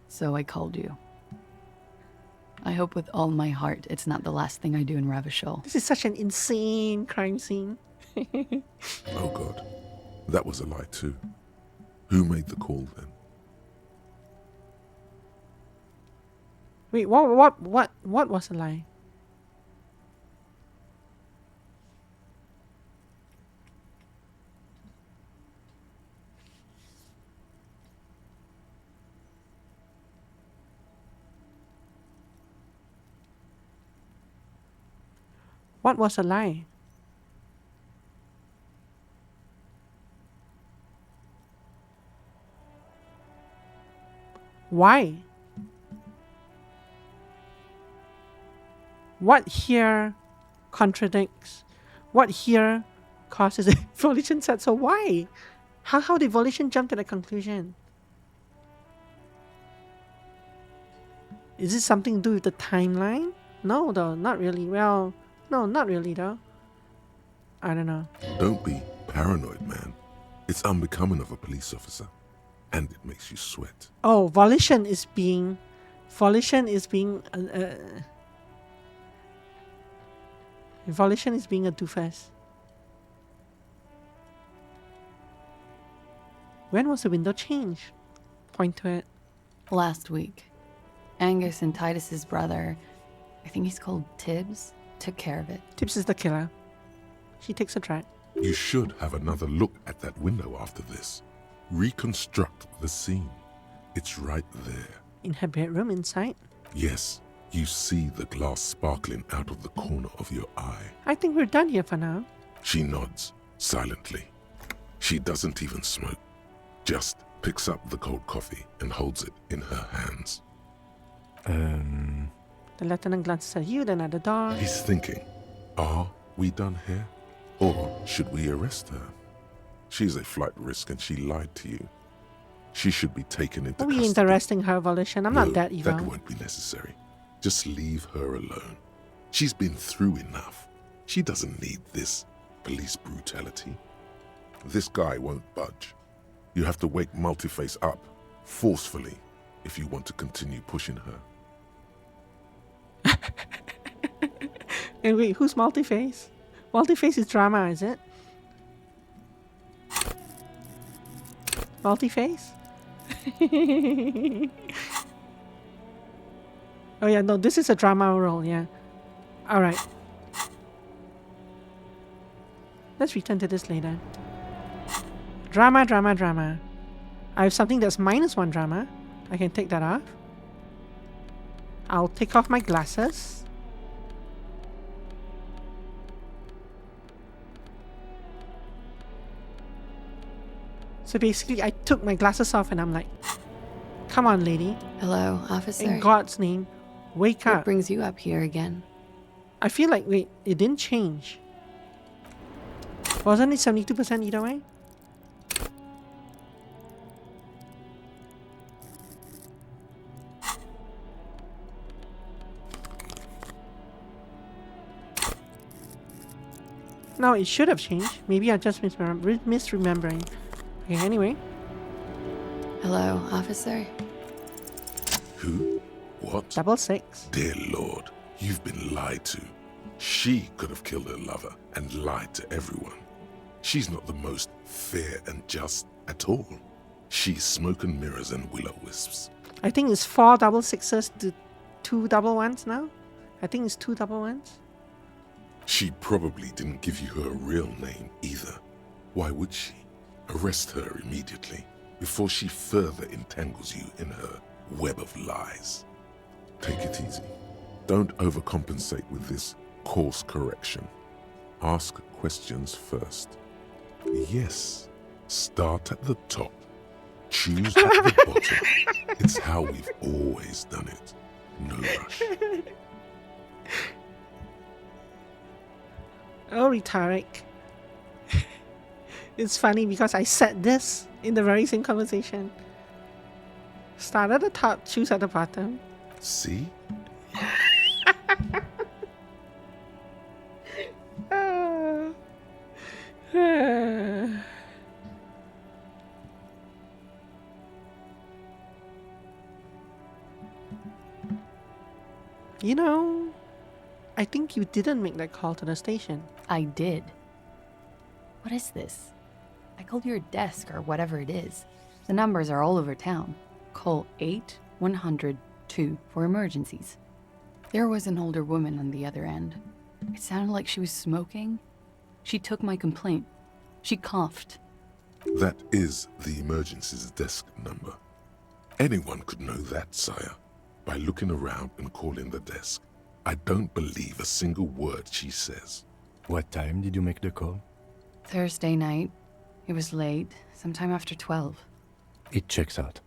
So I called you. I hope with all my heart it's not the last thing I do in Ravishol. This is such an insane crime scene. Oh God, that was a lie too. Who made the call then? Wait, what was a lie? What was a lie? Why? What here contradicts? What here causes it? Volition said so. Why? How did Volition jump to the conclusion? Is it something to do with the timeline? No, though. Not really. Well, no, not really, though. I don't know. Don't be paranoid, man. It's unbecoming of a police officer, and it makes you sweat. Oh, volition is being a doofus. When was the window changed? Point to it. Last week. Angus and Titus's brother, I think he's called Tibbs, took care of it. Tibbs is the killer. She takes a track. You should have another look at that window after this. Reconstruct the scene. It's right there. In her bedroom inside? Yes, you see the glass sparkling out of the corner of your eye. I think we're done here for now. She nods, silently. She doesn't even smoke. Just picks up the cold coffee and holds it in her hands. The lieutenant glances at you, then at the door. He's thinking, are we done here? Or should we arrest her? She's a flight risk and she lied to you. She should be taken into We custody. ain't arresting her, Volition. I'm not that evil. That won't be necessary. Just leave her alone. She's been through enough. She doesn't need this police brutality. This guy won't budge. You have to wake Multiface up, forcefully, if you want to continue pushing her. And wait, who's Multiface? Multiface is drama, is it? Multiface? Oh yeah, no, this is a drama role, yeah. Alright. Let's return to this later. Drama, drama, drama. I have something that's -1 drama. I can take that off. I'll take off my glasses. So basically, I took my glasses off and I'm like, come on, lady. Hello, officer. In God's name, wake What up. brings you up here again? I feel like, wait, it didn't change. Wasn't it 72% either way? No, it should have changed. Maybe I'm just misremembering. Okay, anyway. Hello, officer. Who? What? 66. Dear Lord, you've been lied to. She could have killed her lover and lied to everyone. She's not the most fair and just at all. She's smoke and mirrors and will-o-wisps. I think it's 4 double sixes to 2 double ones now. I think it's 2 double ones. She probably didn't give you her real name either. Why would she? Arrest her immediately before she further entangles you in her web of lies. Take it easy. Don't overcompensate with this course correction. Ask questions first. Yes, start at the top. Choose at the bottom. It's how we've always done it. No rush. Oh, rhetoric. It's funny because I said this in the very same conversation. Start at the top, choose at the bottom. See? You know, I think you didn't make that call to the station. I did. What is this? I called your desk or whatever it is. The numbers are all over town. Call 8-100-2 for emergencies. There was an older woman on the other end. It sounded like she was smoking. She took my complaint. She coughed. That is the emergency's desk number. Anyone could know that, sire, by looking around and calling the desk. I don't believe a single word she says. What time did you make the call? Thursday night. It was late, sometime after 12. It checks out.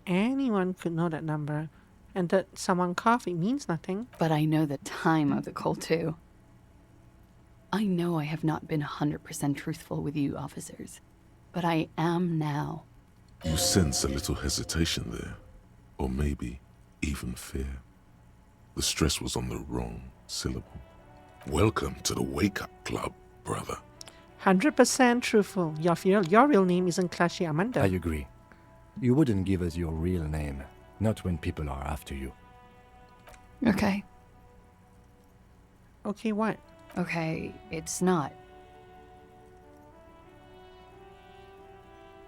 Anyone could know that number, and that someone coughing means nothing. But I know the time of the call, too. I know I have not been 100% truthful with you, officers, but I am now. You sense a little hesitation there, or maybe even fear. The stress was on the wrong syllable. Welcome to the wake-up club, brother. 100% truthful. Your real name isn't Clashy Amanda. I agree. You wouldn't give us your real name, not when people are after you. Okay. Okay, what? Okay, it's not.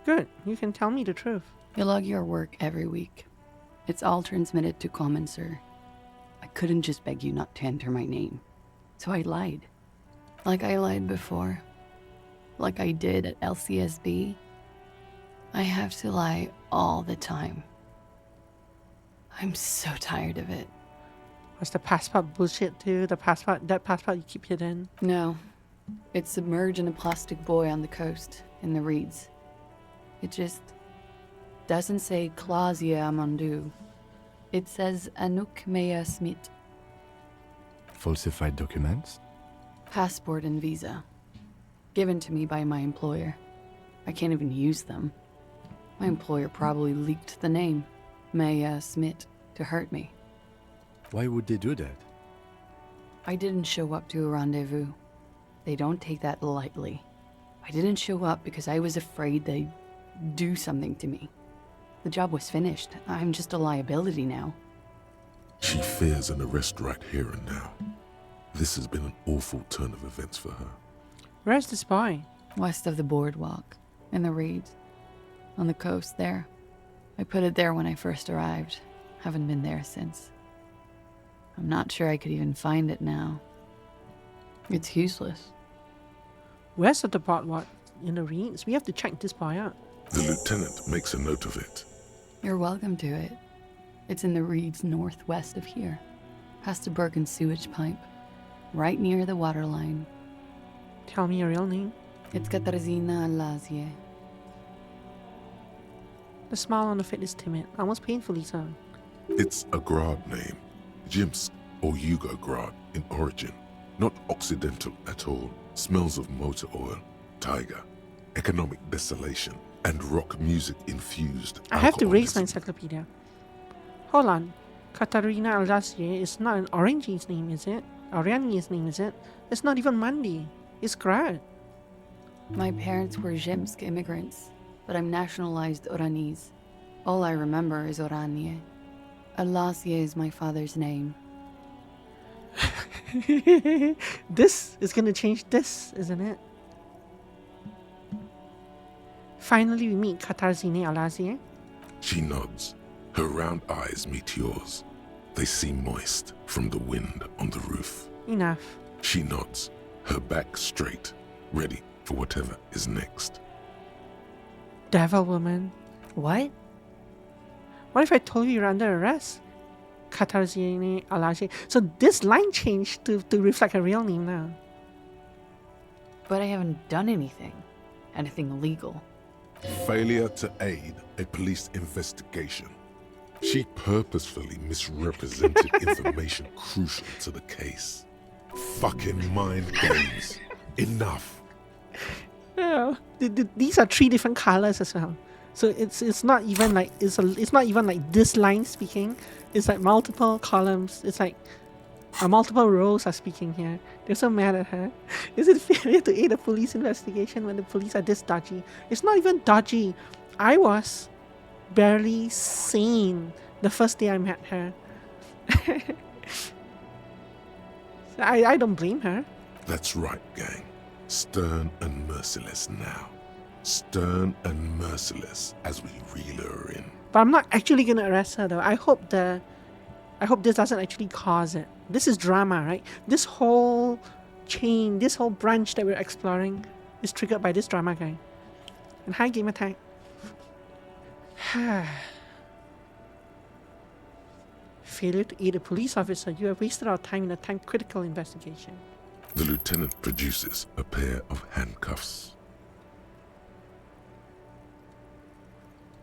Good. You can tell me the truth. You log your work every week. It's all transmitted to Common, sir. I couldn't just beg you not to enter my name. So I lied. Like I lied before. Like I did at LCSB. I have to lie all the time. I'm so tired of it. Was the passport bullshit too? That passport you keep hidden? No. It's submerged in a plastic buoy on the coast, in the reeds. It just doesn't say Clausia Amandu. It says Anouk Mea Smith. Falsified documents? Passport and visa. Given to me by my employer. I can't even use them. My employer probably leaked the name, Mea Smith, to hurt me. Why would they do that? I didn't show up to a rendezvous. They don't take that lightly. I didn't show up because I was afraid they'd do something to me. The job was finished. I'm just a liability now. She fears an arrest right here and now. This has been an awful turn of events for her. Where's the spy? West of the boardwalk, in the reeds. On the coast there. I put it there when I first arrived. Haven't been there since. I'm not sure I could even find it now. It's useless. West of the boardwalk, in the reeds? We have to check this spy out. The lieutenant makes a note of it. You're welcome to it. It's in the reeds northwest of here. Past the Bergen sewage pipe. Right near the waterline. Tell me your real name. It's Katarzyna Lazie. The smile on the face is timid, almost painfully so. It's a Grad name. Jimsk or Yugo-Grad in origin. Not Occidental at all. Smells of motor oil, tiger, economic desolation, and rock music infused. I have to raise my encyclopedia. Hold on. Katarina Aldacier is not an Orange's name, is it? Oriani's name, is it? It's not even Mandy. It's Grad. My parents were Zemsk immigrants, but I'm nationalized Oranese. All I remember is Oranie. Alasie is my father's name. This is gonna change this, isn't it? Finally, we meet Katarzyna Alazie. She nods. Her round eyes meet yours. They seem moist from the wind on the roof. Enough. She nods, her back straight, ready for whatever is next. Devil woman. What? What if I told you you're under arrest? Katarzyna Alazie. So this line changed to reflect her real name now. But I haven't done anything. Anything illegal. Failure to aid a police investigation. She purposefully misrepresented information crucial to the case. Fucking mind games. Enough. Oh, these are 3 different colors as well. So it's not even like it's not even like this line speaking. It's like multiple columns. It's like multiple rows are speaking here. They're so mad at her. Is it failure to aid a police investigation when the police are this dodgy? It's not even dodgy. I was barely sane the first day I met her. So I don't blame her. That's right, gang. Stern and merciless now. Stern and merciless as we reel her in. But I'm not actually gonna arrest her though. I hope this doesn't actually cause it. This is drama, right? This whole chain, this whole branch that we're exploring is triggered by this drama guy. And hi, Game Attack. Failure to aid a police officer. You have wasted our time in a time-critical investigation. The lieutenant produces a pair of handcuffs.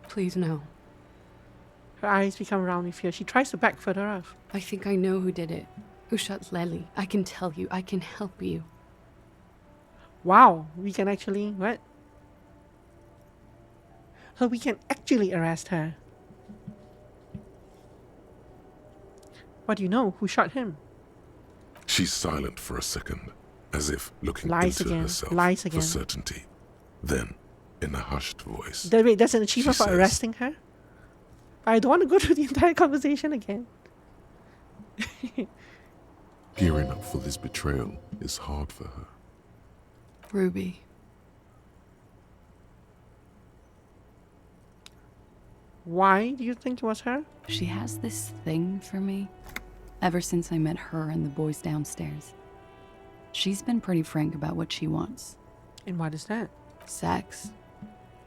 Please no. Her eyes become round with fear. She tries to back further off. I think I know who did it. Who shot Lely. I can tell you. I can help you. Wow, we can actually... What? So we can actually arrest her. What do you know? Who shot him? She's silent for a second, as if looking Lies into again. herself Lies for again. certainty. Then, in a hushed voice, Wait, that's an achievement she for says, arresting her? I don't want to go through the entire conversation again. gearing up for this betrayal is hard for her. Ruby. Why do you think it was her? She has this thing for me. Ever since I met her and the boys downstairs. She's been pretty frank about what she wants. And what is that? Sex.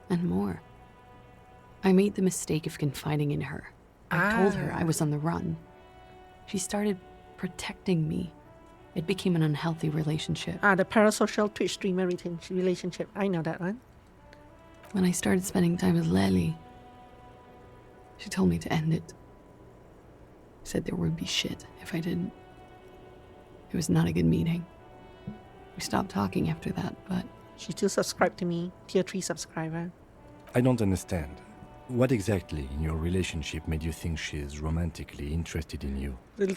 And more. I made the mistake of confiding in her. I told her I was on the run. She started protecting me. It became an unhealthy relationship. The parasocial Twitch streamer relationship. I know that one. When I started spending time with Lely, she told me to end it. Said there would be shit if I didn't. It was not a good meeting. We stopped talking after that, but... She still subscribed to me. Tier 3 subscriber. I don't understand. What exactly in your relationship made you think she's romantically interested in you? The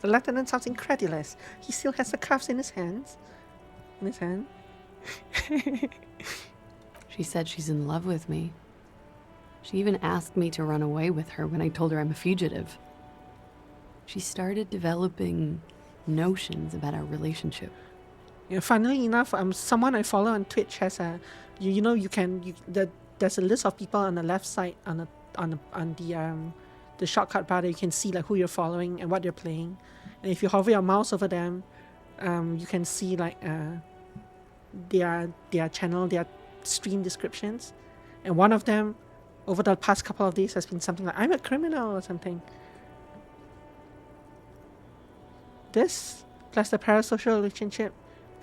lieutenant sounds incredulous. He still has the cuffs in his hands. In his hand. She said she's in love with me. She even asked me to run away with her when I told her I'm a fugitive. She started developing notions about our relationship. Yeah, funnily enough, someone I follow on Twitch has a, there's a list of people on the left side on the shortcut bar that you can see like who you're following and what they're playing, and if you hover your mouse over them, you can see like their channel, their stream descriptions, and one of them over the past couple of days has been something like I'm a criminal or something. This plus the parasocial relationship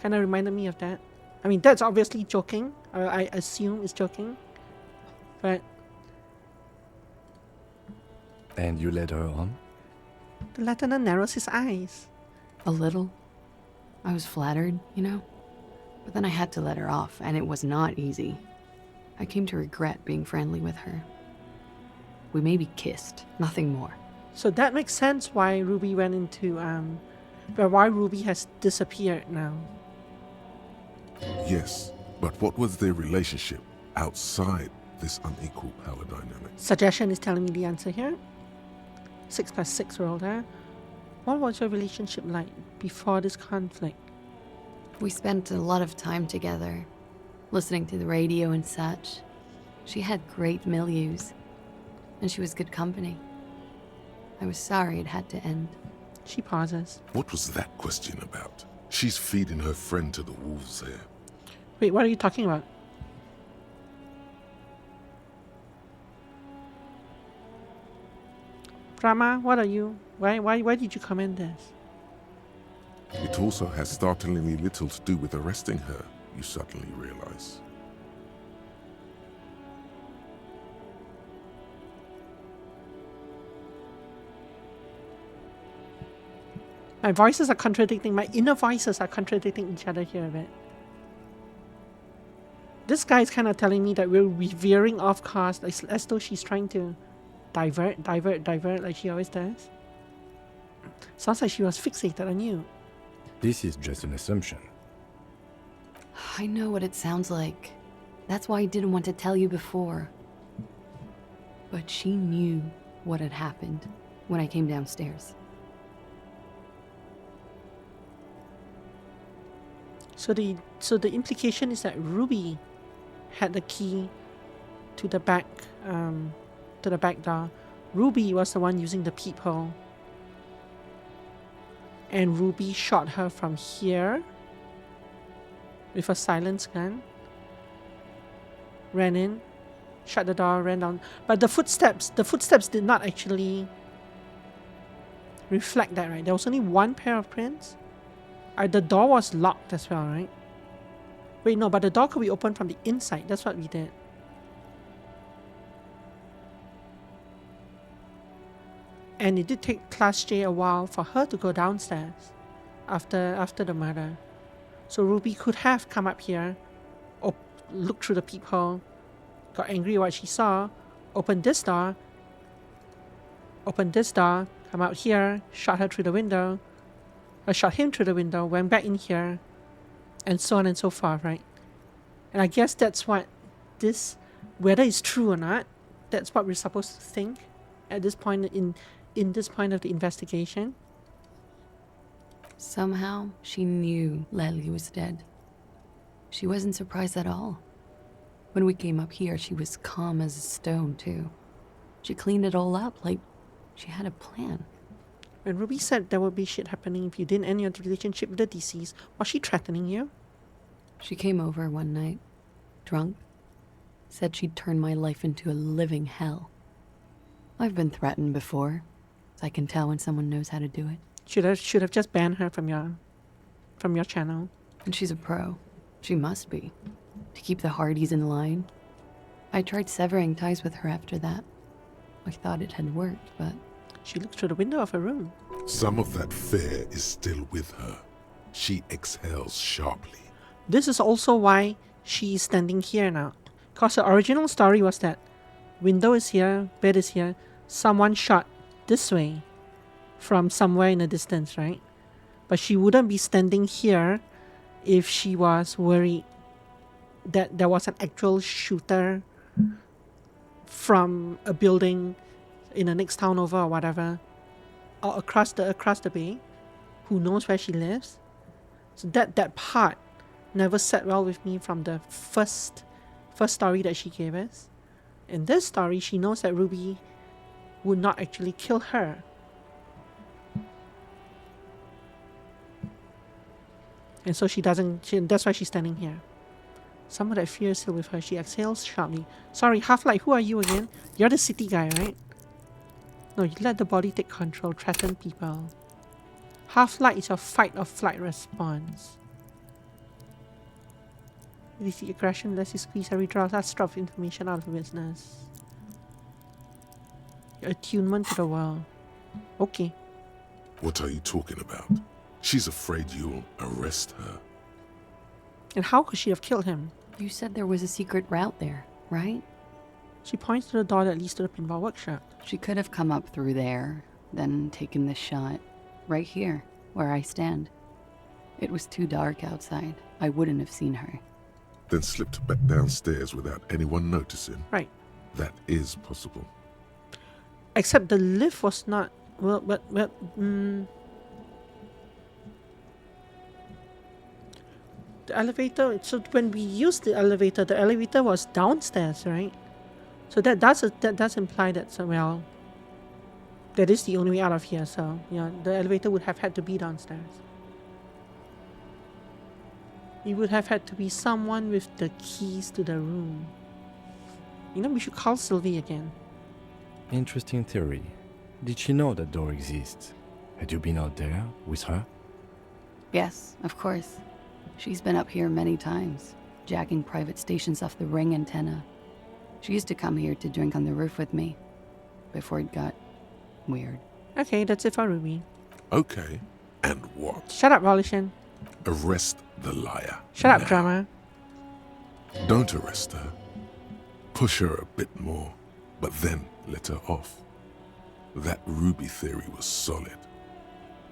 kind of reminded me of that. I mean, that's obviously joking. I assume it's joking. But... And you led her on? The lieutenant narrows his eyes. A little. I was flattered, you know? But then I had to let her off, and it was not easy. I came to regret being friendly with her. We maybe kissed, nothing more. So that makes sense why Ruby went into, why Ruby has disappeared now. Yes, but what was their relationship outside this unequal power dynamic? Suggestion is telling me the answer here. 6 + 6 roll there. What was your relationship like before this conflict? We spent a lot of time together, listening to the radio and such. She had great milieus, and she was good company. I was sorry it had to end. She pauses. What was that question about? She's feeding her friend to the wolves here. Wait, what are you talking about? Rama, what are you? Why did you comment this? It also has startlingly little to do with arresting her, you suddenly realize. My voices are contradicting, my inner voices are contradicting each other here a bit. This guy is kind of telling me that we're veering off course, as though she's trying to divert like she always does. Sounds like she was fixated on you. This is just an assumption. I know what it sounds like. That's why I didn't want to tell you before. But she knew what had happened when I came downstairs. So the implication is that Ruby had the key to the back door. Ruby was the one using the peephole. And Ruby shot her from here with a silence gun. Ran in, shut the door, ran down. But the footsteps did not actually reflect that, right? There was only one pair of prints. The door was locked as well, right? Wait, no, but the door could be opened from the inside. That's what we did. And it did take Class J a while for her to go downstairs after the murder. So Ruby could have come up here, looked through the peephole, got angry at what she saw, opened this door, come out here, shot her through the window, shot him through the window, went back in here, and so on and so forth, right? And I guess that's what this, whether it's true or not, that's what we're supposed to think at this point in this point of the investigation. Somehow, she knew Lely was dead. She wasn't surprised at all. When we came up here, she was calm as a stone, too. She cleaned it all up like she had a plan. When Ruby said there would be shit happening if you didn't end your relationship with the deceased, was she threatening you? She came over one night, drunk, said she'd turn my life into a living hell. I've been threatened before, so I can tell when someone knows how to do it. Should have just banned her from your channel. And she's a pro. She must be. To keep the Hardys in line. I tried severing ties with her after that. I thought it had worked, but... She looked through the window of her room. Some of that fear is still with her. She exhales sharply. This is also why she is standing here now. Because the original story was that window is here, bed is here, someone shot this way from somewhere in the distance, right? But she wouldn't be standing here if she was worried that there was an actual shooter from a building in the next town over or whatever, or across the bay. Who knows where she lives? So that part never sat well with me from the first story that she gave us. In this story, she knows that Ruby would not actually kill her. And so that's why she's standing here. Some of that fear is still with her. She exhales sharply. Sorry, Half-Light, who are you again? You're the city guy, right? No, you let the body take control, threaten people. Half-Light is your fight or flight response. It is the aggression lets you squeeze every last drop of information out of a business. Your attunement to the world. Okay. What are you talking about? She's afraid you'll arrest her. And how could she have killed him? You said there was a secret route there, right? She points to the door that leads to the pinball workshop. She could have come up through there, then taken this shot. Right here, where I stand. It was too dark outside. I wouldn't have seen her. Then slipped back downstairs without anyone noticing. Right. That is possible. Except the lift was not... The elevator... So when we used the elevator was downstairs, right? So that does imply that, so, well... That is the only way out of here, so... Yeah, the elevator would have had to be downstairs. It would have had to be someone with the keys to the room. You know, we should call Sylvie again. Interesting theory. Did she know that door exists? Had you been out there with her? Yes, of course. She's been up here many times, jacking private stations off the ring antenna. She used to come here to drink on the roof with me, before it got weird. Okay, that's it for Ruby. Okay, and what? Shut up, Volition. Arrest the liar. Shut up, now. drama. Don't arrest her. Push her a bit more, but then let her off. That Ruby theory was solid.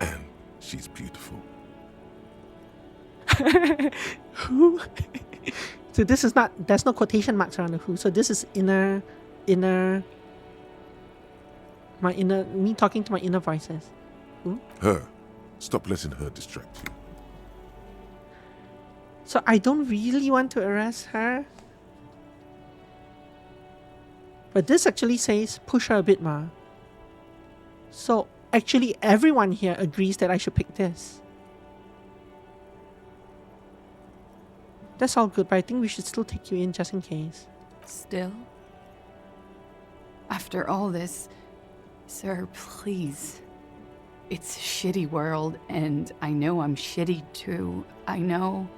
And she's beautiful. Who? So this is not... There's no quotation marks around the who. So this is inner... Me talking to my inner voices. Who? Her. Stop letting her distract you. So I don't really want to arrest her. But this actually says push her a bit more. So actually everyone here agrees that I should pick this. That's all good, but I think we should still take you in just in case. Still? After all this, sir, please. It's a shitty world, and I know I'm shitty too. I know.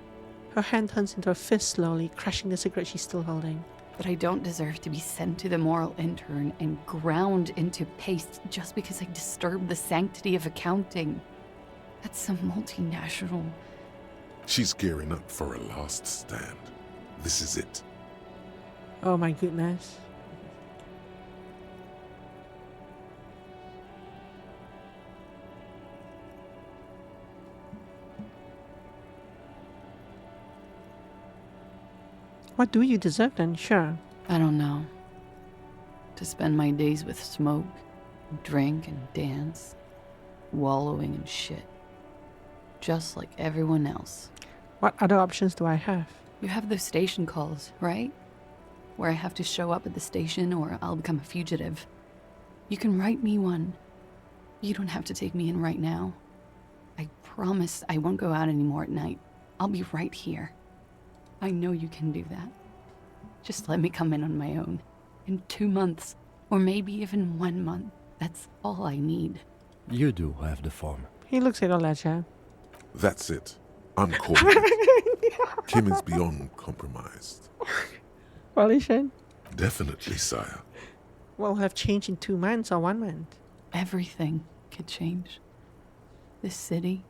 Her hand turns into a fist slowly, crushing the cigarette she's still holding. But I don't deserve to be sent to the moral intern and ground into paste just because I disturbed the sanctity of accounting. That's some multinational... She's gearing up for a last stand. This is it. Oh my goodness. What do you deserve then? Sure. I don't know. To spend my days with smoke, drink and dance, wallowing in shit. Just like everyone else. What other options do I have? You have those station calls, right? Where I have to show up at the station or I'll become a fugitive. You can write me one. You don't have to take me in right now. I promise I won't go out anymore at night. I'll be right here. I know you can do that. Just let me come in on my own. In 2 months, or maybe even 1 month. That's all I need. You do have the form. He looks at a ledger. That's it. I'm calling it. Kim is beyond compromised. Volition? Definitely, sire. What will have changed in 2 months or 1 month? Everything could change. This city,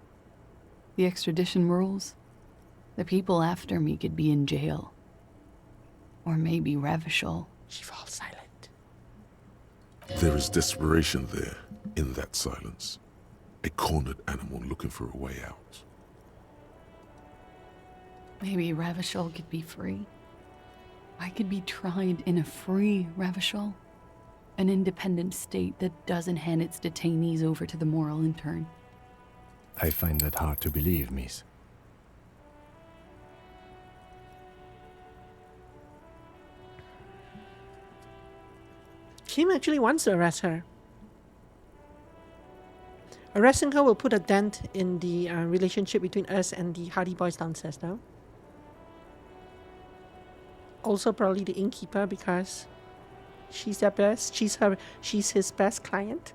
the extradition rules, the people after me could be in jail. Or maybe Revachol. She falls silent. There is desperation there, in that silence. A cornered animal looking for a way out. Maybe Revachol could be free. I could be tried in a free Revachol. An independent state that doesn't hand its detainees over to the moral intern. I find that hard to believe, miss. Kim actually wants to arrest her. Arresting her will put a dent in the relationship between us and the Hardy Boys downstairs, though. Also, probably the innkeeper, because she's their best. She's his best client.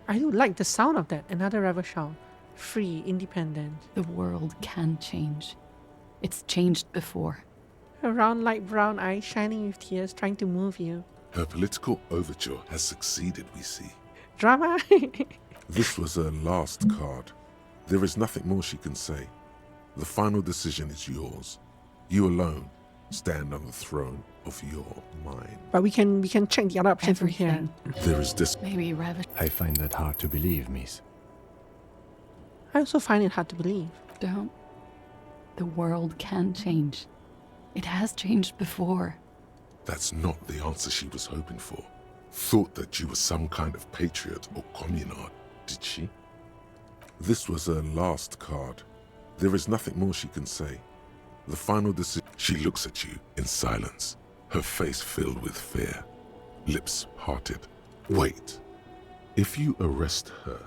I do like the sound of that. Another Revachol. Free, independent. The world can change. It's changed before. Her round light brown eyes shining with tears, trying to move you. Her political overture has succeeded, we see. Drama? This was her last card. There is nothing more she can say. The final decision is yours. You alone stand on the throne of your mind. But we can check the other options from here. There is this. Maybe Revachol. I find that hard to believe, miss. I also find it hard to believe. Don't. The world can change. It has changed before. That's not the answer she was hoping for. Thought that you were some kind of patriot or communard, did she? This was her last card. There is nothing more she can say. The final decision. She looks at you in silence, her face filled with fear, lips parted. Wait. If you arrest her,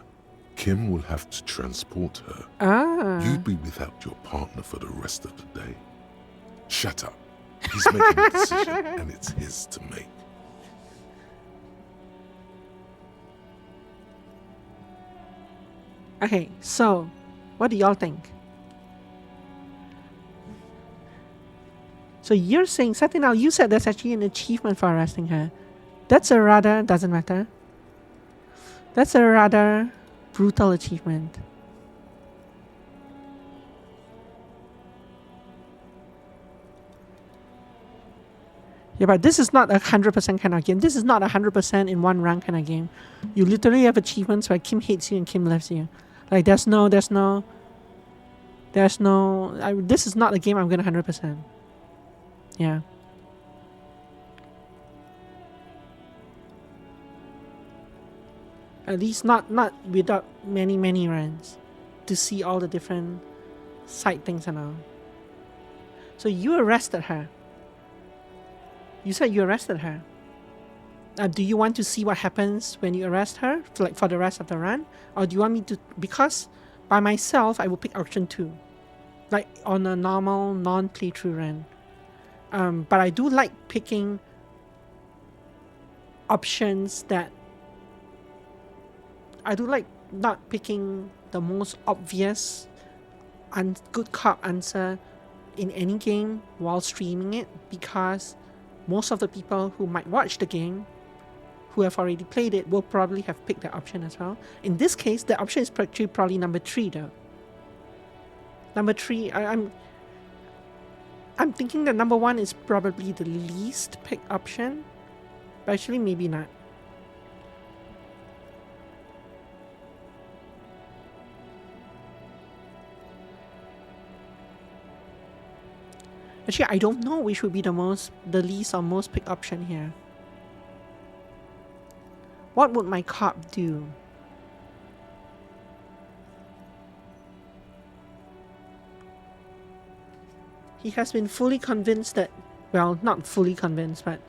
Kim will have to transport her. You'd be without your partner for the rest of the day. Shut up. He's making a decision, and it's his to make. Okay, so, what do y'all think? So you're saying, Satinal, you said there's actually an achievement for arresting her. That's a rather, doesn't matter. That's a rather brutal achievement. Yeah, but this is not a 100% kind of game. This is not a 100% in one run kind of game. You literally have achievements where Kim hates you and Kim loves you. Like, this is not a game I'm gonna 100%. Yeah. At least not without many runs to see all the different side things and all. So you arrested her. You said you arrested her. Do you want to see what happens when you arrest her, like for the rest of the run? Or do you want me to, because by myself I will pick option 2. Like on a normal non-playthrough run. But I do like picking options that I do like not picking the most obvious and good cop answer in any game while streaming it, because most of the people who might watch the game who have already played it will probably have picked that option as well. In this case, the option is probably number 3 though. Number 3, I'm thinking that number 1 is probably the least picked option, but actually maybe not. Actually, I don't know which would be the least or most picked option here. What would my cop do? He has been fully convinced that, well, not fully convinced, but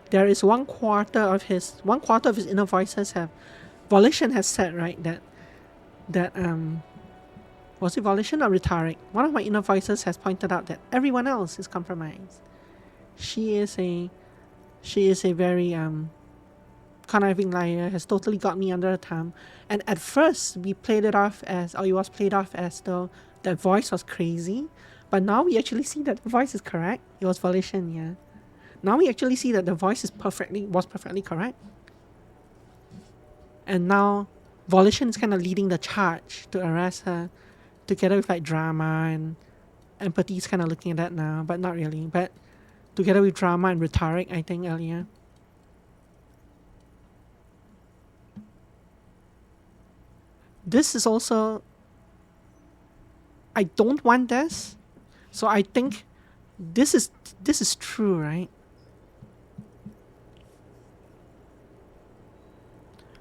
there is one quarter of his inner voices have, Volition has said, right, that was it Volition or Rhetoric? One of my inner voices has pointed out that everyone else is compromised. She is a very conniving liar, has totally got me under the thumb. And at first we played it off as, or it was played off as though that voice was crazy. But now we actually see that the voice is correct. It was Volition, yeah. Now we actually see that the voice was perfectly correct. And now Volition is kind of leading the charge to arrest her, together with like Drama, and Empathy is kind of looking at that now, but not really. But together with Drama and Rhetoric, I think, earlier. This is also, I don't want this, so I think this is true, right?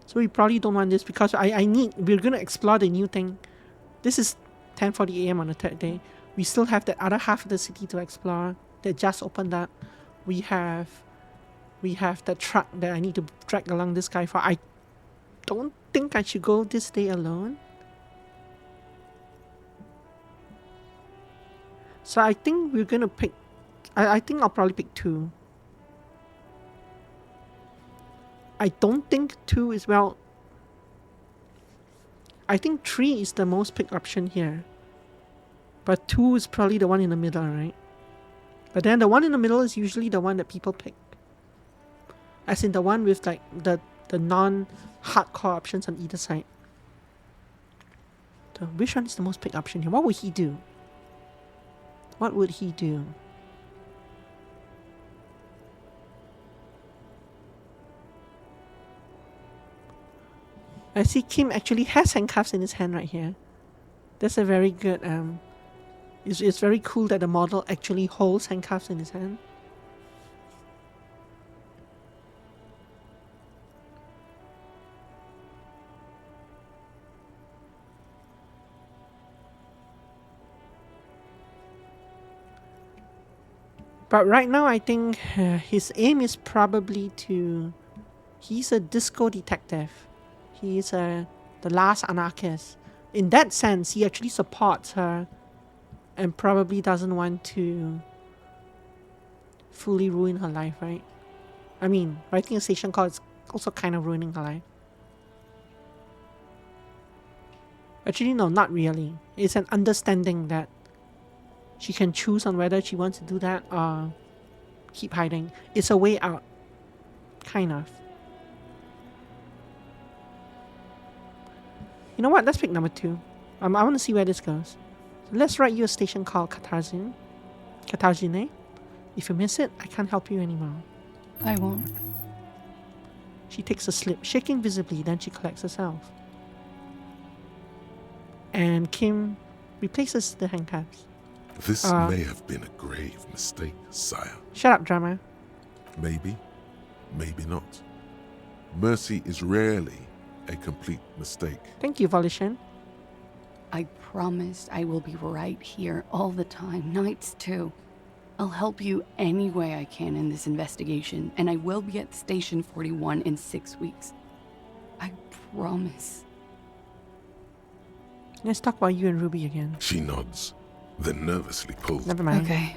So we probably don't want this because we're gonna explore the new thing. This is 10:40 a.m. on the 3rd day. We still have the other half of the city to explore that just opened up. We have the truck that I need to drag along this guy for. I don't think I should go this day alone. So I think we're gonna pick, I think I'll probably pick 2. I don't think 2 is, well, I think 3 is the most picked option here. But 2 is probably the one in the middle, right? But then the one in the middle is usually the one that people pick. As in the one with like the non-hardcore options on either side. So which one is the most picked option here? What would he do? What would he do? I see Kim actually has handcuffs in his hand right here. That's a very good, it's very cool that the model actually holds handcuffs in his hand. But right now, I think his aim is probably to... He's a disco detective. He's the last anarchist. In that sense, he actually supports her and probably doesn't want to fully ruin her life, right? I mean, writing a station call is also kind of ruining her life. Actually, no, not really. It's an understanding that she can choose on whether she wants to do that or keep hiding. It's a way out. Kind of. You know what? Let's pick number 2. I want to see where this goes. So let's write you a station called Katarzyne. If you miss it, I can't help you anymore. I won't. She takes a slip, shaking visibly, then she collects herself. And Kim replaces the handcuffs. This may have been a grave mistake, sire. Shut up, Drama. Maybe, maybe not. Mercy is rarely a complete mistake. Thank you, Volition. I promised I will be right here all the time, nights too. I'll help you any way I can in this investigation, and I will be at Station 41 in 6 weeks. I promise. Let's talk about you and Ruby again. She nods, then nervously pulls. Never mind. Okay.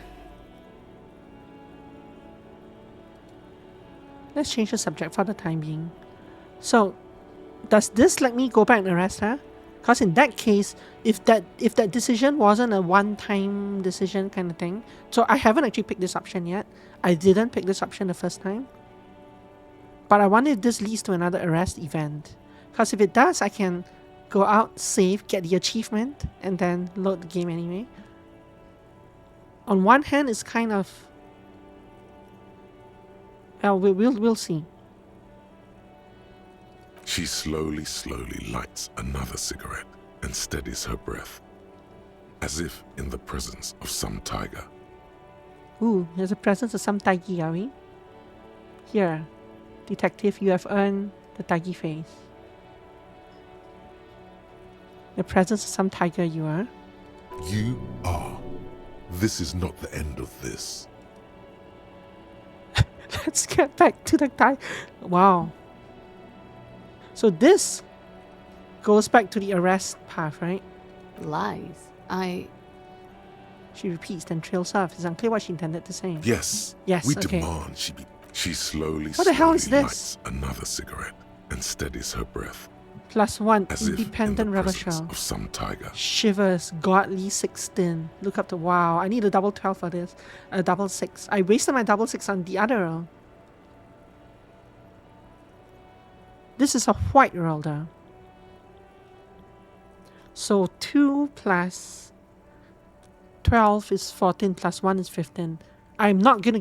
Let's change the subject for the time being. So, does this let me go back and arrest her? Because in that case, if that decision wasn't a one-time decision kind of thing, so I haven't actually picked this option yet. I didn't pick this option the first time. But I wonder if this leads to another arrest event. Because if it does, I can go out, save, get the achievement, and then load the game anyway. On one hand, it's kind of... Well, we'll see. She slowly lights another cigarette and steadies her breath, as if in the presence of some tiger. Ooh, there's a presence of some Taigi, are we? Here, detective, you have earned the Taigi face. The presence of some tiger you are. You are. This is not the end of this. Let's get back to the guy. Wow. So this goes back to the arrest path, right? Lies. She repeats, then trails off. It's unclear what she intended to say. Yes. Yes, We okay. demand she be... She slowly What the hell is this? lights another cigarette and steadies her breath, +1 as if in the independent rubber presence shell. of some tiger. Shivers, godly 16. Look up to... Wow, I need a double 12 for this. A double 6. I wasted my double 6 on the other roll. This is a white roll though. So 2 plus 12 is 14 plus 1 is 15. I'm not gonna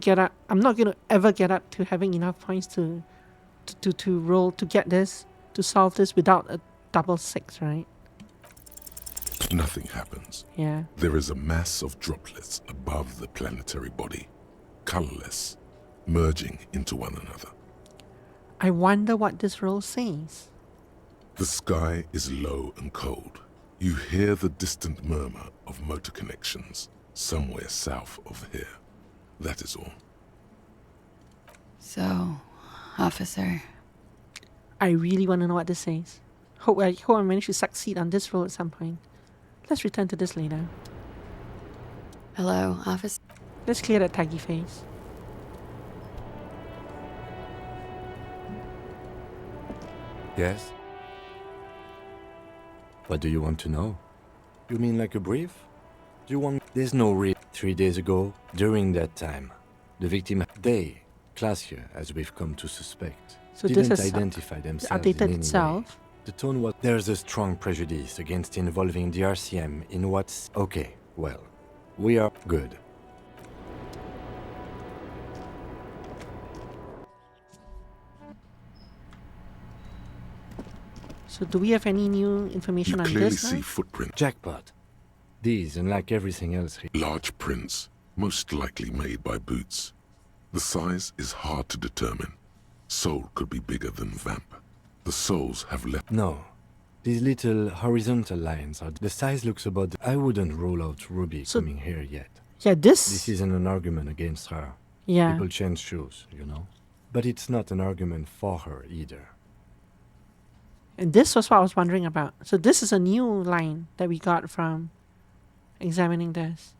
ever get up to having enough points to roll to get this, to solve this without a double 6, right? Nothing happens. Yeah. There is a mass of droplets above the planetary body, colorless, merging into one another. I wonder what this roll says. The sky is low and cold. You hear the distant murmur of motor connections somewhere south of here. That is all. So, officer. I really want to know what this says. Hope I manage to succeed on this roll at some point. Let's return to this later. Hello, officer. Let's clear that taggy face. Yes? What do you want to know? You mean like a brief? Do you want... There's no real... 3 days ago, during that time, the victim, they, class here, as we've come to suspect, So didn't this has identify themselves in updated any way. itself. The tone was... There's a strong prejudice against involving the RCM in what's... Okay, well, we are good. So do we have any new information on Clearly this see now? footprints. Jackpot. These, unlike everything else here... Large prints, most likely made by boots. The size is hard to determine. Sole could be bigger than vamp. The soles have left... No. These little horizontal lines are... The size looks about... I wouldn't rule out Ruby coming here yet. Yeah, this... This isn't an argument against her. Yeah. People change shoes, you know? But it's not an argument for her either. And this was what I was wondering about. So this is a new line that we got from examining this.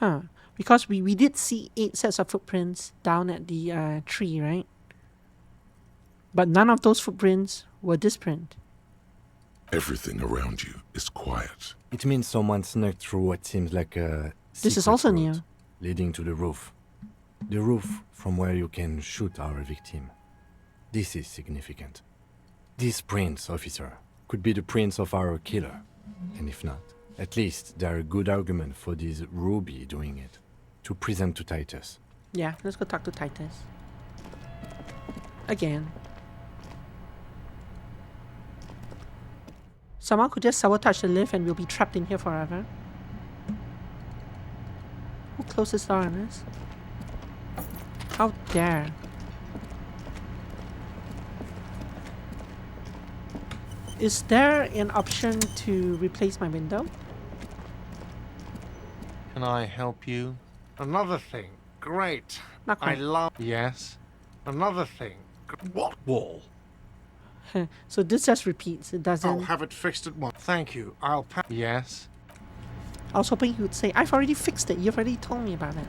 Huh. Because we did see 8 sets of footprints down at the tree, right? But none of those footprints were this print. Everything around you is quiet. It means someone snuck through what seems like a... This is secret also road new. Leading to the roof. The roof from where you can shoot our victim. This is significant. These prints, officer, could be the prints of our killer. And if not, at least they're a good argument for this Ruby doing it. To present to Titus. Yeah, let's go talk to Titus. Again. Someone could just sabotage the lift and we'll be trapped in here forever. Who closed this door on us? How dare. Is there an option to replace my window? Can I help you? Another thing. Great. Not I quite. love... Yes. Another thing. What wall? So this just repeats. It doesn't... I'll have it fixed at once. Thank you. I'll Yes. I was hoping he would say, I've already fixed it. You've already told me about it.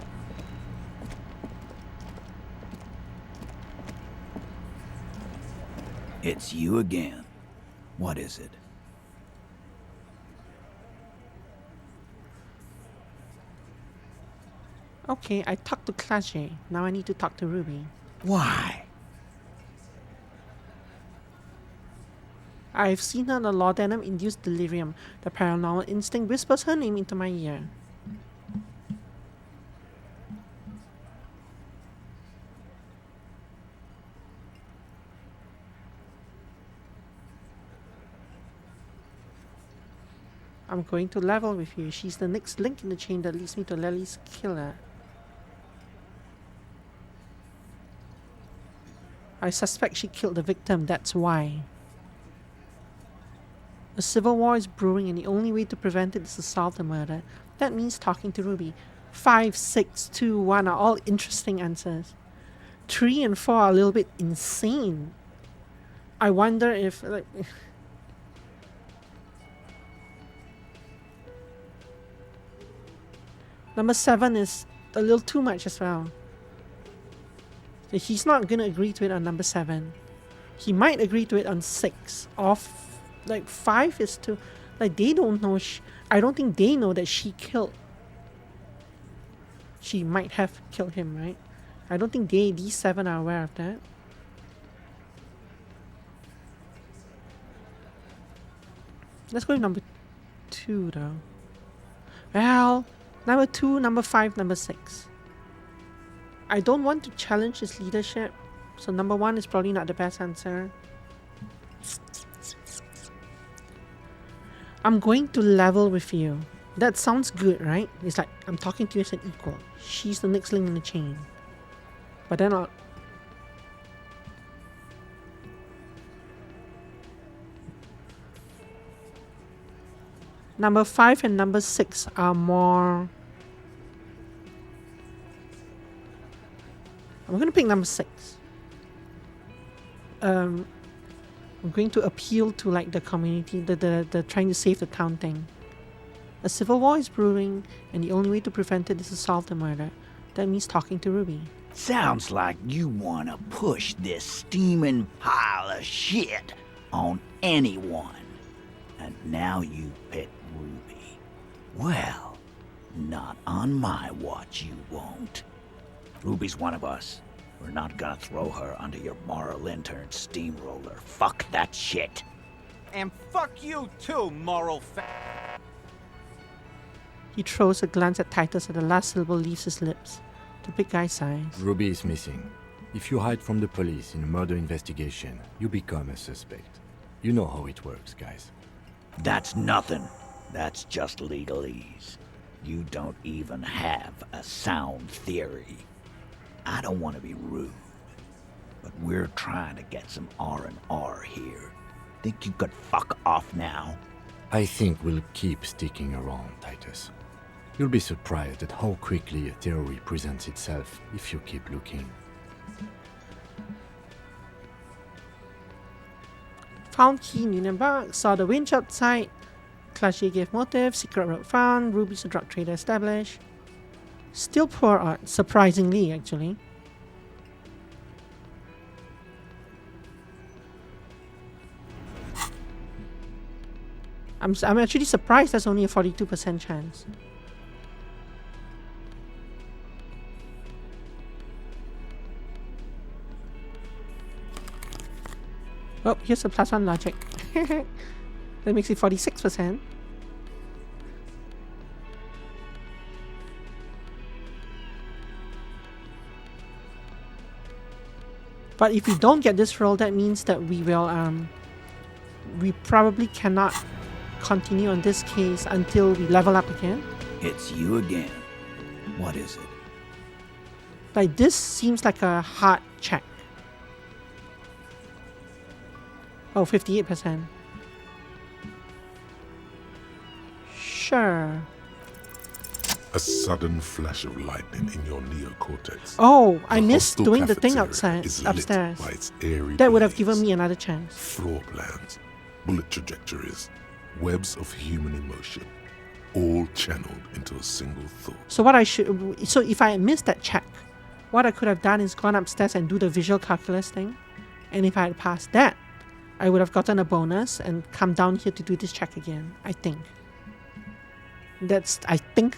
It's you again. What is it? Okay, I talked to Clage. Now I need to talk to Ruby. Why? I've seen her in a laudanum-induced delirium. The paranormal instinct whispers her name into my ear. I'm going to level with you. She's the next link in the chain that leads me to Lily's killer. I suspect she killed the victim, that's why. A civil war is brewing and the only way to prevent it is to solve the murder. That means talking to Ruby. 5, 6, 2, 1 are all interesting answers. 3 and 4 are a little bit insane. I wonder if... like. Number 7 is a little too much as well. So he's not going to agree to it on number 7. He might agree to it on 6. Or like 5 is too... Like they don't know... I don't think they know that she killed... She might have killed him, right? I don't think these 7 are aware of that. Let's go to number 2 though. Well... Number 2, number 5, number 6. I don't want to challenge his leadership, so number 1 is probably not the best answer. I'm going to level with you. That sounds good, right? It's like I'm talking to you as an equal. She's the next link in the chain. But then I'll... Number 5 and number 6 are more... I'm going to pick number 6. I'm going to appeal to like the community, the trying to save the town thing. A civil war is brewing, and the only way to prevent it is to solve the murder. That means talking to Ruby. Sounds like you want to push this steaming pile of shit on anyone. And now you pick Ruby. Well, not on my watch you won't. Ruby's one of us. We're not gonna throw her under your moral intern steamroller. Fuck that shit. And fuck you too, moral He throws a glance at Titus and the last syllable leaves his lips. The big guy sighs. Ruby is missing. If you hide from the police in a murder investigation, you become a suspect. You know how it works, guys. That's nothing. That's just legalese. You don't even have a sound theory. I don't want to be rude, but we're trying to get some R&R here. Think you could fuck off now? I think we'll keep sticking around, Titus. You'll be surprised at how quickly a theory presents itself if you keep looking. Found key in Union Bark, saw the winch outside. Clashier gave motive, secret road found, Ruby's a drug trader established. Still poor art, surprisingly actually. I'm actually surprised there's only a 42% chance. Oh, here's a +1 logic. That makes it 46%. But if we don't get this roll, that means that we will we probably cannot continue on this case until we level up again. It's you again. What is it? Like this seems like a hard check. Oh, 58%. Sure. A sudden flash of lightning in your neocortex. Oh, I The missed hostel doing the thing cafeteria outside, is lit upstairs. by its airy That would have blaze. given me another chance. Floor plans, bullet trajectories, webs of human emotion, all channeled into a single thought. So what I should, so if I had missed that check, what I could have done is gone upstairs and do the visual calculus thing, and if I had passed that, I would have gotten a bonus and come down here to do this check again. I think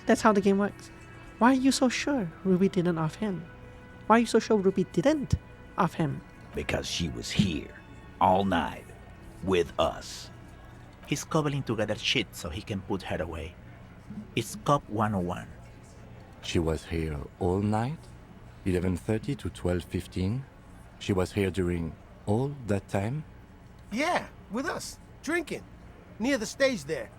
that's how the game works. Why are you so sure Ruby didn't off him? Why are you so sure Ruby didn't off him? Because she was here all night. with us. He's cobbling together shit so he can put her away. It's Cop 101. She was here all night? 11:30 to 12:15? She was here during all that time? Yeah, with us, drinking, near the stage there.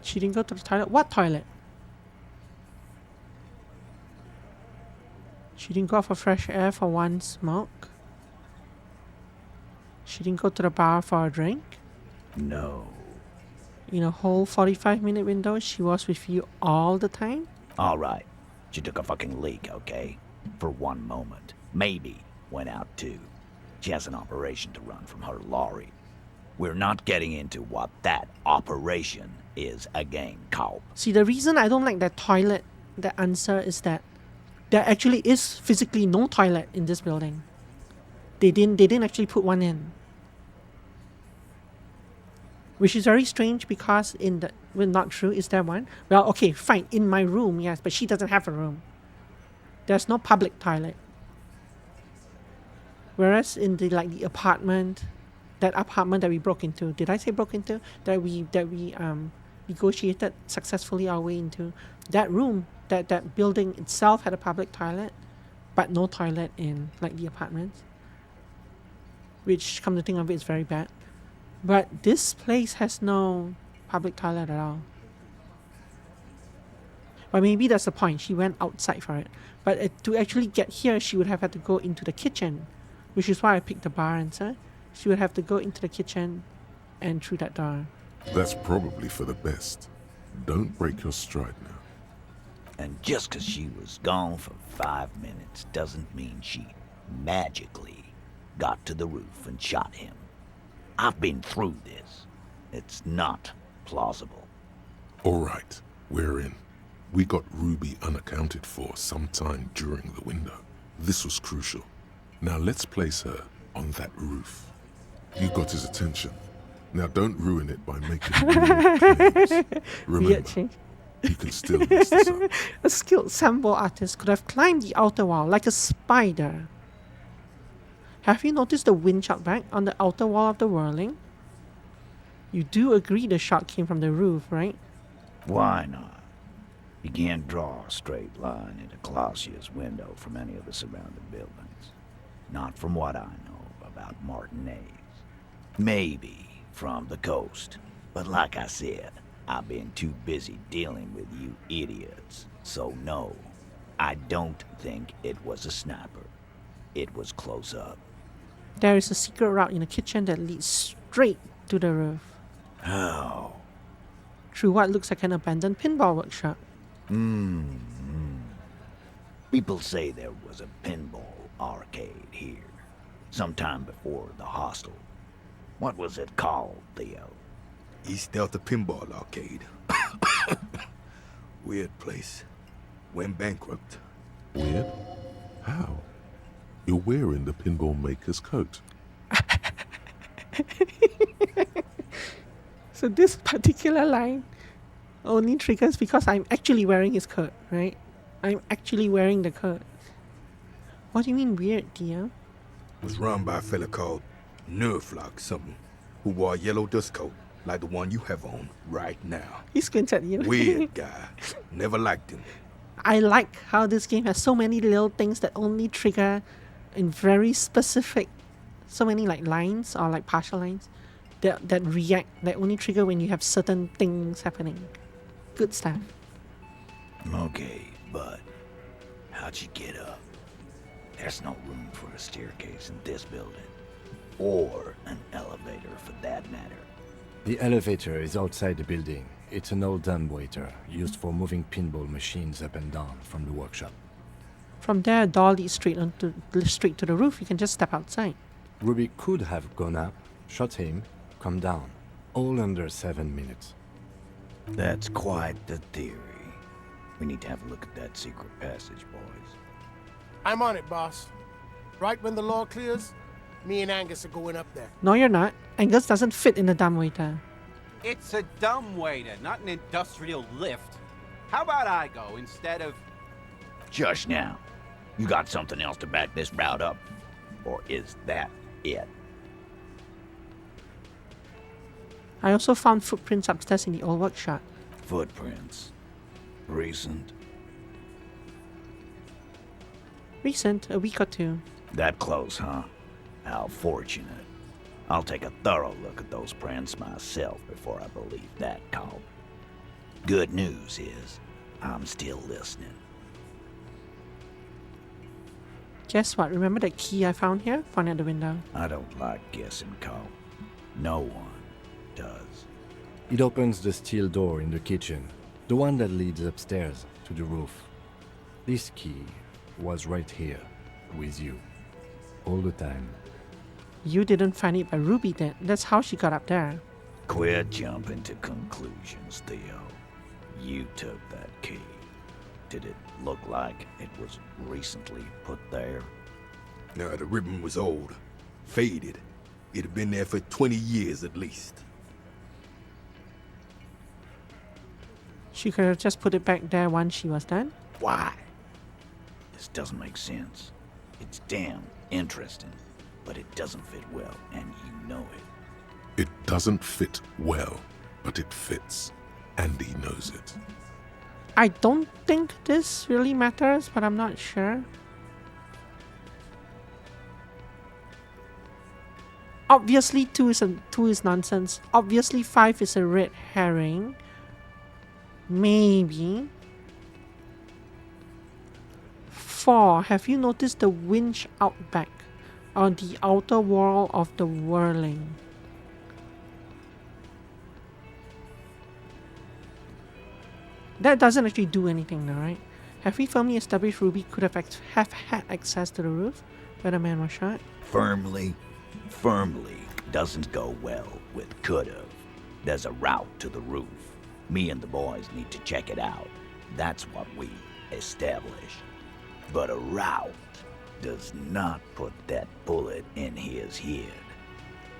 She didn't go to the toilet. What toilet? She didn't go for fresh air for one smoke. She didn't go to the bar for a drink. No. In a whole 45-minute window, she was with you all the time? All right. She took a fucking leak, okay? For one moment. Maybe went out too. She has an operation to run from her lorry. We're not getting into what that operation is again, Cop. See, the reason I don't like that toilet, the answer is that there actually is physically no toilet in this building. They didn't actually put one in. Which is very strange because well, not true, is there one? Well, okay, fine, in my room, yes, but she doesn't have a room. There's no public toilet. Whereas in the apartment, that apartment that we broke into, did I say broke into? That we negotiated successfully our way into, that room, that building itself had a public toilet, but no toilet in the apartments. Which, come to think of it, is very bad. But this place has no public toilet at all. But maybe that's the point. She went outside for it. But to actually get here, she would have had to go into the kitchen, which is why I picked the bar answer. She would have to go into the kitchen and through that door. That's probably for the best. Don't break your stride now. And just 'cause she was gone for 5 minutes doesn't mean she magically got to the roof and shot him. I've been through this. It's not plausible. All right, we're in. We got Ruby unaccounted for sometime during the window. This was crucial. Now let's place her on that roof. You got his attention. Now don't ruin it by making weird claims. Remember, you can still mess this up. A skilled sample artist could have climbed the outer wall like a spider. Have you noticed the wind shot back on the outer wall of the whirling? You do agree the shot came from the roof, right? Why not? You can't draw a straight line into Clausia's window from any of the surrounding buildings. Not from what I know about Martinez. Maybe from the coast. But like I said, I've been too busy dealing with you idiots. So no, I don't think it was a sniper. It was close up. There is a secret route in the kitchen that leads straight to the roof. How? Through what looks like an abandoned pinball workshop. People say there was a pinball arcade here, sometime before the hostel. What was it called, Theo? East Delta Pinball Arcade. Weird place. Went bankrupt. Weird? How? You're wearing the pinball maker's coat. So this particular line only triggers because I'm actually wearing his coat, right? I'm actually wearing the coat. What do you mean weird, dear? Was run by a fella called Nerflock something, who wore a yellow dust coat like the one you have on right now. He squints at you. Weird guy. Never liked him. I like how this game has so many little things that only trigger in very specific, so many lines or partial lines that react, that only trigger when you have certain things happening. Good stuff. Okay, but how'd you get up? There's no room for a staircase in this building. Or an elevator for that matter. The elevator is outside the building. It's an old dumbwaiter used for moving pinball machines up and down from the workshop. From there, a door leads straight to the roof. You can just step outside. Ruby could have gone up, shot him, come down. All under 7 minutes. That's quite the theory. We need to have a look at that secret passage, boys. I'm on it, boss. Right when the law clears, me and Angus are going up there. No, you're not. Angus doesn't fit in the dumbwaiter. It's a dumbwaiter, not an industrial lift. How about I go instead of... Just now. You got something else to back this route up? Or is that it? I also found footprints upstairs in the old workshop. Footprints. Recent. Recent, a week or two. That close, huh? How fortunate. I'll take a thorough look at those prints myself before I believe that call. Good news is, I'm still listening. Guess what? Remember that key I found here? Found at the window. I don't like guessing, Cole. No one does. It opens the steel door in the kitchen, the one that leads upstairs to the roof. This key was right here, with you, all the time. You didn't find it by Ruby then. That's how she got up there. Quit jumping to conclusions, Theo. You took that key. Did it look like it was recently put there? No, the ribbon was old. Faded. It had been there for 20 years at least. She could have just put it back there once she was done. Why? This doesn't make sense. It's damn interesting, but it doesn't fit well, and you know it. It doesn't fit well, but it fits. And he knows it. I don't think this really matters, but I'm not sure. Obviously 2 is nonsense. Obviously 5 is a red herring. Maybe. 4. Have you noticed the winch out back on the outer wall of the whirling? That doesn't actually do anything though, right? Have we firmly established Ruby could have had access to the roof where the man was shot? Firmly doesn't go well with could've. There's a route to the roof. Me and the boys need to check it out. That's what we established. But a route does not put that bullet in his head.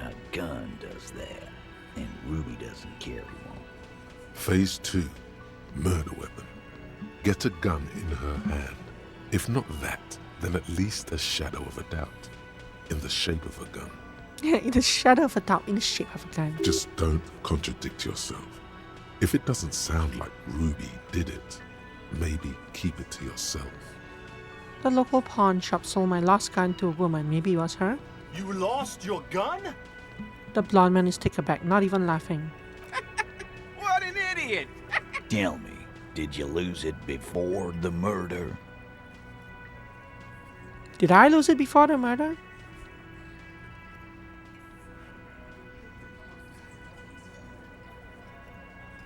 A gun does that, and Ruby doesn't carry one. Phase 2. Murder weapon. Get a gun in her hand. If not that, then at least a shadow of a doubt. In the shape of a gun. Yeah, in the shadow of a doubt, in the shape of a gun. Just don't contradict yourself. If it doesn't sound like Ruby did it, maybe keep it to yourself. The local pawn shop sold my lost gun to a woman. Maybe it was her? You lost your gun? The blonde man is taken aback, not even laughing. What an idiot! Tell me, did you lose it before the murder? Did I lose it before the murder?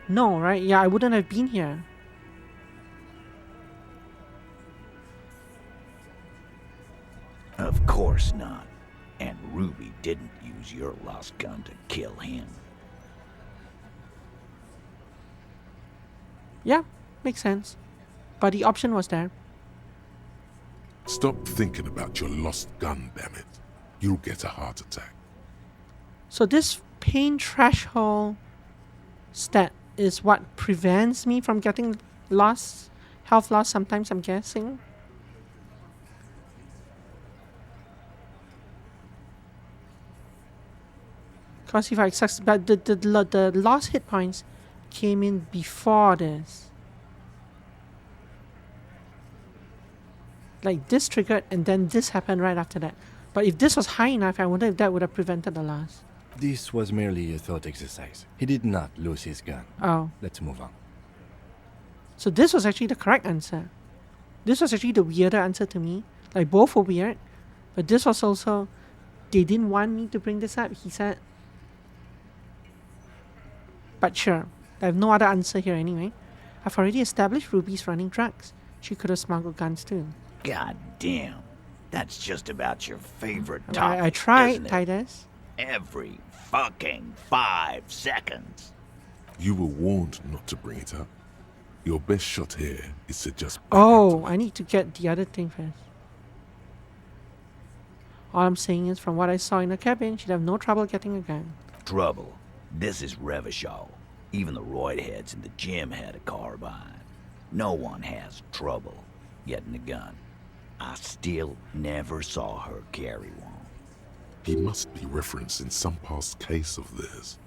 No, right? Yeah, I wouldn't have been here. Of course not. And Ruby didn't use your lost gun to kill him. Yeah, makes sense. But the option was there. Stop thinking about your lost gun, damn it. You'll get a heart attack. So this pain threshold stat is what prevents me from getting lost, health loss sometimes, I'm guessing. Because if I access, but the lost hit points came in before this. Like this triggered and then this happened right after that. But if this was high enough, I wonder if that would have prevented the loss. This was merely a thought exercise. He did not lose his gun. Oh. Let's move on. So this was actually the correct answer. This was actually the weirder answer to me. Like both were weird. But this was also, they didn't want me to bring this up, he said. But sure, I have no other answer here anyway. I've already established Ruby's running drugs. She could have smuggled guns too. God damn. That's just about your favorite topic, I tried, isn't it? Titus. Every fucking 5 seconds. You were warned not to bring it up. Your best shot here is to just... Oh, I need to get the other thing first. All I'm saying is, from what I saw in the cabin, she'd have no trouble getting a gun. Trouble. This is Revachol. Even the roidheads in the gym had a carbine. No one has trouble getting a gun. I still never saw her carry one. He must be referencing some past case of theirs.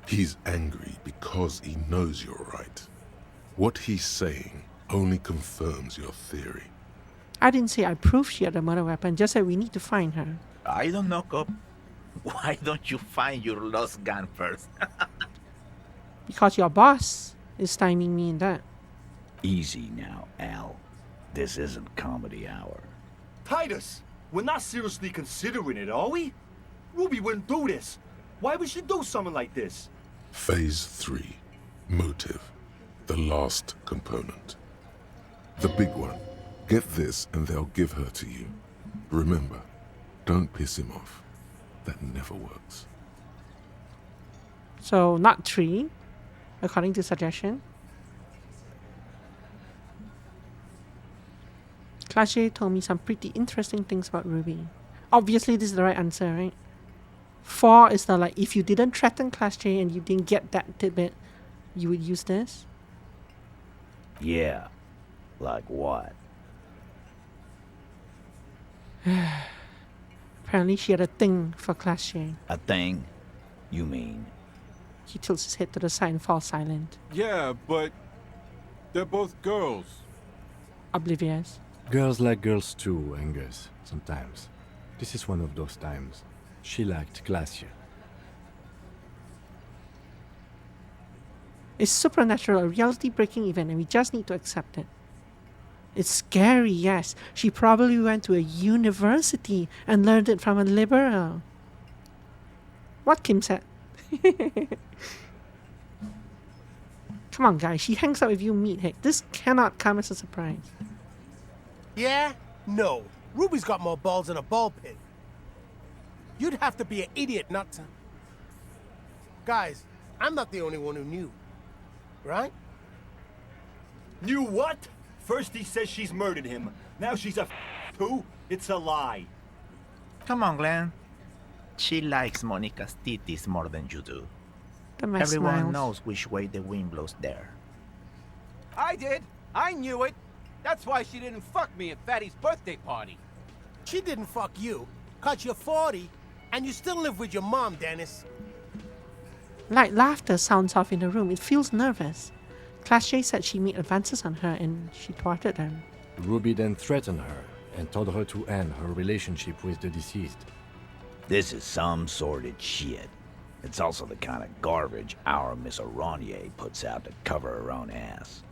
He's angry because he knows you're right. What he's saying only confirms your theory. I didn't say I proved she had a murder weapon, just said we need to find her. I don't knock up. Why don't you find your lost gun first? Because your boss is stymieing me in that. Easy now, Al. This isn't comedy hour. Titus, we're not seriously considering it, are we? Ruby wouldn't do this. Why would she do something like this? Phase 3. Motive. The last component. The big one. Get this and they'll give her to you. Remember, don't piss him off. That never works. So, not 3, according to suggestion. Clash J told me some pretty interesting things about Ruby. Obviously, this is the right answer, right? 4 is the like, if you didn't threaten Clash J and you didn't get that tidbit, you would use this. Yeah. Like what? Apparently, she had a thing for Clash J. A thing? You mean? He tilts his head to the side and falls silent. Yeah, but they're both girls. Oblivious. Girls like girls too, Angus, sometimes. This is one of those times. She liked Glacier. It's supernatural, a reality-breaking event, and we just need to accept it. It's scary, yes. She probably went to a university and learned it from a liberal. What Kim said. Come on, guys. She hangs out with you, meathead. This cannot come as a surprise. Yeah? No. Ruby's got more balls than a ball pit. You'd have to be an idiot not to. Guys, I'm not the only one who knew. Right? Knew what? First he says she's murdered him. Now she's a too? It's a lie. Come on, Glenn. She likes Monica's titties more than you do. Everyone smiles. knows which way the wind blows there. I did. I knew it. That's why she didn't fuck me at Fatty's birthday party. She didn't fuck you, 'cause you're 40, and you still live with your mom, Dennis. Light laughter sounds off in the room. It feels nervous. Clash J said she made advances on her and she thwarted them. Ruby then threatened her and told her to end her relationship with the deceased. This is some sordid shit. It's also the kind of garbage our Miss Aronier puts out to cover her own ass.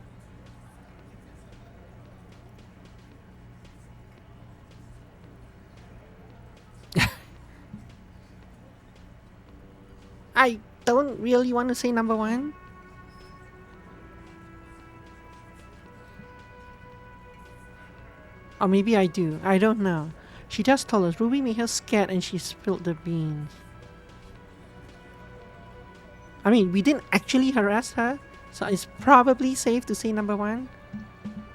I don't really want to say number 1. Or maybe I do. I don't know. She just told us Ruby made her scared and she spilled the beans. I mean, we didn't actually harass her, so it's probably safe to say number 1.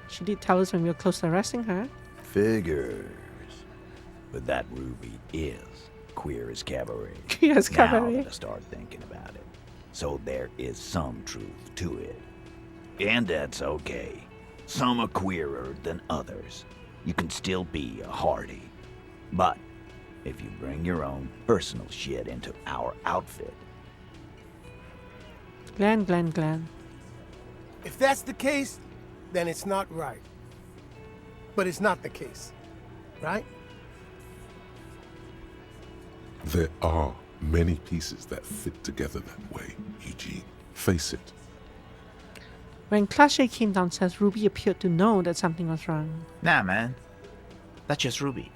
She did tell us when we were close to arresting her. Figures. But that Ruby is queer as cabaret. Queer as cabaret. Now to start thinking about it. So there is some truth to it. And that's okay. Some are queerer than others. You can still be a Hardy. But if you bring your own personal shit into our outfit. Glenn. If that's the case, then it's not right. But it's not the case. Right? There are many pieces that fit together that way, Eugene. Face it. When Clash J came downstairs, Ruby appeared to know that something was wrong. Nah, man. That's just Ruby.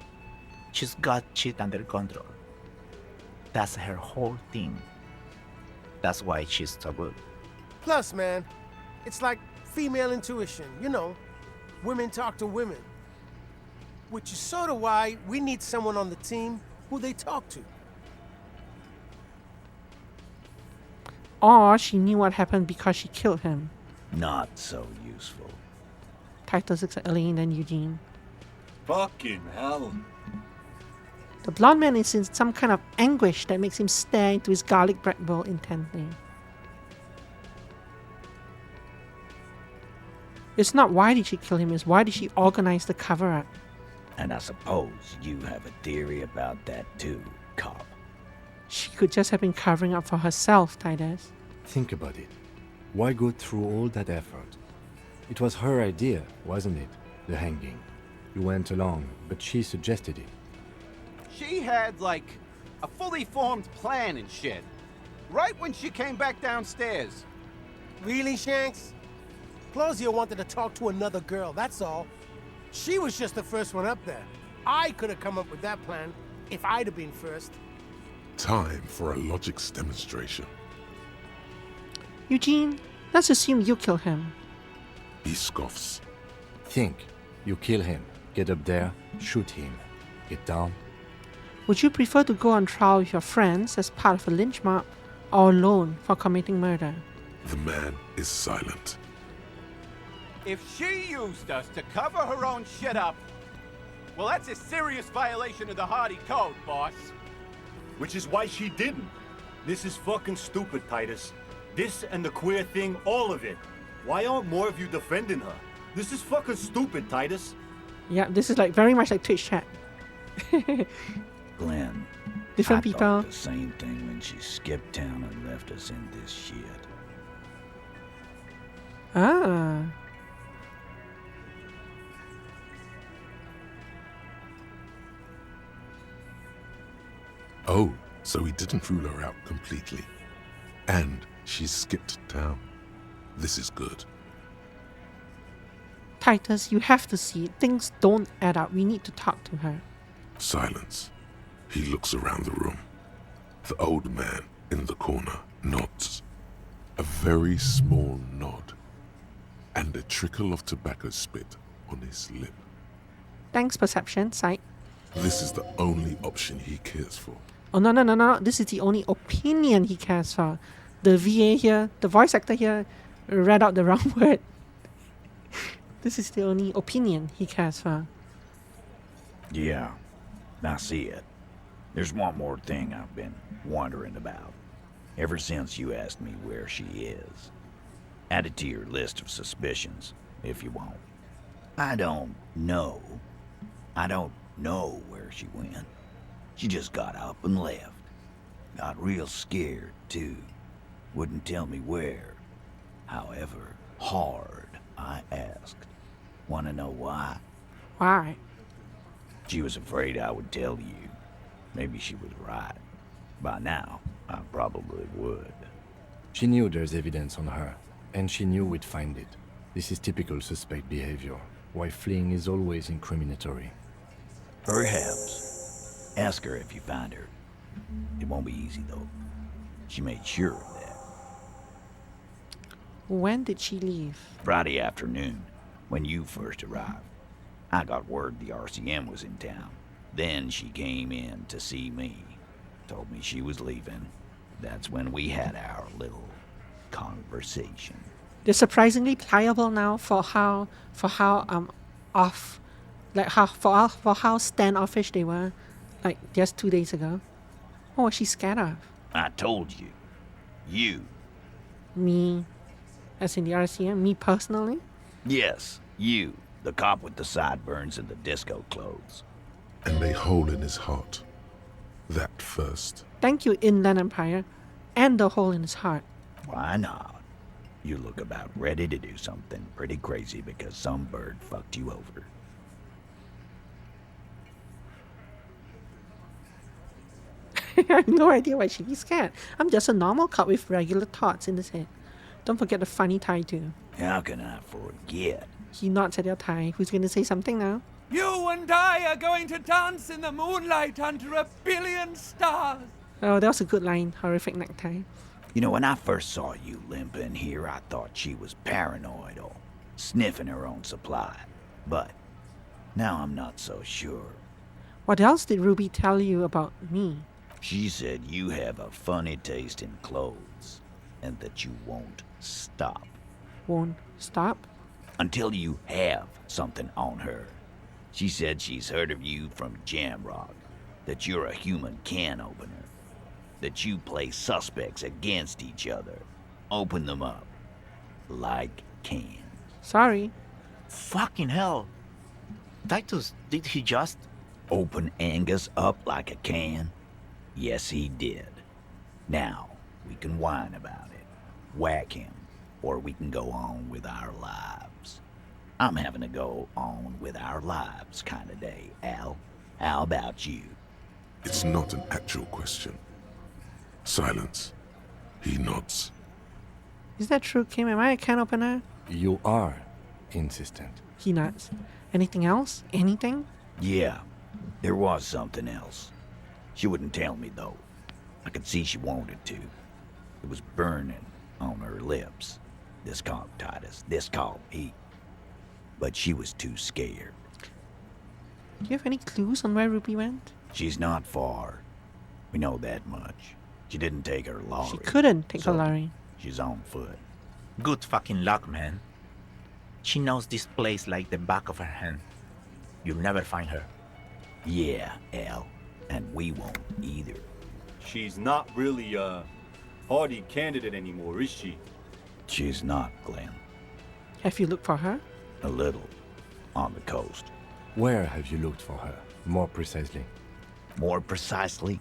She's got shit under control. That's her whole thing. That's why she's so good. Plus, man, it's like female intuition. You know, women talk to women. Which is sort of why we need someone on the team who they talk to. Or she knew what happened because she killed him. Not so useful. Titus looks at Elaine and Eugene. Fucking hell. The blonde man is in some kind of anguish that makes him stare into his garlic bread bowl intently. It's not why did she kill him, it's why did she organize the cover-up. And I suppose you have a theory about that too, cop. She could just have been covering up for herself, Titus. Think about it. Why go through all that effort? It was her idea, wasn't it? The hanging. You went along, but she suggested it. She had, like, a fully formed plan and shit. Right when she came back downstairs. Really, Shanks? Claudia wanted to talk to another girl, that's all. She was just the first one up there. I could have come up with that plan if I'd have been first. Time for a logics demonstration. Eugene, let's assume you kill him. He scoffs. Think. You kill him. Get up there. Shoot him. Get down. Would you prefer to go on trial with your friends as part of a lynch mob, or alone for committing murder? The man is silent. If she used us to cover her own shit up, well, that's a serious violation of the Hardy Code, boss. Which is why she didn't. This is fucking stupid, Titus. This and the queer thing, all of it. Why aren't more of you defending her? This is fucking stupid, Titus. Yeah, this is like very much like Twitch chat. Glenn, Different I people. thought the same thing when she skipped town and left us in this shit. Ah. Oh, so he didn't rule her out completely. And she skipped town. This is good. Titus, you have to see it. Things don't add up. We need to talk to her. Silence. He looks around the room. The old man in the corner nods. A very small nod. And a trickle of tobacco spit on his lip. Thanks, perception, sight. This is the only option he cares for. Oh, no. This is the only opinion he cares for. The VA here, the voice actor here, read out the wrong word. This is the only opinion he cares for. Yeah, I see it. There's one more thing I've been wondering about. Ever since you asked me where she is. Add it to your list of suspicions, if you want. I don't know where she went. She just got up and left. Got real scared, too. Wouldn't tell me where. However hard I asked. Want to know why? Why? She was afraid I would tell you. Maybe she was right. By now, I probably would. She knew there's evidence on her, and she knew we'd find it. This is typical suspect behavior, why fleeing is always incriminatory. Perhaps. Ask her if you find her. It won't be easy, though. She made sure of that. When did she leave? Friday afternoon, when you first arrived. I got word the RCM was in town. Then she came in to see me. Told me she was leaving. That's when we had our little conversation. They're surprisingly pliable now for how off, like for how standoffish they were, like just 2 days ago. What was she scared of? I told you. You. Me, as in the RCM, me personally? Yes, you. The cop with the sideburns and the disco clothes. And a hole in his heart. That first. Thank you, Inland Empire. And the hole in his heart. Why not? You look about ready to do something pretty crazy because some bird fucked you over. I have no idea why she'd be scared. I'm just a normal cop with regular thoughts in his head. Don't forget the funny tie too. How can I forget? He nods at your tie. Who's going to say something now? You and I are going to dance in the moonlight under 1 billion stars. Oh, that was a good line. Horrific necktie. You know, when I first saw you limping here, I thought she was paranoid or sniffing her own supply. But now I'm not so sure. What else did Ruby tell you about me? She said you have a funny taste in clothes and that you won't stop. Won't stop? Until you have something on her. She said she's heard of you from Jamrock. that you're a human can opener, that you play suspects against each other. Open them up. Like cans. Sorry. Fucking hell. Titus, did he just open Angus up like a can? Yes, he did. Now, we can whine about it, whack him, or we can go on with our lives. I'm having a go on with our lives kind of day, Al. How about you? It's not an actual question. Silence. He nods. Is that true, Kim? Am I a can opener? You are insistent. He nods. Anything else? Anything? Yeah, there was something else. She wouldn't tell me, though. I could see she wanted to. It was burning on her lips. This called Titus. This called heat. But she was too scared. Do you have any clues on where Ruby went? She's not far. We know that much. She didn't take her lorry. She couldn't take so a lorry. She's on foot. Good fucking luck, man. She knows this place like the back of her hand. You'll never find her. Yeah, Al. And we won't either. She's not really a hardy candidate anymore, is she? She's not, Glenn. Have you looked for her? A little. On the coast. Where have you looked for her, more precisely? More precisely,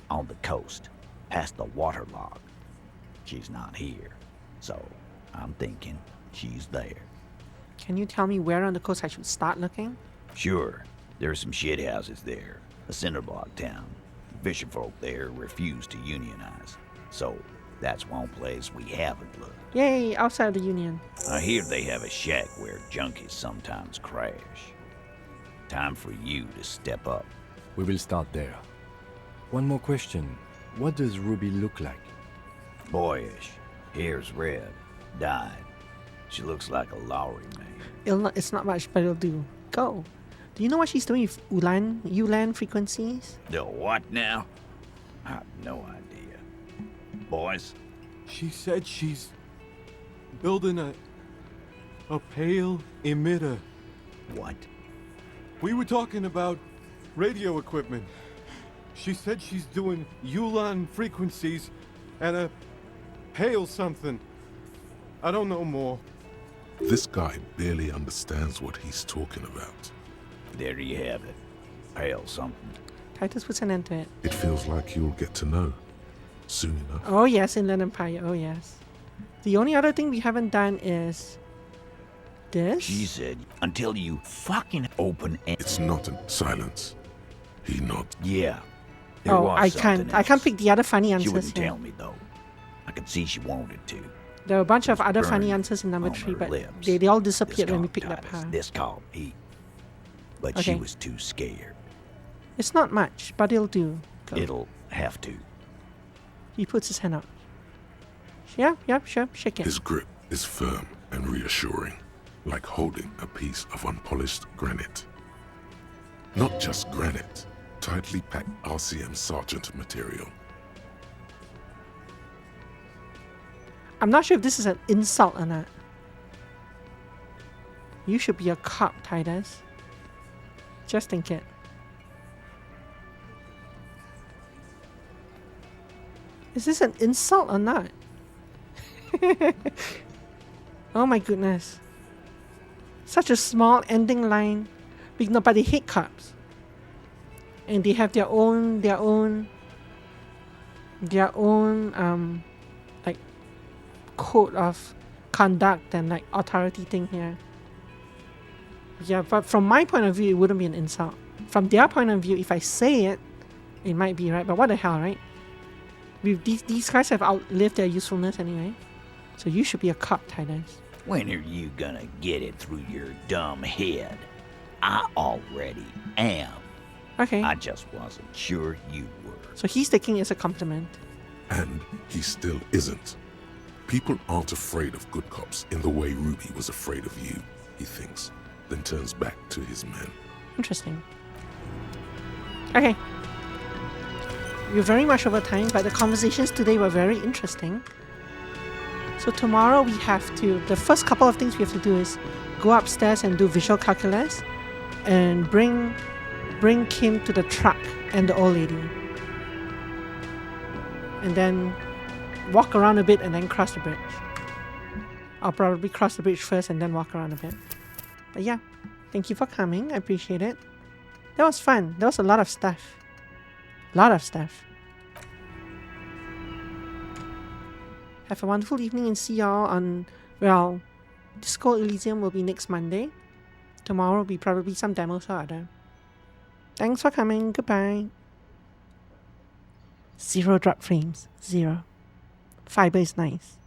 on the coast, past the waterlog. She's not here, so I'm thinking she's there. Can you tell me where on the coast I should start looking? Sure, there's some shit houses there, a cinderblock town. Fisherfolk there refuse to unionize, so that's one place we haven't looked. Yay, outside the union. I hear they have a shack where junkies sometimes crash. Time for you to step up. We will start there. One more question. What does Ruby look like? Boyish. Hair's red. Dyed. She looks like a lorry man. It's not much, but it'll do. Go. Do you know what she's doing with ULAN frequencies? The what now? I have no idea. Boys? She said she's building a pale emitter. What? We were talking about radio equipment. She said she's doing ULAN frequencies and a pale something. I don't know more. This guy barely understands what he's talking about. There you have it. Pale something. Titus puts an end to it. It feels like you'll get to know soon enough. Oh yes, Inland Empire. Oh yes. The only other thing we haven't done is this. She said, until you fucking open it. It's not an silence. He nods. Yeah. Oh, I can't pick the other funny She answers wouldn't here. tell me, though. I could see she wanted to. There are a bunch of other funny burning answers in number on 3, her but lips. they all This disappeared when we called picked up Titus, her. This called heat. But she Okay. was too scared. It's not much, but it'll do. Go. It'll have to. He puts his hand up. Yeah, sure, shake it. His grip is firm and reassuring, like holding a piece of unpolished granite. Not just granite, tightly packed RCM Sergeant material. I'm not sure if this is an insult or not. You should be a cop, Titus. Just think it. Is this an insult or not? Oh my goodness. Such a small ending line. But they hate cops. And they have their own like code of conduct and like authority thing here. Yeah, but from my point of view, it wouldn't be an insult. From their point of view, if I say it, it might be, right? But what the hell, right? These guys have outlived their usefulness anyway. So you should be a cop, Titus. When are you gonna get it through your dumb head? I already am. Okay. I just wasn't sure you were. So he's taking it as a compliment. And he still isn't. People aren't afraid of good cops in the way Ruby was afraid of you, he thinks, then turns back to his men. Interesting. Okay. We're very much over time, but the conversations today were very interesting. So tomorrow we have to, the first couple of things we have to do is go upstairs and do visual calculus and bring Kim to the truck and the old lady. And then walk around a bit and then cross the bridge. I'll probably cross the bridge first and then walk around a bit. But yeah, thank you for coming. I appreciate it. That was fun. There was a lot of stuff. Have a wonderful evening and see y'all on, well, Disco Elysium will be next Monday. Tomorrow will be probably some demos or other. Thanks for coming. Goodbye. 0 drop frames. 0. Fiber is nice.